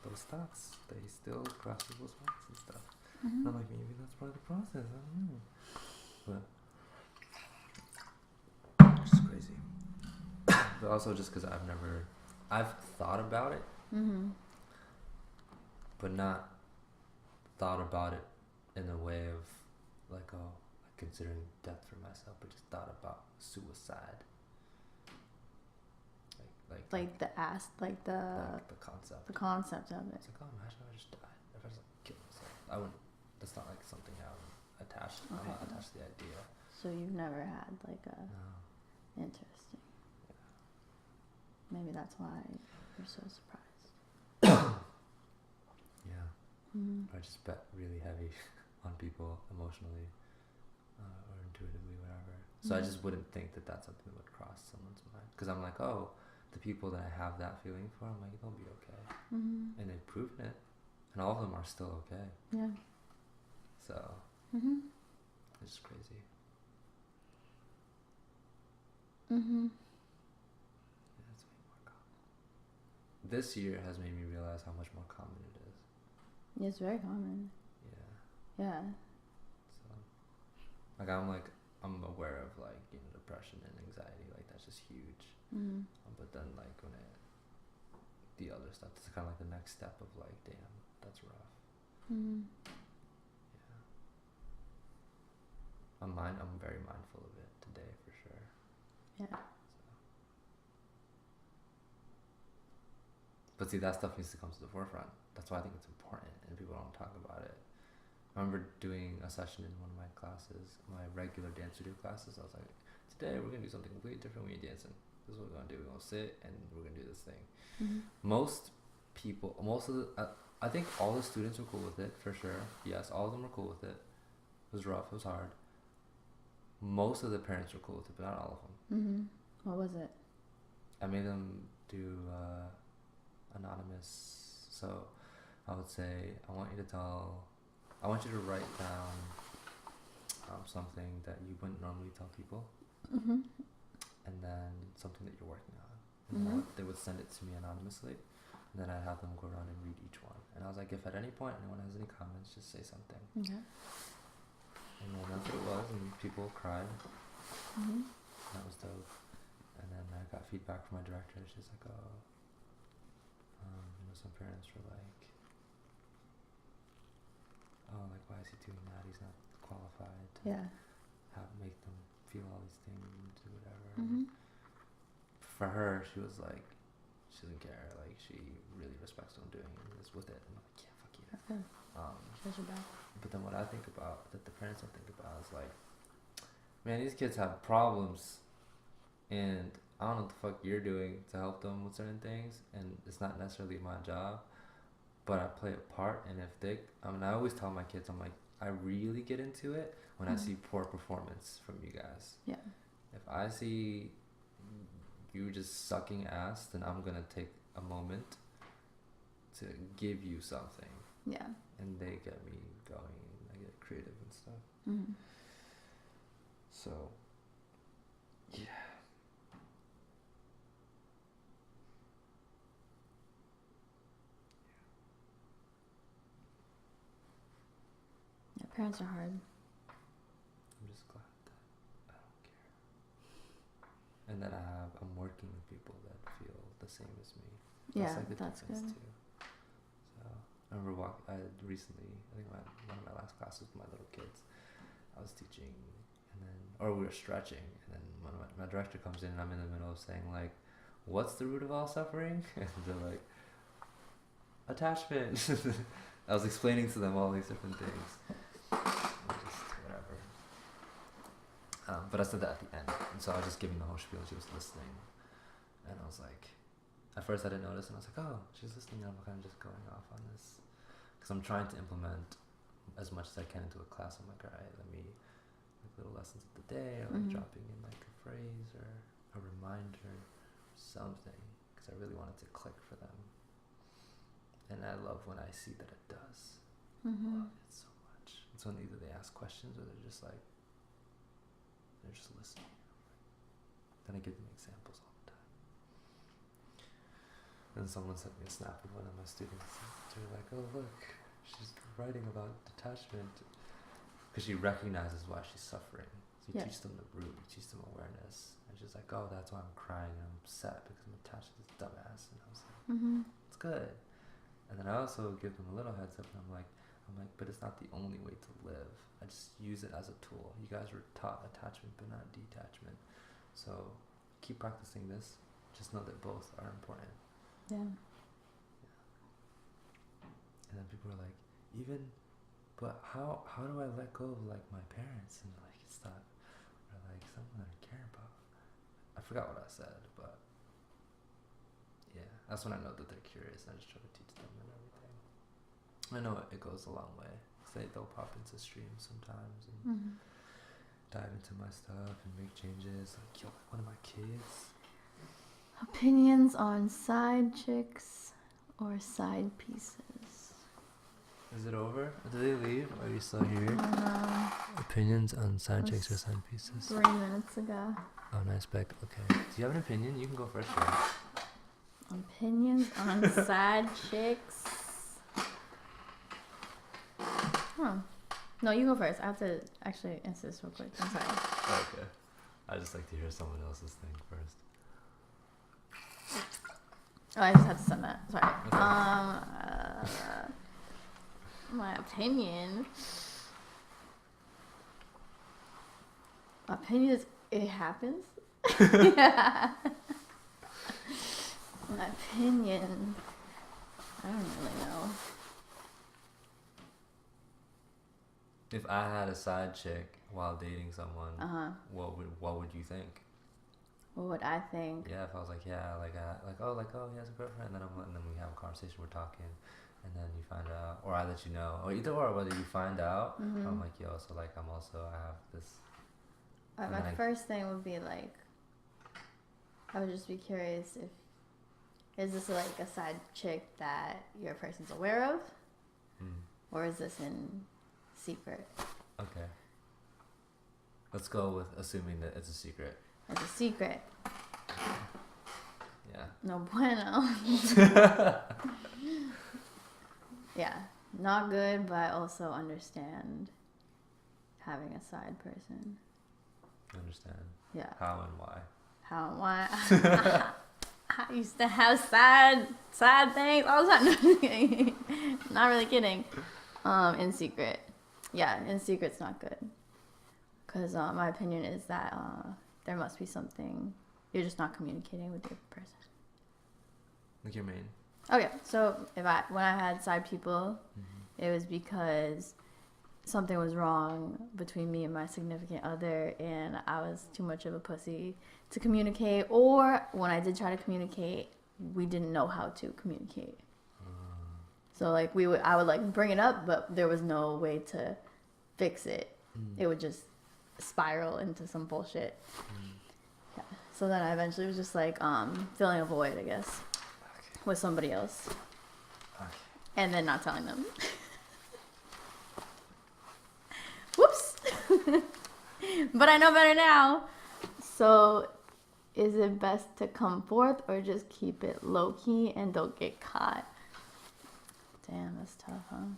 those thoughts, they still cross people's minds and stuff. Mm-hmm. And I'm like, maybe that's part of the process. I don't know. But it's just crazy. But also just because I've thought about it, Mm-hmm. but not thought about it in a way of like, oh, considering death for myself, but just thought about suicide. Like the concept. the concept of it. It's like, oh, imagine if I just died. If I just like killed myself, I wouldn't. That's not like something I'm attached. Okay. I'm not attached to the idea. So you've never had like a No. interesting. Maybe that's why you're so surprised. Yeah. Mm-hmm. I just bet really heavy on people emotionally or intuitively, whatever. So I just wouldn't think that that's something that would cross someone's mind. Because I'm like, oh, the people that I have that feeling for, I'm like, they'll be okay. Mm-hmm. And they've proven it. And all of them are still okay. Yeah. So Mm-hmm. it's just crazy. Mm-hmm. Yeah, it's way more common. This year has made me realize how much more common it is. Yeah, it's very common. Yeah. Yeah. So, I'm aware of like, depression and anxiety. Like that's just huge. Mm-hmm. But then like the other stuff, it's kind of like the next step of like, damn, that's rough. Mm-hmm. Yeah. I'm very mindful of it today for sure. Yeah. So. But see, that stuff needs to come to the forefront. That's why I think it's important, and people don't talk about it. I remember doing a session in one of my classes, my regular dance studio classes. I was like, today we're gonna do something completely different when you're dancing. This is what we're gonna do. We're gonna sit and we're gonna do this thing. Mm-hmm. I think all the students were cool with it for sure. Yes, all of them were cool with it. It was rough. It was hard. Most of the parents were cool with it, but not all of them. Mm-hmm. What was it? I made them do anonymous. So I would say, I want you to write down something that you wouldn't normally tell people, Mm-hmm. and then something that you're working on. And Mm-hmm. they would send it to me anonymously, and then I'd have them go around and read each one. And I was like, if at any point anyone has any comments, just say something. Okay. And then that's what it was, and people cried. Mm-hmm. That was dope. And then I got feedback from my director. She's like, oh, some parents were like, oh, like, why is he doing that? He's not qualified to make them feel all these things or whatever. Mm-hmm. For her, she was like, she doesn't care. Like, she really respects what I'm doing and is with it. And I'm like, yeah, fuck you. Okay. Such a bad. But then what I think about, that the parents don't think about, is like, man, these kids have problems, and I don't know what the fuck you're doing to help them with certain things, and it's not necessarily my job, but I play a part. And if I always tell my kids, I'm like, I really get into it when I see poor performance from you guys. Yeah. If I see you just sucking ass, then I'm gonna take a moment to give you something. Yeah. And they get me going, and I get creative and stuff. Mm-hmm. So, yeah. Yeah, parents are hard. I'm just glad that I don't care. And that I'm working with people that feel the same as me. Yeah, like the that's good. difference too. So I remember I recently, I think one of my last classes with my little kids, I was teaching, or we were stretching, and then my director comes in, and I'm in the middle of saying like, what's the root of all suffering? And they're like, attachment. I was explaining to them all these different things. Just whatever. But I said that at the end, and so I was just giving the whole spiel, and she was listening, and I was like, at first I didn't notice, and I was like, oh, she's listening, and I'm kind of just going off on this, because I'm trying to implement as much as I can into a class. I'm like, alright, let me, like little lessons of the day, or like dropping in like a phrase, or a reminder, something, because I really want it to click for them. And I love when I see that it does. Mm-hmm. I love it so much. It's when either they ask questions or they're just listening. Then I give them examples all the time. And someone sent me a snap of one of my students. They're like, oh look, she's writing about detachment. Because she recognizes why she's suffering. So you teach them the root, you teach them awareness. And she's like, oh, that's why I'm crying and I'm upset because I'm attached to this dumbass. And I was like, it's good. And then I also give them a little heads up, and I'm like, but it's not the only way to live. I just use it as a tool. You guys were taught attachment, but not detachment. So keep practicing this. Just know that both are important. Yeah. And then people are like, but how do I let go of like my parents and like stuff, or like someone I care about? I forgot what I said, but yeah, that's when I know that they're curious, and I just try to teach them and everything. I know it goes a long way. They'll pop into streams sometimes and dive into my stuff and make changes. Like, yo, like one of my kids. Opinions on side chicks or side pieces? Is it over? Did they leave? Are you still here? I don't know. Opinions on side chicks or side pieces? 3 minutes ago. Oh, nice, Beck. Okay. Do you have an opinion? You can go first, right? Opinions on side chicks. Huh. No, you go first. I have to actually answer this real quick. I'm sorry. Okay. I just like to hear someone else's thing first. Oh, I just had to send that. Sorry. Okay. My opinion. Opinion is it happens. Yeah. My opinion. I don't really know. If I had a side chick while dating someone, what would you think? What would I think? Yeah, if I was like, yeah, oh, he has a girlfriend, and then we have a conversation, we're talking, and then you find out, or I let you know, or either or, whether you find out, I'm like, yo, so like I have this. My first thing would be like, I would just be curious is this like a side chick that your person's aware of, or is this in secret? Okay. Let's go with assuming that it's a secret. It's a secret. Yeah. No bueno. Yeah, not good, but I also understand having a side person. Understand. Yeah. How and why. How and why. I used to have sad things all the time. Not really kidding. In secret. Yeah, in secret's not good. Because my opinion is that there must be something. You're just not communicating with your person. Like your main. Okay, so when I had side people, it was because something was wrong between me and my significant other, and I was too much of a pussy to communicate, or when I did try to communicate, we didn't know how to communicate. So like I would like bring it up, but there was no way to fix it. It would just spiral into some bullshit. Yeah. So then I eventually was just like filling a void, I guess, with somebody else, and then not telling them. Whoops. But I know better now. So is it best to come forth or just keep it low key and don't get caught? Damn, that's tough, huh?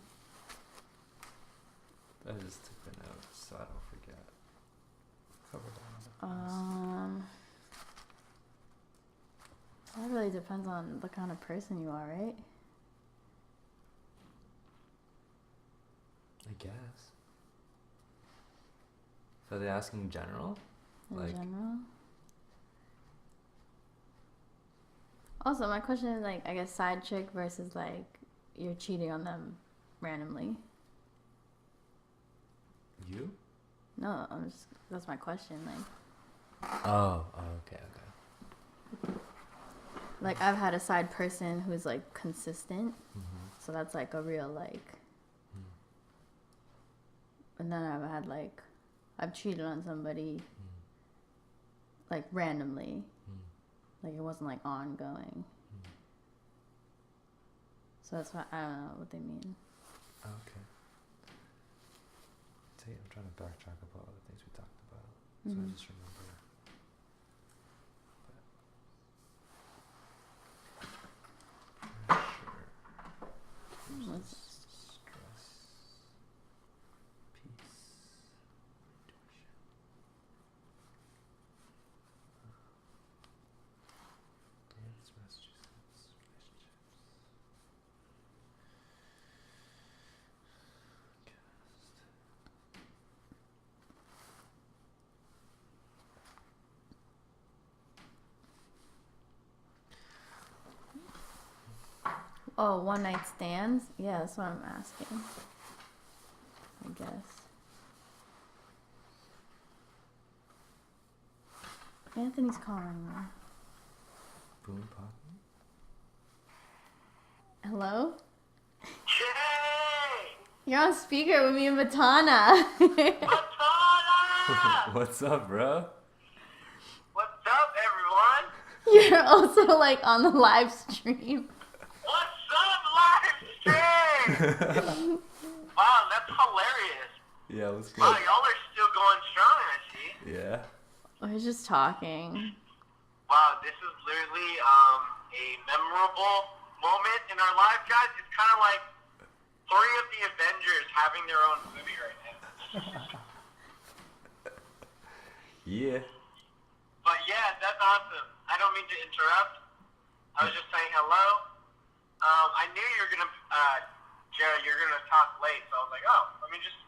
I just took the notes so I don't forget. Covered all the that really depends on the kind of person you are, right? I guess. So are they asking in general? In general? Also, my question is like, I guess side chick versus like you're cheating on them randomly. You? No, that's my question. Like. Oh, okay. Like I've had a side person who's like consistent, so that's like a real like. And then I've cheated on somebody, like randomly, Like it wasn't like ongoing. So that's why I don't know what they mean. Okay. See, I'm trying to backtrack about all the things we talked about. So I just remember. What's Stress, peace, intuition. Dance, Massachusetts, relationships. Oh, one night stands? Yeah, that's what I'm asking. I guess. Anthony's calling me. Boom popping. Hello? Jay! You're on speaker with me and Batana. Batana! What's up, bro? What's up, everyone? You're also like on the live stream. What's up, live stream? Wow, that's hilarious. Yeah, what's good? Wow, y'all are still going strong, I see. Yeah. We're just talking. Wow, this is literally a memorable moment in our lives, guys. It's kind of like 3 of the Avengers having their own movie right now. Yeah. But yeah, that's awesome. I don't mean to interrupt. I was just saying hello. I knew you were gonna, Jared, you're gonna talk late, so I was like, oh, let me just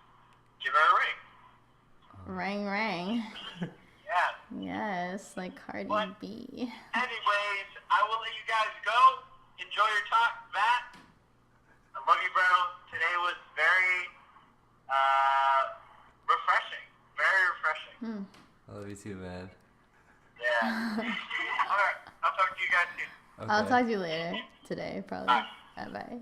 give her a ring. Rang, rang. Yeah. Yes, like Cardi What? B. Anyways, I will let you guys go. Enjoy your talk, Matt. I love you, bro. Today was very refreshing. Very refreshing. I love you too, man. Yeah. All right. I'll talk to you guys soon. Okay. I'll talk to you later today, probably. Bye. Bye. Bye-bye.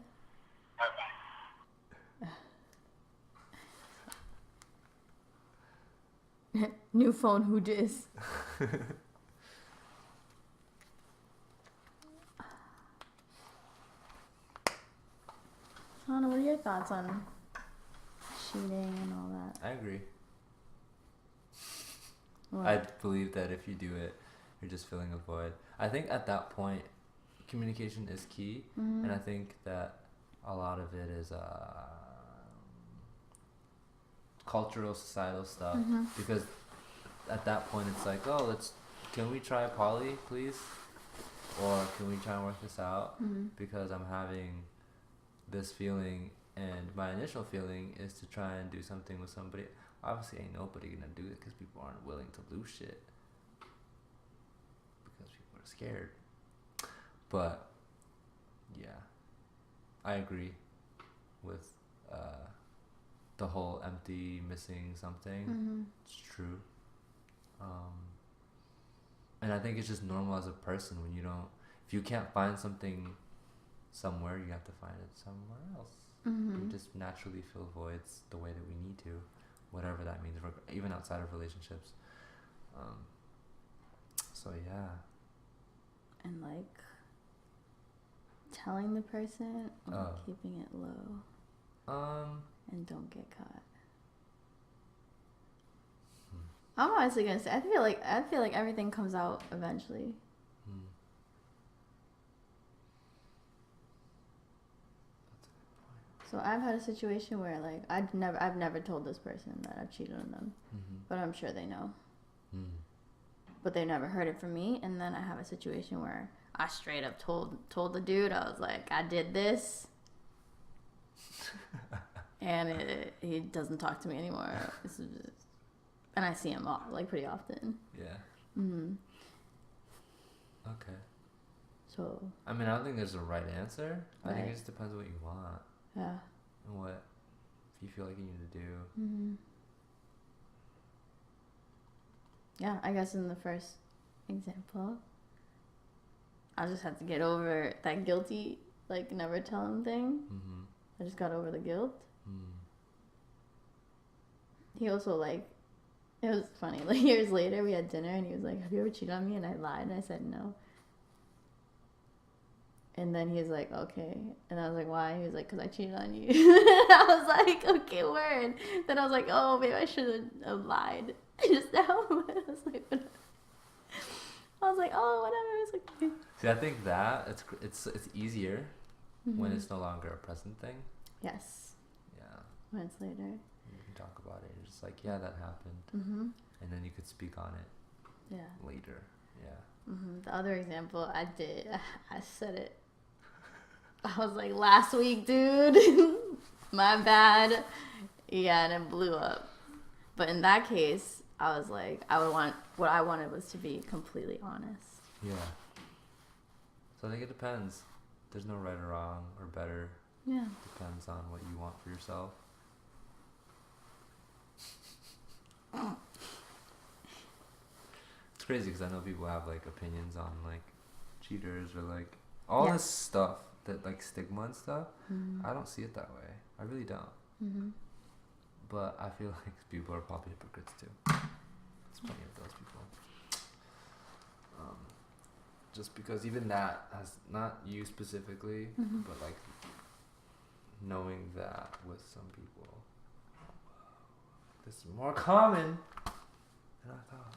New phone, who dis? Hannah, what are your thoughts on cheating and all that? I agree. What? I believe that if you do it, you're just filling a void. I think at that point, communication is key, and I think that a lot of it is cultural, societal stuff. Because at that point, it's like, oh, can we try poly, please? Or can we try and work this out? Because I'm having this feeling, and my initial feeling is to try and do something with somebody. Obviously, ain't nobody gonna do it because people aren't willing to lose shit. Because people are scared. But, yeah. I agree with the whole empty, missing something. It's true. And I think it's just normal as a person when you don't, if you can't find something somewhere, you have to find it somewhere else. We just naturally fill voids the way that we need to, whatever that means, even outside of relationships. So yeah. And like telling the person or Oh. keeping it low and don't get caught. I'm honestly gonna say I feel like everything comes out eventually. So I've had a situation where like I've never told this person that I've cheated on them, but I'm sure they know. But they never heard it from me, and then I have a situation where I straight up told the dude, I was like, I did this, and he doesn't talk to me anymore. And I see him like pretty often. Yeah. Okay. So. I mean, I don't think there's a right answer. I think Right. it just depends what you want. Yeah. And what you feel like you need to do. Yeah, I guess in the first example, I just had to get over that guilty, like, never tell him thing. I just got over the guilt. He also, like, it was funny. Like, years later, we had dinner, and he was like, have you ever cheated on me? And I lied, and I said no. And then he's like, okay. And I was like, why? He was like, because I cheated on you. I was like, okay, word. Then I was like, oh, maybe I shouldn't have lied just now. I was like, whatever. I was like, oh, whatever. It's okay. See, I think that it's easier when it's no longer a present thing. Yes. Yeah. When it's later. You can talk about it. You're just like, yeah, that happened. And then you could speak on it. Yeah. Later. Yeah. The other example I said it. I was like, last week, dude. My bad. Yeah, and it blew up. But in that case, I was like, what I wanted was to be completely honest. Yeah. So I think it depends. There's no right or wrong or better. Yeah. Depends on what you want for yourself. It's crazy because I know people have like opinions on like cheaters or like all this stuff that like stigma and stuff. I don't see it that way. I really don't. But I feel like people are probably hypocrites too. There's plenty of those people. Just because even that has not you specifically, but like knowing that with some people, this is more common than I thought.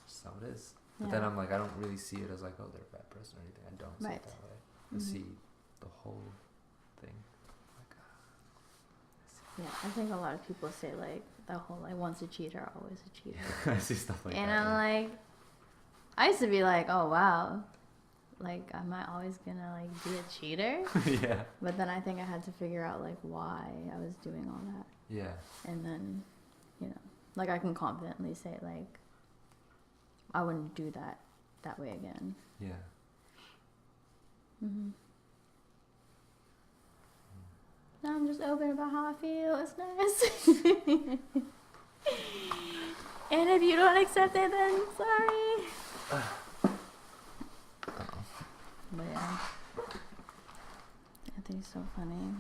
That's how it is. But then I'm like, I don't really see it as like, oh, they're a bad person or anything. I don't see it that way. I see the whole thing. Yeah, I think a lot of people say like the whole like once a cheater, always a cheater. I see stuff like and that. And I'm like, I used to be like, oh wow, like am I always gonna like be a cheater? Yeah. But then I think I had to figure out like why I was doing all that. Yeah. And then, like I can confidently say like, I wouldn't do that way again. Yeah. Now I'm just open about how I feel. It's nice. And if you don't accept it, then sorry. But yeah, I think it's so funny.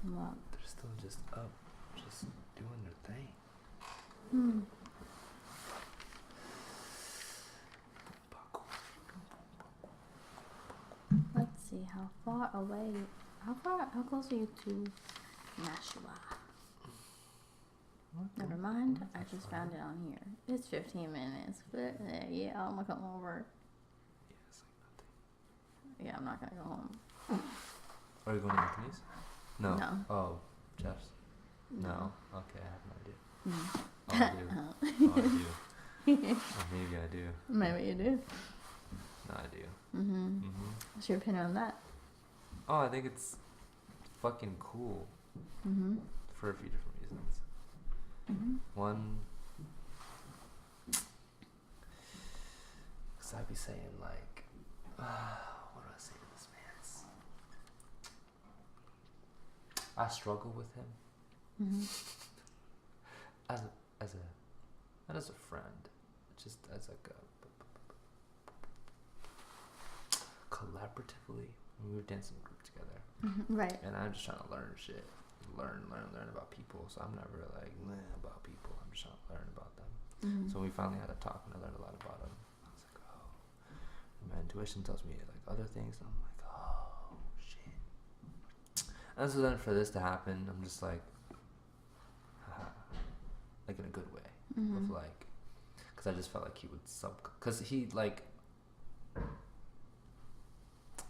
What? They're still just up, just doing their thing. Let's see, how close are you to Nashua? Never mind, I just found it on here. It's 15 minutes, but yeah, I'm gonna come over. Yeah, it's like nothing. Yeah, I'm not gonna go home. Are you going to Anthony's? No. No. Oh, Jeff's? No. Okay, I have no idea. Oh, I do. Oh, I do. Oh, maybe I do. Maybe you do. No, I do. What's your opinion on that? Oh, I think it's fucking cool. For a few different reasons. One, because I'd be saying like, what do I say to this man? I struggle with him. Not as a friend, just as like a collaboratively. We were dancing group together. Right. And I'm just trying to learn shit. Learn about people. So I'm never like about people. I'm just trying to learn about them. So when we finally had a talk and I learned a lot about them, I was like, oh. And my intuition tells me like other things, and I'm like, oh shit. And so then for this to happen, I'm just like in a good way, of like, because I just felt like he would because he like, where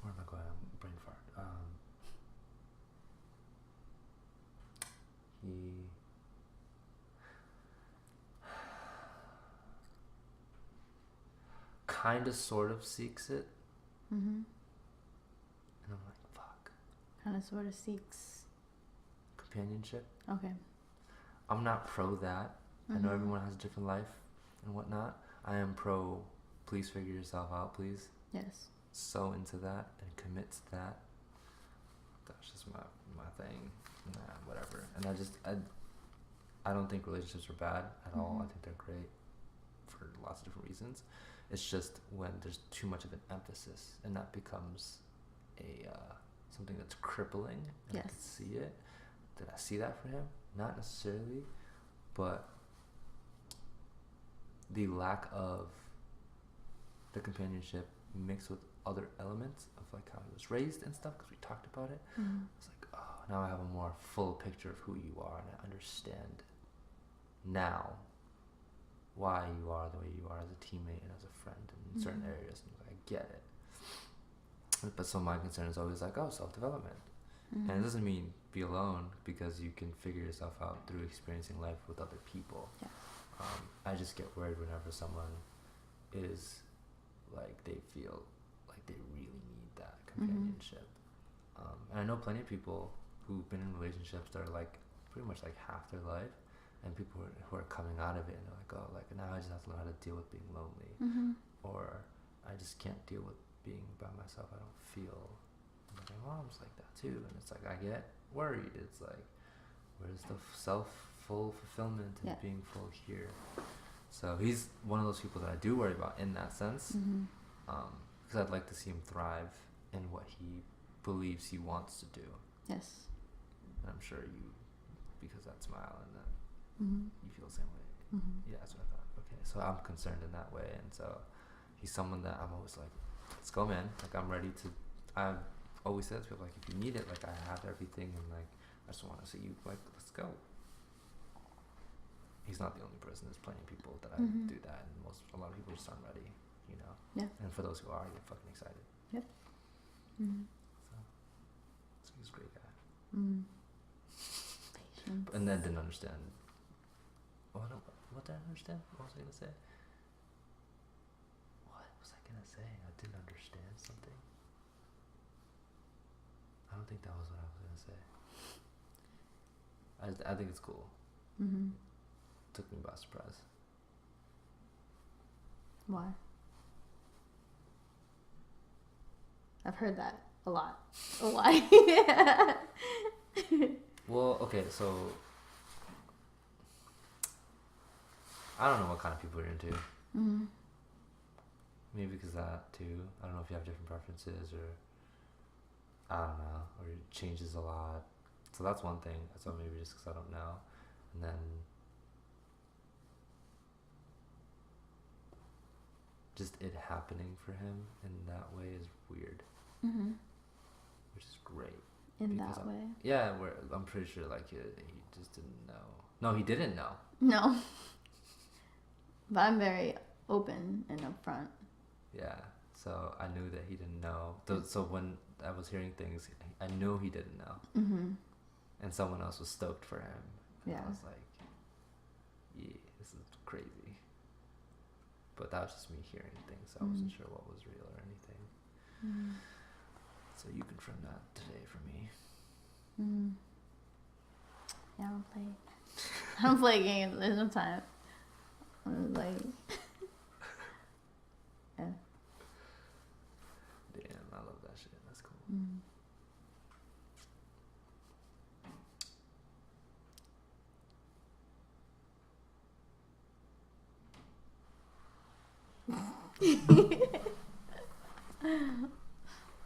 am I going? Brain fart. He kind of sort of seeks it. And I'm like, fuck. Kind of sort of seeks Companionship. Okay. I'm not pro that. I know everyone has a different life and whatnot. I am pro, please figure yourself out, please. Yes. So into that and commit to that. That's just my thing. Nah, whatever. And I don't think relationships are bad at all. I think they're great for lots of different reasons. It's just when there's too much of an emphasis and that becomes a something that's crippling and I can see it. Did I see that for him? Not necessarily, but the lack of the companionship mixed with other elements of like how he was raised and stuff, because we talked about it. It's like, oh, now I have a more full picture of who you are, and I understand now why you are the way you are as a teammate and as a friend in certain areas, and I get it. But so my concern is always like, oh, self-development. And it doesn't mean be alone, because you can figure yourself out through experiencing life with other people. Yeah. I just get worried whenever someone is like, they feel like they really need that companionship. And I know plenty of people who've been in relationships that are like pretty much like half their life, and people who are coming out of it and they're like, oh, like now I just have to learn how to deal with being lonely, or I just can't deal with being by myself. I don't feel. Like, my mom's like that too, and it's like I get worried. It's like, where's the full fulfillment in being full here? So he's one of those people that I do worry about in that sense, because I'd like to see him thrive in what he believes he wants to do. Yes. And I'm sure you, because that smile and that you feel the same way. Yeah, that's what I thought. Okay, so I'm concerned in that way, and so he's someone that I'm always like, let's go, man. Like, I'm ready to. I've always said to people, like, if you need it, like, I have everything, and like, I just want to see you. Like, let's go. He's not the only person. There's plenty of people that I do that, and a lot of people just aren't ready, you know. Yeah. And for those who are, get fucking excited. Yep. So he's a great guy. Patience. And then didn't understand. What did I understand? What was I gonna say? What was I gonna say? I didn't understand something. I don't think that was what I was gonna say. I think it's cool. Took me by surprise. Why? I've heard that a lot. Why? Well, okay, so I don't know what kind of people you're into. Maybe because that too. I don't know if you have different preferences, or I don't know, or it changes a lot. So that's one thing. So maybe just because I don't know, and then just it happening for him in that way is weird, which is great. In that way? Yeah, where I'm pretty sure like he just didn't know. No, he didn't know. No. But I'm very open and upfront. Yeah, so I knew that he didn't know. So when I was hearing things, I knew he didn't know. And someone else was stoked for him. And I was like, yeah, this is crazy. But that was just me hearing things, so I wasn't sure what was real or anything. So you confirmed that today for me. Yeah, I don't play games. There's no time. I'm like, yeah. Damn, I love that shit. That's cool.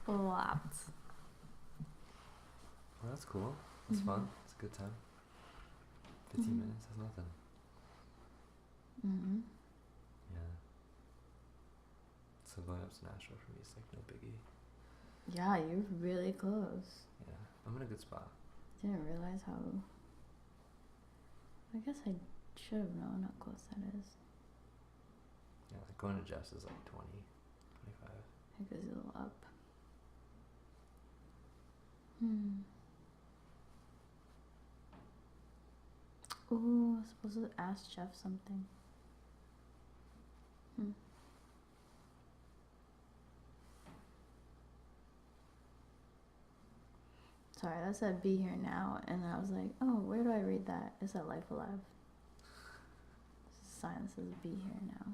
Lots. Well, that's cool. That's fun. It's a good time. 15 minutes is nothing. Yeah. So going up to Nashville for me is like no biggie. Yeah, you're really close. Yeah, I'm in a good spot. Didn't realize how. I guess I should have known how close that is. Yeah, like going to Jeff's is like 20, 25. It goes a little up. Ooh, I was supposed to ask Jeff something. Sorry, that said be here now, and I was like, oh, where do I read that? It's at Life Alive. Sign says be here now.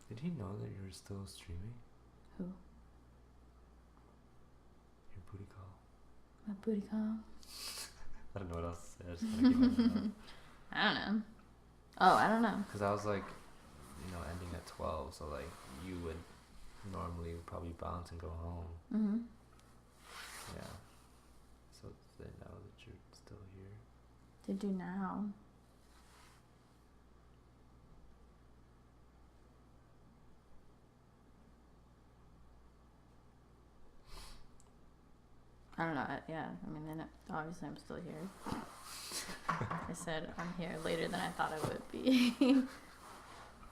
Did he know that you were still streaming? Who? Your booty call. My booty call? I don't know what else to say. I just kind of gave I don't know. Oh, I don't know. Because I was like, ending at 12, so like you would normally probably bounce and go home. Yeah. So they know that you're still to do now? I don't know. Yeah, I mean, then obviously I'm still here. I said I'm here later than I thought I would be. Because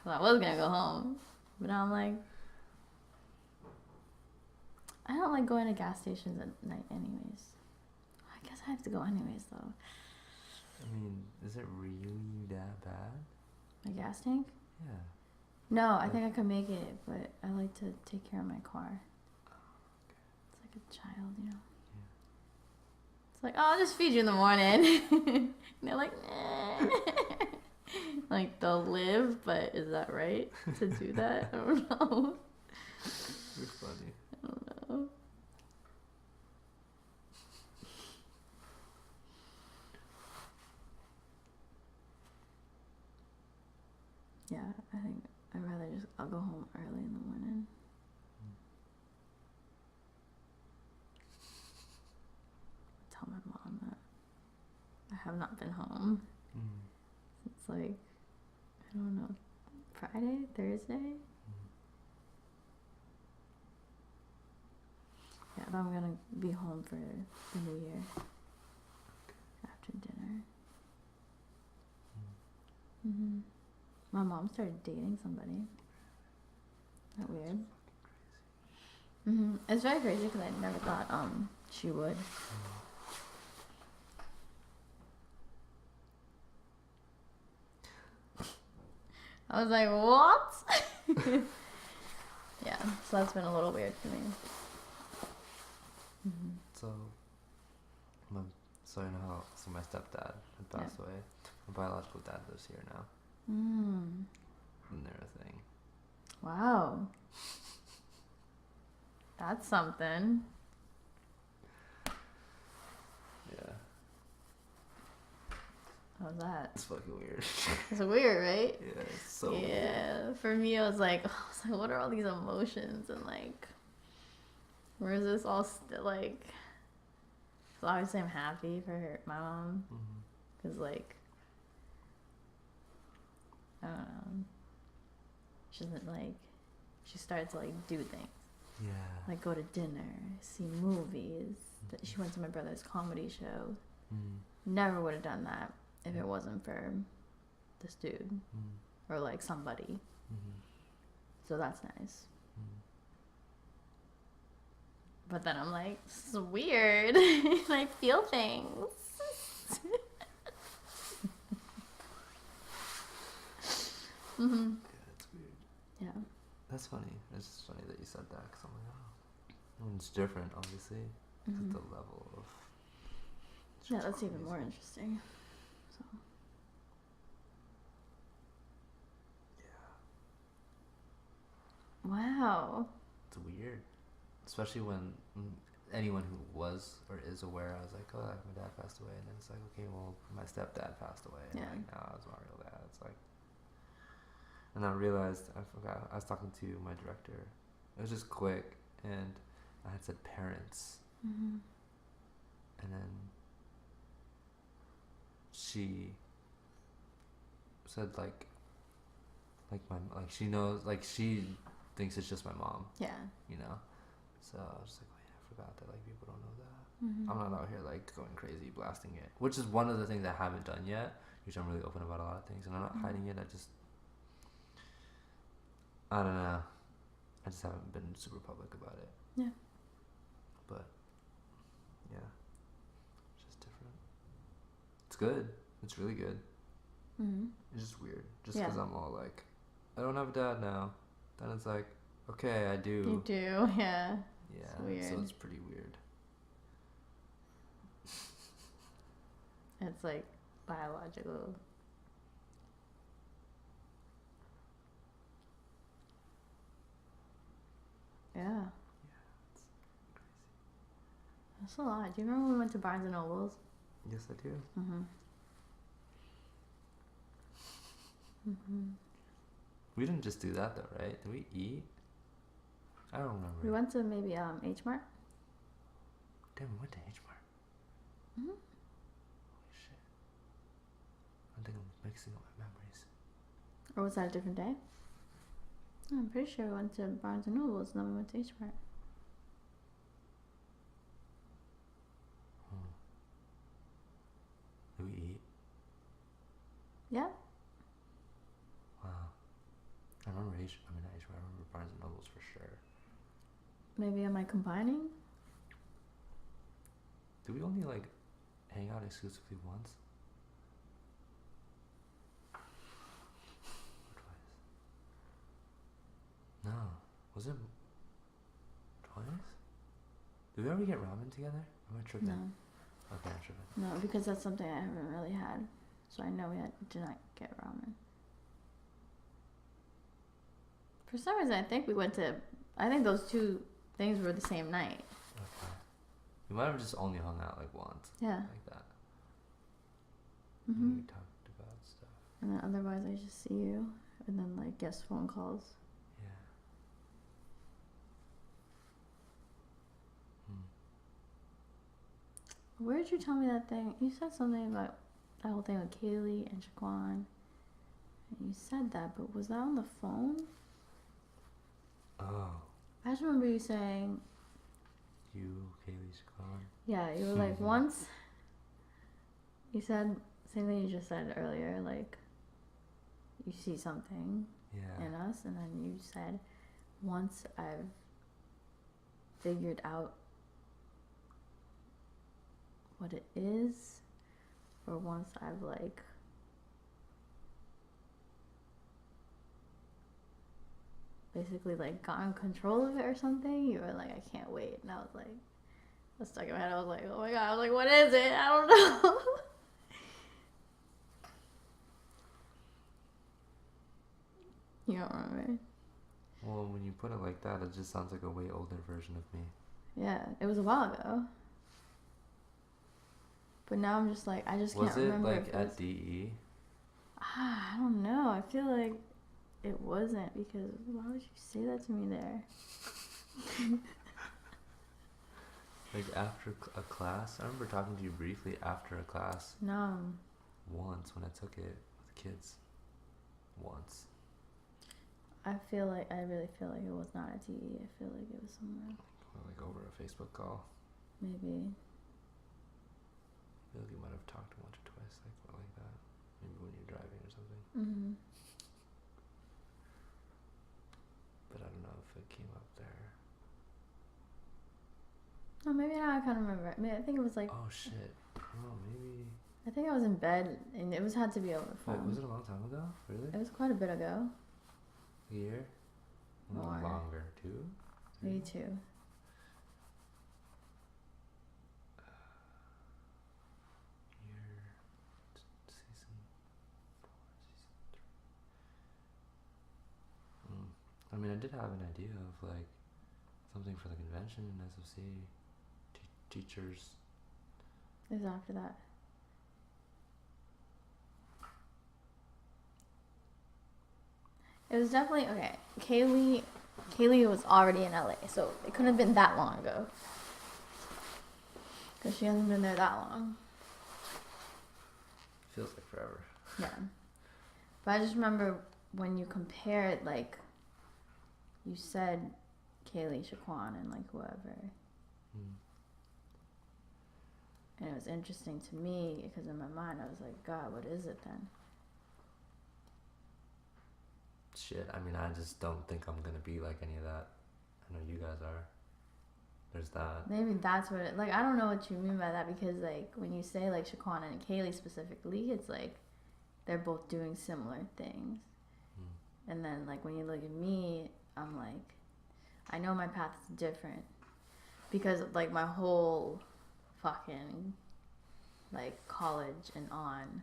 I was going to go home. But now I'm like, I don't like going to gas stations at night anyways. I guess I have to go anyways, though. I mean, is it really that bad? My gas tank? Yeah. No, I think I could make it, but I like to take care of my car. It's like a child, you know? It's like, oh, I'll just feed you in the morning. And they're like, nah. Like, they'll live, but is that right to do that? I don't know. You're funny. I don't know. Yeah, I think I'd rather I'll go home early in the morning. Tell my mom that I have not been home. It's like, I don't know, Friday, Thursday? Yeah, but I'm gonna be home for the New Year after dinner. My mom started dating somebody. Isn't that weird? It's very crazy because I never thought she would. I was like, what? Yeah, so that's been a little weird for me. So you know how my stepdad had passed away. My biological dad lives here now. And they're a thing. Wow. That's something. Yeah. How's that? It's fucking weird. It's weird, right? Yeah, it's so weird. For me, I was like, what are all these emotions? And like, where is this all like, so obviously I'm happy for my mom. Because like, I don't know. She doesn't like, she started to like do things. Yeah. Like go to dinner, see movies. She went to my brother's comedy show. Never would have done that if it wasn't for this dude or like somebody. So that's nice. But then I'm like, this is weird. I feel things. Yeah, it's weird. Yeah. That's funny. It's just funny that you said that because I'm like, oh. I mean, it's different, obviously. At the level of. Yeah, that's even more interesting. So. Yeah. Wow. It's weird. Especially when anyone who was or is aware, I was like, oh, like my dad passed away. And then it's like, okay, well, my stepdad passed away. And like, no, it's not real dad. It's like. And I realized, I forgot, I was talking to my director. It was just quick. And I had said parents. And then she said like she knows, like she thinks it's just my mom. Yeah. You know? So I was just like, oh yeah, I forgot that like people don't know that. I'm not out here like going crazy blasting it. Which is one of the things I haven't done yet. Which I'm really open about a lot of things and I'm not hiding it. I don't know. I just haven't been super public about it. Yeah. But yeah. It's just different. It's good. It's really good. It's just weird. Just because I'm all like, I don't have a dad now. Then it's like, okay, I do. You do, yeah. Yeah. It's weird. So it's pretty weird. It's like biological. Yeah. Yeah, it's crazy. That's a lot. Do you remember when we went to Barnes and Nobles? Yes, I do. We didn't just do that though, right? Did we eat? I don't remember. We went to maybe H Mart. Damn, we went to H Mart. Holy mixing up my memories. Or was that a different day? Oh, I'm pretty sure we went to Barnes and Nobles and then we went to H Mart. Did we eat? Yeah. Wow. I remember not H Mart. I remember Barnes and Nobles for sure. Maybe am I combining? Did we only like hang out exclusively once? Or twice? No. Was it twice? Did we ever get ramen together? Am I tripping? No. Okay, I'm tripping. No, because that's something I haven't really had. So I know did not get ramen. For some reason, I think those two things were the same night. Okay. We might have just only hung out like once. Yeah. Like that. Mhm. We talked about stuff. And then otherwise, I just see you, and then like guest phone calls. Yeah. Where did you tell me that thing? You said something about that whole thing with Kaylee and Shaquan. And you said that, but was that on the phone? Oh. I just remember you saying, You, Kaylee, Shaquan. yeah, you were like, once, you said, same thing you just said earlier, like, you see something Yeah. in us, and then you said, once I've figured out what it is, or once I've like basically like gotten control of it or something, you were like, I can't wait. And I was like, I was stuck in my head. I was like, oh my god. I was like, what is it? I don't know. You don't remember? Well, when you put it like that, it just sounds like a way older version of me. Yeah, it was a while ago. But now I'm just like, I just can't remember. Was it like at DE? I don't know. I feel like it wasn't, because why would you say that to me there? Like after a class? I remember talking to you briefly after a class. No. Once when I took it with kids. Once. I really feel like it was not at TE. I feel like it was somewhere. Or like over a Facebook call. Maybe. I feel like you might have talked once or twice like that. Maybe when you're driving or something. Mm-hmm. But I don't know if it came up there. Oh, maybe now I kind of remember. I mean, I think it was like. Oh shit. Oh, maybe. I think I was in bed, and it had to be over the phone. Wait, was it a long time ago? Really? It was quite a bit ago. A year? No, More. longer. 2? 3? Maybe 2. Season 4, season 3. I mean, I did have an idea of like something for the convention in SOC. Teachers. It was after that. It was definitely okay. Kaylee was already in LA, so it couldn't have been that long ago. Because she hasn't been there that long. Feels like forever. Yeah. But I just remember when you compared, like, you said Kaylee, Shaquan, and like whoever. And it was interesting to me because in my mind I was like, God, what is it then? Shit, I mean, I just don't think I'm gonna be like any of that. I know you guys are. There's that. Maybe that's what it, like, I don't know what you mean by that, because like when you say like Shaquana and Kaylee specifically, it's like they're both doing similar things. And then like when you look at me, I'm like, I know my path is different because like my whole fucking like college and on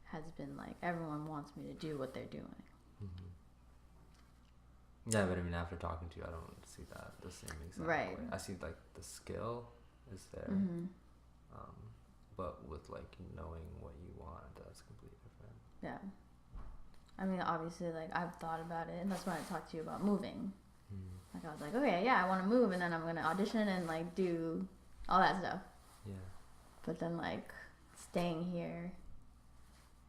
has been like everyone wants me to do what they're doing. Yeah, but I mean, after talking to you, I don't see that the same exact Right. way. I see like the skill is there, but with like knowing what you want, that's completely different. Yeah. I mean, obviously, like I've thought about it, and that's why I talked to you about moving. Like I was like, okay, yeah, I want to move, and then I'm gonna audition and like do all that stuff. Yeah. But then like staying here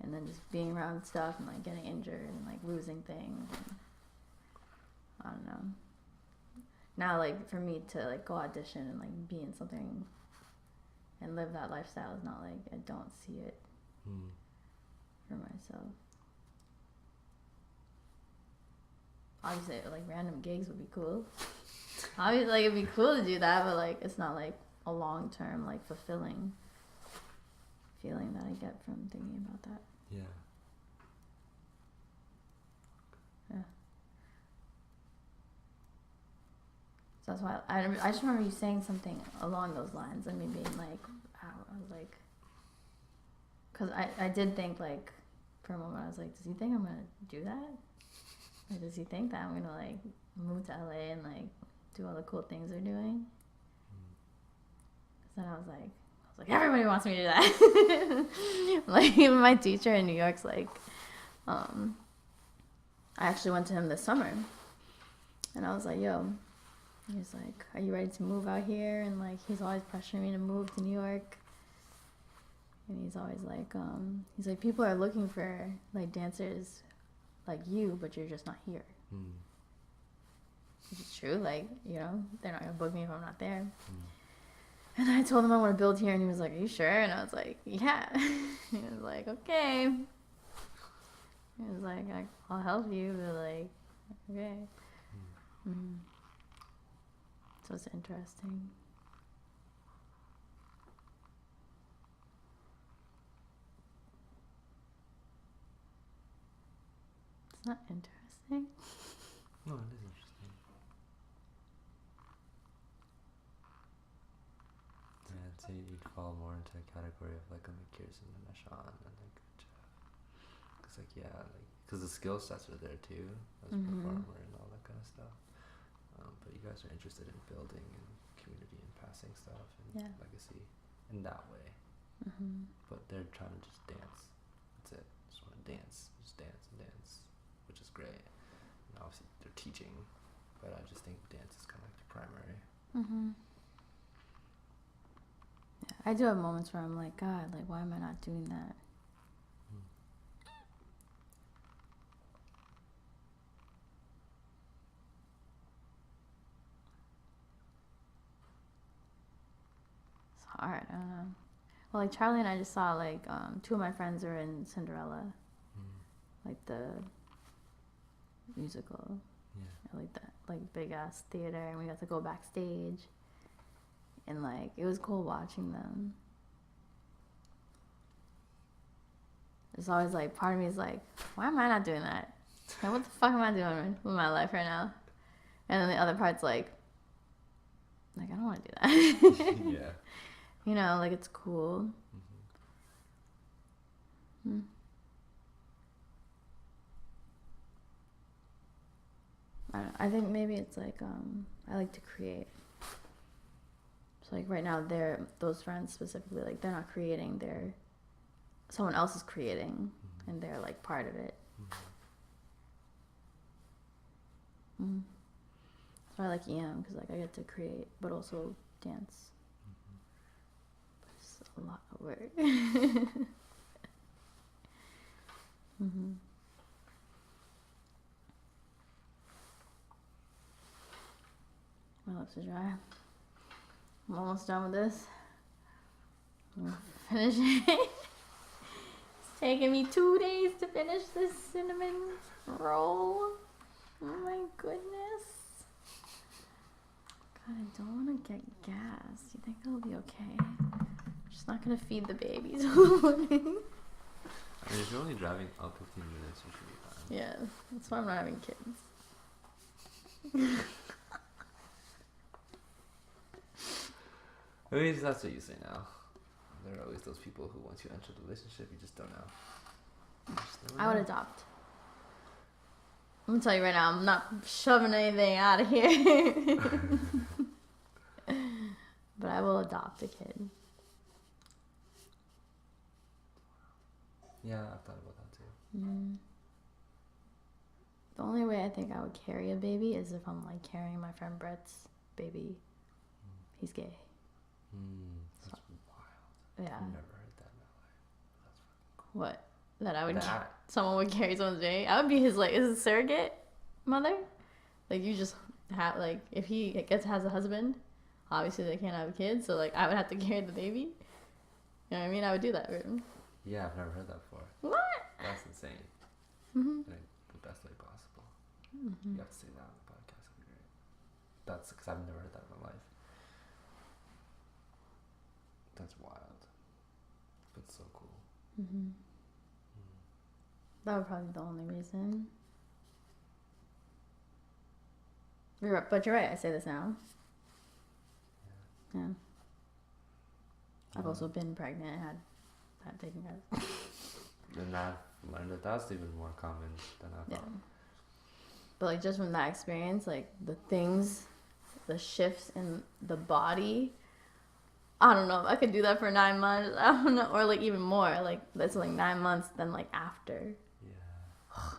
and then just being around stuff and like getting injured and like losing things. And, I don't know. Now, like for me to like go audition and like be in something and live that lifestyle is not like, I don't see it for myself. Obviously, like random gigs would be cool. Obviously, like it'd be cool to do that, but like it's not like a long term like fulfilling feeling that I get from thinking about that. Yeah. Yeah. So that's why I just remember you saying something along those lines and me being like, wow, I was like, because I did think like for a moment I was like, does he think I'm gonna do that? Like, does he think that I'm gonna like move to LA and like do all the cool things they're doing? So then I was like, everybody wants me to do that. Like even my teacher in New York's like, I actually went to him this summer, and I was like, yo, he's like, are you ready to move out here? And like he's always pressuring me to move to New York, and he's always like, he's like, people are looking for like dancers like you, but you're just not here. Which is true. Like, you know, they're not gonna book me if I'm not there. And I told him I want to build here, and he was like, are you sure? And I was like, yeah. He was like, okay. He was like, I'll help you, but like, okay. So it's interesting. It's not interesting. No, it is interesting. Yeah, I'd say you'd fall more into a category of like a McKierson and a Sean and like a Jeff. Cause like cause the skill sets are there too, as a performer and all that kind of stuff. But you guys are interested in building and community and passing stuff and legacy in that way. But they're trying to just dance. That's it. Just want to dance. Just dance and dance, which is great. And obviously they're teaching, but I just think dance is kind of like the primary. Yeah, I do have moments where I'm like, God, like, why am I not doing that? It's hard. I don't know. Well, like Charlie and I just saw like two of my friends are in Cinderella, like the musical, like that, like big ass theater, and we got to go backstage, and like it was cool watching them. It's always like part of me is like, why am I not doing that? Like, what the fuck am I doing with my life right now? And then the other part's like I don't want to do that. Yeah. You know, like it's cool. I don't know. I think maybe it's like I like to create. So like right now, those friends specifically, like they're not creating, someone else is creating, and they're like part of it. So I like EM because like I get to create, but also dance. But it's a lot of work. My lips are dry. I'm almost done with this. I'm finishing. It's taking me 2 days to finish this cinnamon roll. Oh my goodness. God, I don't want to get gas. Do you think it'll be okay? I'm just not going to feed the babies all the morning. I mean, if you're only driving up 15 minutes, you should be fine. Yeah, that's why I'm not having kids. I mean, that's what you say now. There are always those people who, once you enter the relationship, you just don't know. I would adopt. I'm gonna tell you right now, I'm not shoving anything out of here. But I will adopt a kid. Yeah, I've thought about that too. The only way I think I would carry a baby is if I'm like carrying my friend Brett's baby. He's gay. That's wild. Yeah. I've never heard that in my life. That's fucking cool. What? that I would That. someone would carry someone's baby. I would be his surrogate mother. Like you just have like if he has a husband, obviously they can't have kids, so like I would have to carry the baby. You know what I mean? I would do that for him. Yeah, I've never heard that before. What? That's insane. Mhm. In the best way possible. Mhm. You have to say that on the podcast. That'd be great. That's because I've never heard that in my life. That's wild. But so cool. Mhm. That would probably be the only reason. But you're right. I say this now. Yeah. I've also been pregnant and had taken care of. And I've learned that that's even more common than I thought. Yeah. But like just from that experience, like the shifts in the body. I don't know if I could do that for 9 months. I don't know, or like even more. Like that's like 9 months. Then like after. Yeah.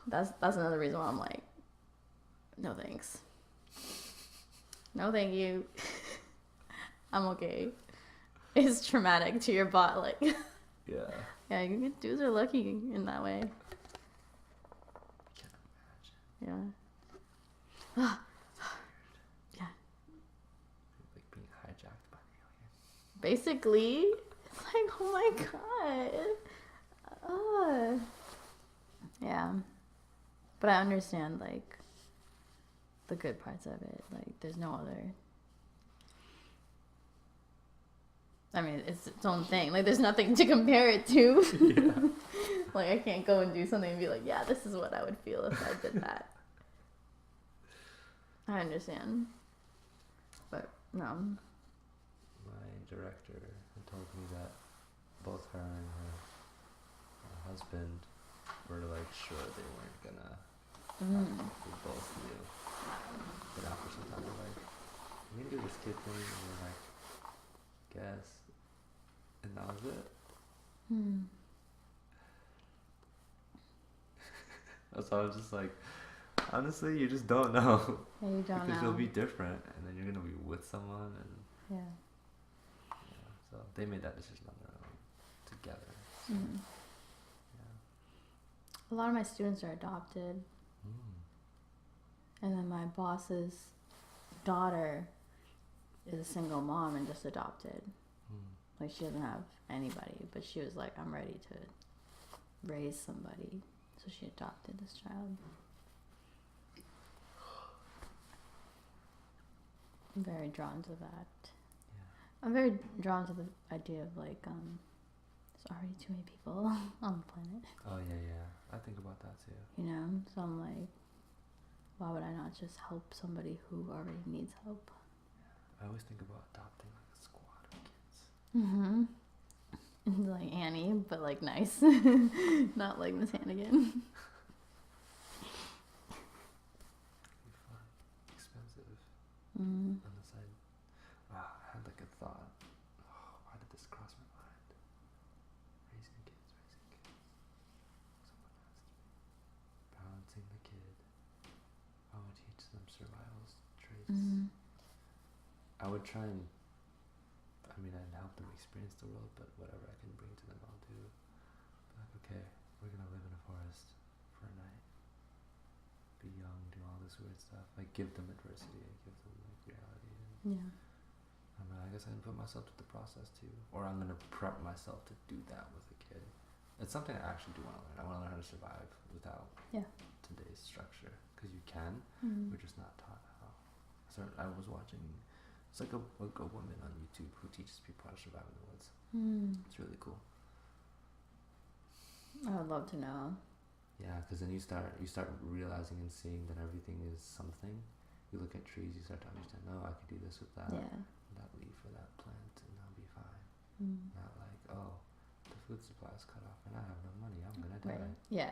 That's another reason why I'm like, no thanks. No thank you. I'm okay. It's traumatic to your body. Like, Yeah. yeah, dudes are lucky in that way. I can't imagine. Yeah. Yeah. Like being hijacked by an alien. Basically, it's like, oh my god. Yeah. But I understand, like, the good parts of it. Like, there's no other. I mean, it's its own thing. Like, there's nothing to compare it to. Yeah. Like, I can't go and do something and be like, yeah, this is what I would feel if I did that. I understand. But, no. My director had told me that both her and her husband were like sure they weren't gonna. We both knew. But after some time, we're like, we need to do this kid thing, and we're like, guess. And that was it. So I was just like, honestly, you just don't know. Yeah, you don't because know. you'll be different, and then you're gonna be with someone, and Yeah. so they made that decision on their own together. So, yeah. A lot of my students are adopted. And then my boss's daughter is a single mom and just adopted. Like, she doesn't have anybody, but she was like, I'm ready to raise somebody. So she adopted this child. I'm very drawn to that. Yeah. I'm very drawn to the idea of, like, there's already too many people on the planet. Oh yeah. I think about that too. You know? So I'm like, why would I not just help somebody who already needs help? I always think about adopting like a squad of kids. Like Annie, but like nice. Not like Miss Hannigan. Be fun. Expensive. On the side. I had like a thought. Oh, why did this cross my mind? Raising kids. Someone asked me. Balancing the kid. I would teach them survival traits. I would try and, I'd help them experience the world, but whatever I can bring to them, I'll do. Like, okay, we're gonna live in a forest for a night. Be young, do all this weird stuff. Like, give them adversity, give them like reality. And, Yeah. I guess I can put myself to the process too, or I'm gonna prep myself to do that with a kid. It's something I actually do want to learn. I want to learn how to survive without today's structure, because you can. We're just not taught how. I was watching. It's like a woman on YouTube who teaches people how to survive in the woods. It's really cool. I would love to know. Yeah, because then you start realizing and seeing that everything is something. You look at trees, you start to understand. Oh, I could do this with that. Yeah. That leaf or that plant, and I'll be fine. Not like, oh, the food supply is cut off and I have no money. I'm gonna die. Right. Yeah.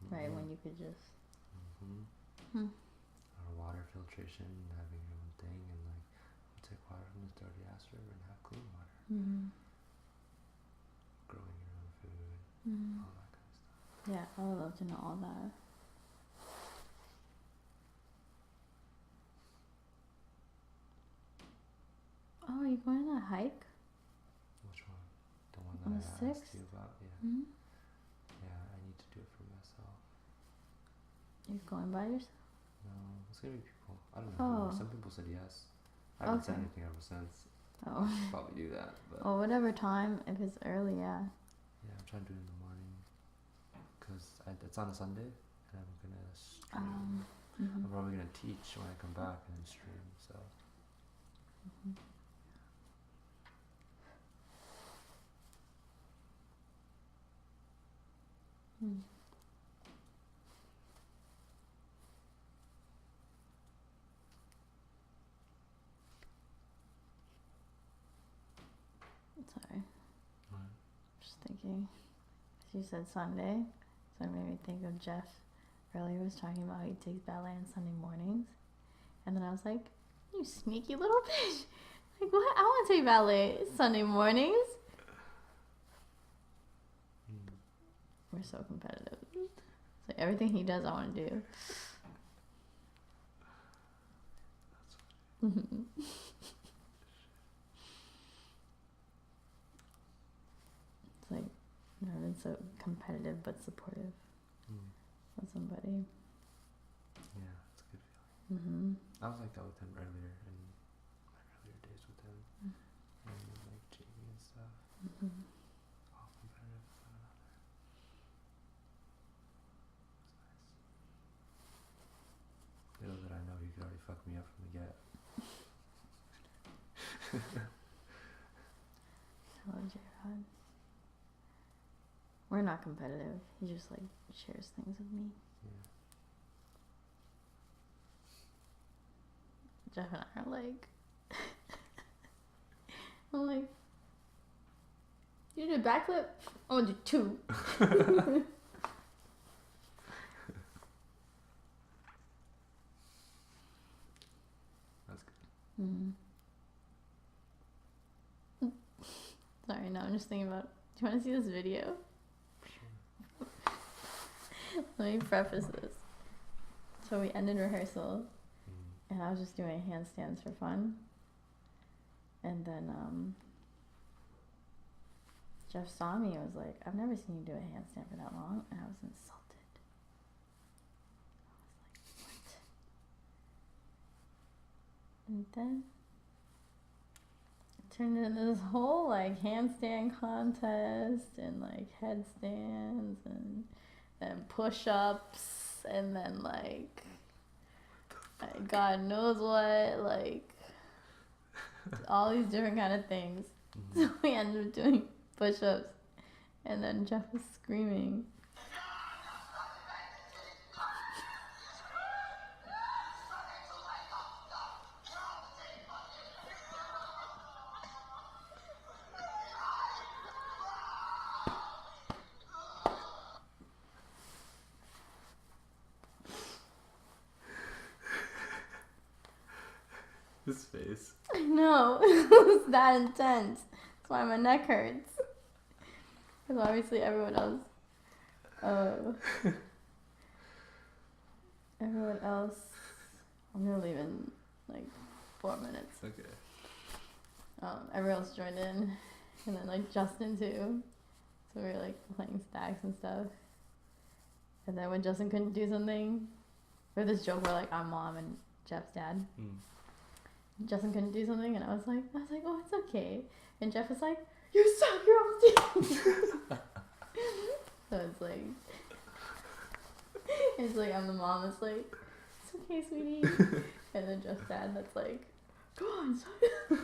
Right. When you could just. Or water filtration, having your own thing, and like take water from this dirty ass river and have clean water. Growing your own food, all that kind of stuff. Yeah, I would love to know all that. Oh, are you going on a hike? Which one? The one On that the I asked 6th? you about? Yeah. Yeah, I need to do it for myself. You're going by yourself? No, it's gonna be people. I don't know. Oh. Some people said yes. I haven't said Okay. anything ever since. Oh. I'll probably do that, but Oh, whatever time. If it's early, yeah. yeah, I'm trying to do it in the morning because it's on a Sunday, and I'm gonna stream. Mhm. I'm probably gonna teach when I come back and then stream. So Mhm. Hmm. Sorry. Just thinking. You said Sunday, so it made me think of Jeff earlier was talking about how he takes ballet on Sunday mornings. And then I was like, you sneaky little bitch. Like, what? I want to take ballet Sunday mornings. We're so competitive. It's like everything he does, I want to do. Mhm. It's like, never been so competitive but supportive with somebody. yeah, it's a good feeling. Mm-hmm. I was like that with him earlier in my earlier days with him, and like Jamie and stuff. Mm-hmm. All competitive with one another. It's nice. Little did I know he could already fuck me up from the get. I love J-Rod. We're not competitive. He just like shares things with me. Yeah. Jeff and I are like, I'm like, you did a backflip? I want to do 2. That's good. Mm. Sorry, no, I'm just thinking about. Do you want to see this video? Sure. Let me preface this. So we ended rehearsal, and I was just doing handstands for fun. And then Jeff saw me and was like, I've never seen you do a handstand for that long. And I was insulted. I was like, what? And then it turned into this whole like handstand contest and like headstands and then push-ups and then like God knows what, like all these different kind of things. So we ended up doing push-ups, and then Jeff was screaming. His face. I know, it was that intense. That's why my neck hurts. Because obviously everyone else, I'm gonna leave in like 4 minutes. Okay. Everyone else joined in, and then like Justin too. So we were like playing stacks and stuff. And then when Justin couldn't do something, we had this joke where like I'm mom and Jeff's dad. Justin couldn't do something, and I was like, oh, it's okay. And Jeff was like, you suck, you're on stage. So it's like I'm the mom that's like, it's okay, sweetie. And then Jeff's dad that's like, go on, son. So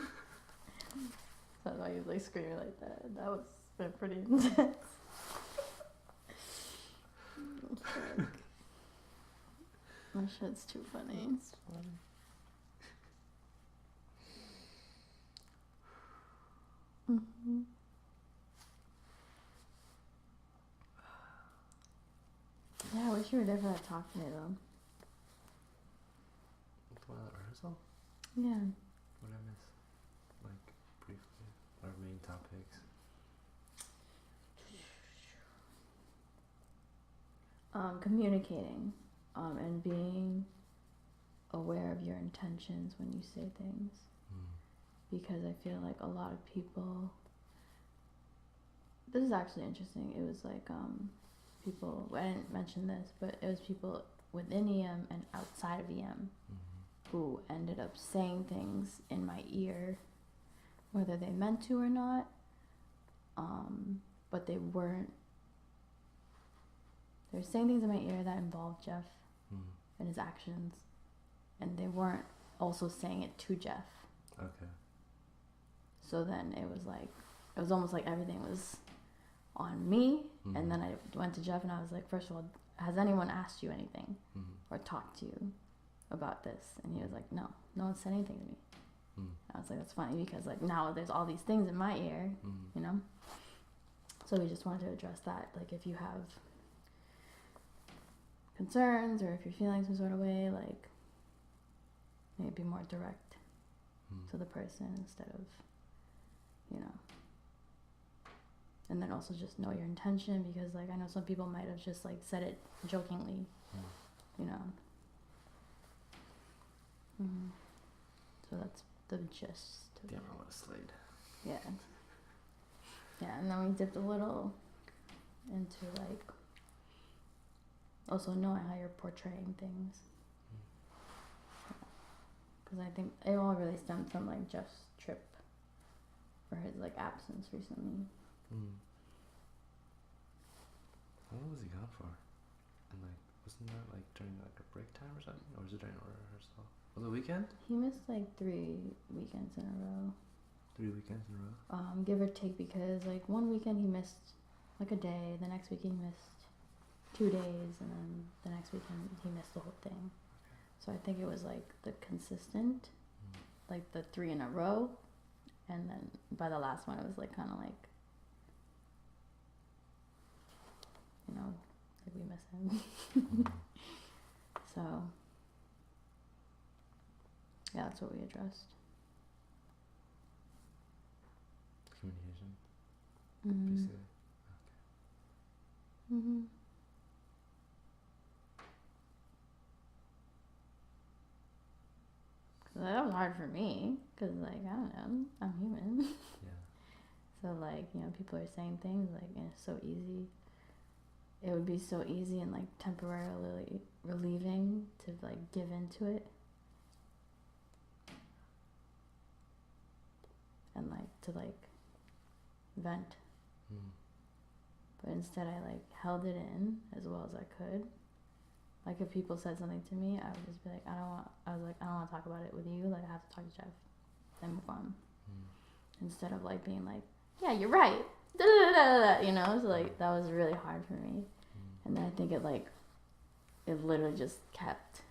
that's why he was like screaming like that. That was pretty intense. My shit's too funny. It's funny. Mm-hmm. Yeah, I wish you were there for that talk today, though. For that rehearsal? Yeah. What did I miss? Like, briefly. Our main topics. Communicating, and being aware of your intentions when you say things. Because I feel like a lot of people, this is actually interesting. It was like, people. I didn't mention this, but it was people within EM and outside of EM who ended up saying things in my ear, whether they meant to or not. But they weren't. They were saying things in my ear that involved Jeff and his actions, and they weren't also saying it to Jeff. Okay. So then it was almost like everything was on me. And then I went to Jeff and I was like, first of all, has anyone asked you anything or talked to you about this? And he was like, no one said anything to me. I was like, that's funny because like now there's all these things in my ear, you know? So we just wanted to address that. Like if you have concerns or if you're feeling some sort of way, like maybe be more direct to the person instead of, you know. And then also just know your intention because like I know some people might have just like said it jokingly, you know. So that's the gist of Damn, it. I would have slayed. Yeah. Yeah, and then we dipped a little into like also knowing how you're portraying things. Because I think it all really stemmed from like Jeff's trip or his like absence recently. How long was he gone for? And like, wasn't that like during like a break time or something? Or was it during a rehearsal? Was it a weekend? He missed like 3 weekends in a row. 3 weekends in a row? Give or take because like one weekend he missed like a day, the next weekend he missed 2 days, and then the next weekend he missed the whole thing. So I think it was like the consistent, like the 3 in a row, and then by the last one it was like kind of like, you know, like we miss him. So yeah, that's what we addressed. Communication. Mm-hmm. Mm-hmm. That was hard for me because like I don't know, I'm human. Yeah. So like, you know, people are saying things like, and it's so easy. It would be so easy and like temporarily relieving to like give into it and like to like vent. But instead I like held it in as well as I could. Like if people said something to me, I would just be like, I don't want to talk about it with you. Like I have to talk to Jeff and move on. Instead of like being like, yeah, you're right. Da, da, da, da, da. You know, so like that was really hard for me. And then I think it literally just kept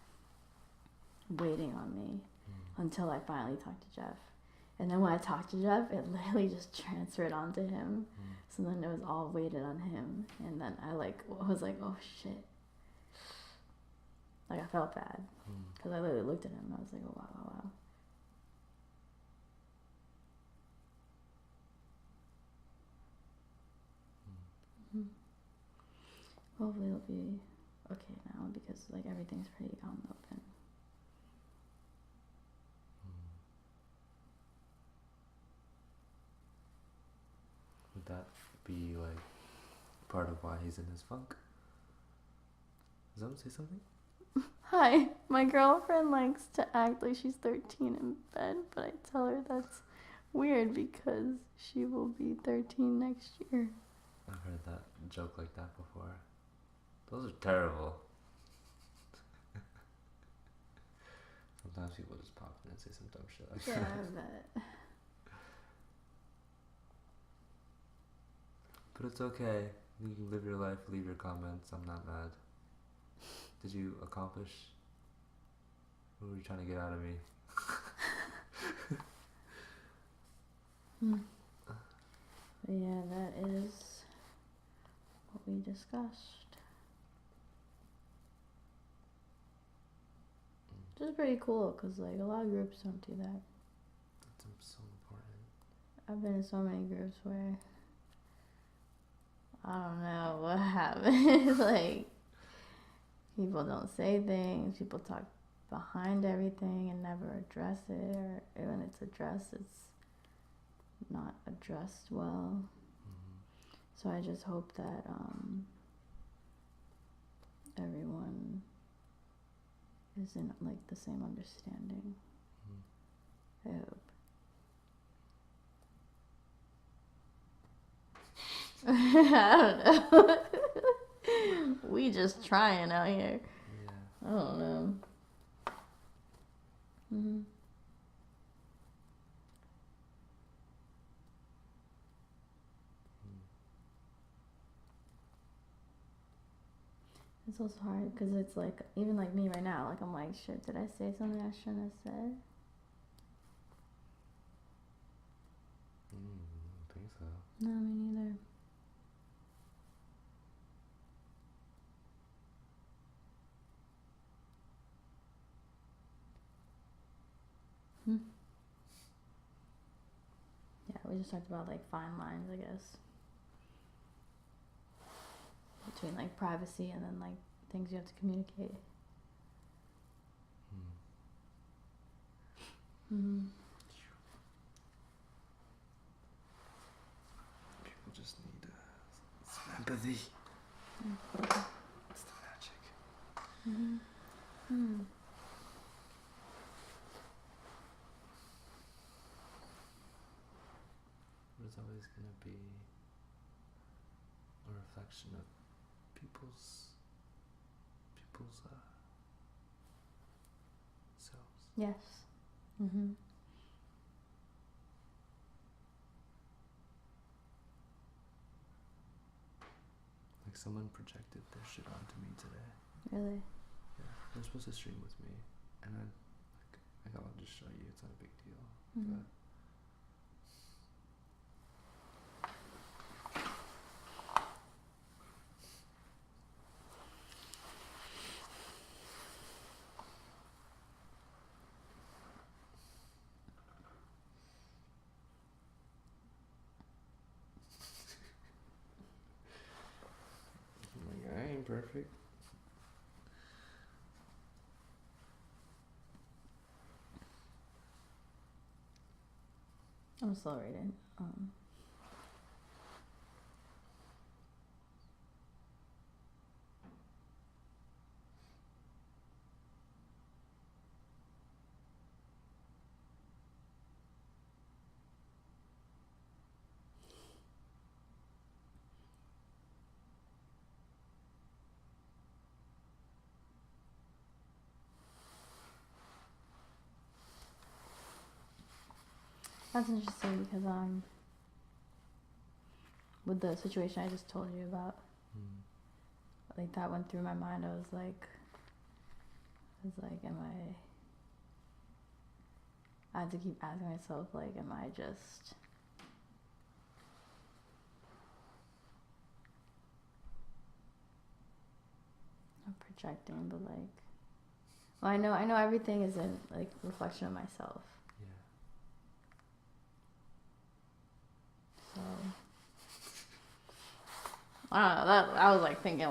waiting on me until I finally talked to Jeff. And then when I talked to Jeff, it literally just transferred onto him. So then it was all weighted on him. And then I was like, oh shit. Like I felt bad because I literally looked at him and I was like, oh wow. Hopefully it'll be okay now because like everything's pretty out in the open. Would that be like part of why he's in his funk? Does someone say something? Hi, my girlfriend likes to act like she's 13 in bed, but I tell her that's weird because she will be 13 next year. I've heard that joke like that before. Those are terrible. Sometimes people just pop in and say some dumb shit like Yeah, that. I bet. But it's okay. You can live your life, leave your comments. I'm not mad. Did you accomplish what were you trying to get out of me? But yeah, that is what we discussed. Which is pretty cool because like a lot of groups don't do that. That's so important. I've been in so many groups where I don't know what happens. Like people don't say things, people talk behind everything and never address it, or when it's addressed, it's not addressed well. So I just hope that everyone is in like the same understanding. I hope. I don't know. We just trying out here. Yeah. I don't know. Mm-hmm. It's also hard because it's like, even like me right now, like I'm like, shit, did I say something I shouldn't have said? I don't think so. No, me neither. Yeah, we just talked about like fine lines, I guess, between like privacy and then like things you have to communicate. Mm-hmm. People just need some empathy. It's the magic. Mm-hmm. Hmm. There's always going to be a reflection of people's selves. Yes. Mm-hmm. Like someone projected their shit onto me today. Really? Yeah, they're supposed to stream with me, and I got to just show you. It's not a big deal. Mm-hmm. But I'm like, I ain't perfect. I'm slow reading. That's interesting because with the situation I just told you about, like that went through my mind. I was like, I had to keep asking myself, like, am I just I'm projecting, but like, well, I know everything is a like reflection of myself. Yeah. So I don't know. That I was like thinking,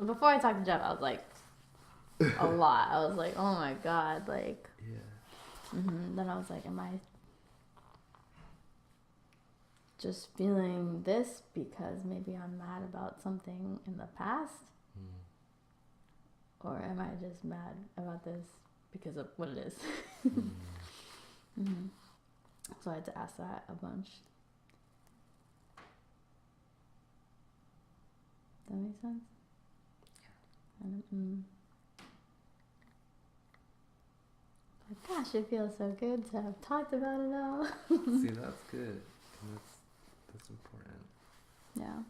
before I talked to Jeff, I was like, a lot. I was like, oh my god, like. Yeah. Mm-hmm. Then I was like, am I just feeling this because maybe I'm mad about something in the past? Or am I just mad about this because of what it is? Mm-hmm. So I had to ask that a bunch. Does that make sense? Yeah. Like, gosh, it feels so good to have talked about it all. See, that's good. That's important. Yeah.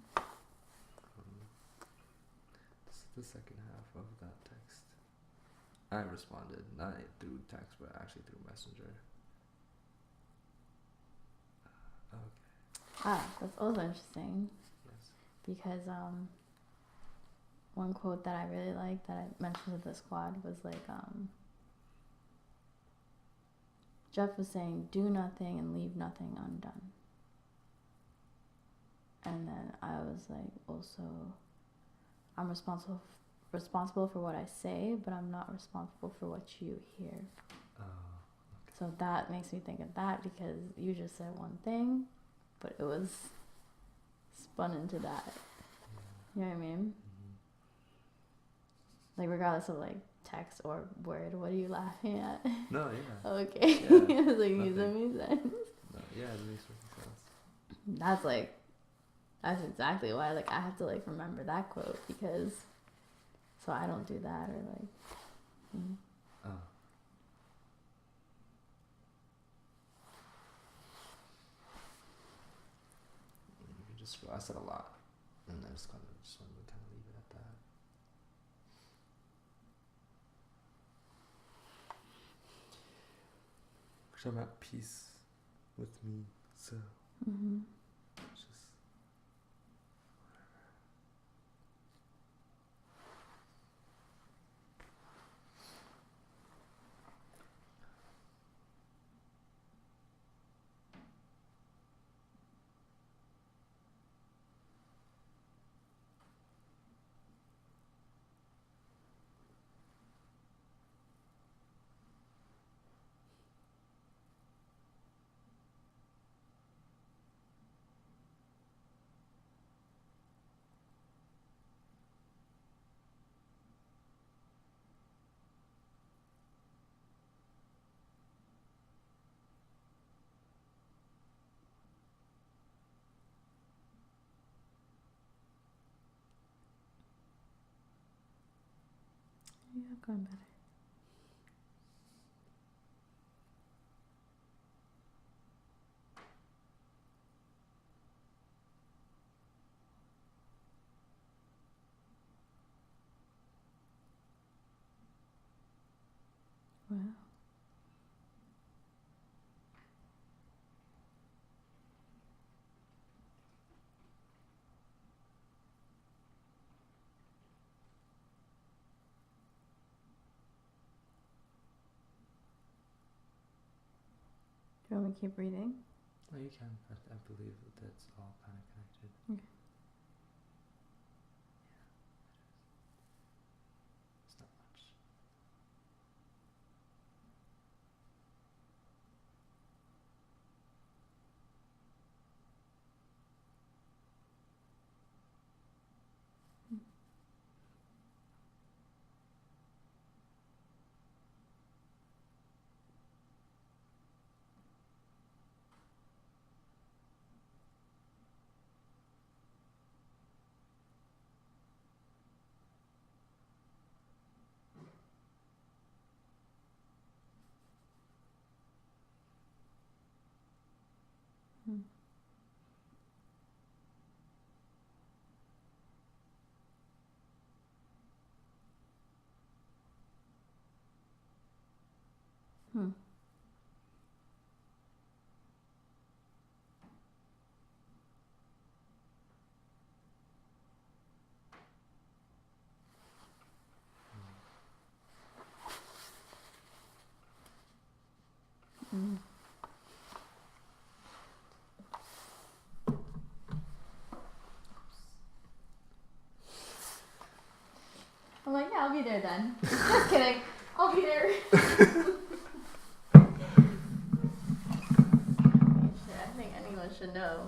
This is the second half of that text. I responded, not through text, but actually through Messenger. Okay. That's also interesting. Yes. Because one quote that I really liked that I mentioned to the squad was like, Jeff was saying, do nothing and leave nothing undone. And then I was like, also, I'm responsible for what I say, but I'm not responsible for what you hear. Oh, okay. So that makes me think of that because you just said one thing, but it was spun into that. Yeah. You know what I mean? Like regardless of like text or word, what are you laughing at? No, yeah. Okay. Yeah, I was like, nothing. does that make sense? No, yeah, it makes perfect sense. That's exactly why like I have to like remember that quote because so I don't do that or like. Oh. You can just scroll. I said a lot, and I just wanted to kind of leave it at that. Because I'm at peace with me, so just. Yeah, going better. Wow. Do you want me to keep reading? No, you can. I believe that it's all kind of connected. Okay. It's not much. Hmm. Hmm. Hmm. I'm like, yeah, I'll be there then. Just kidding. I'll be there. I think anyone should know.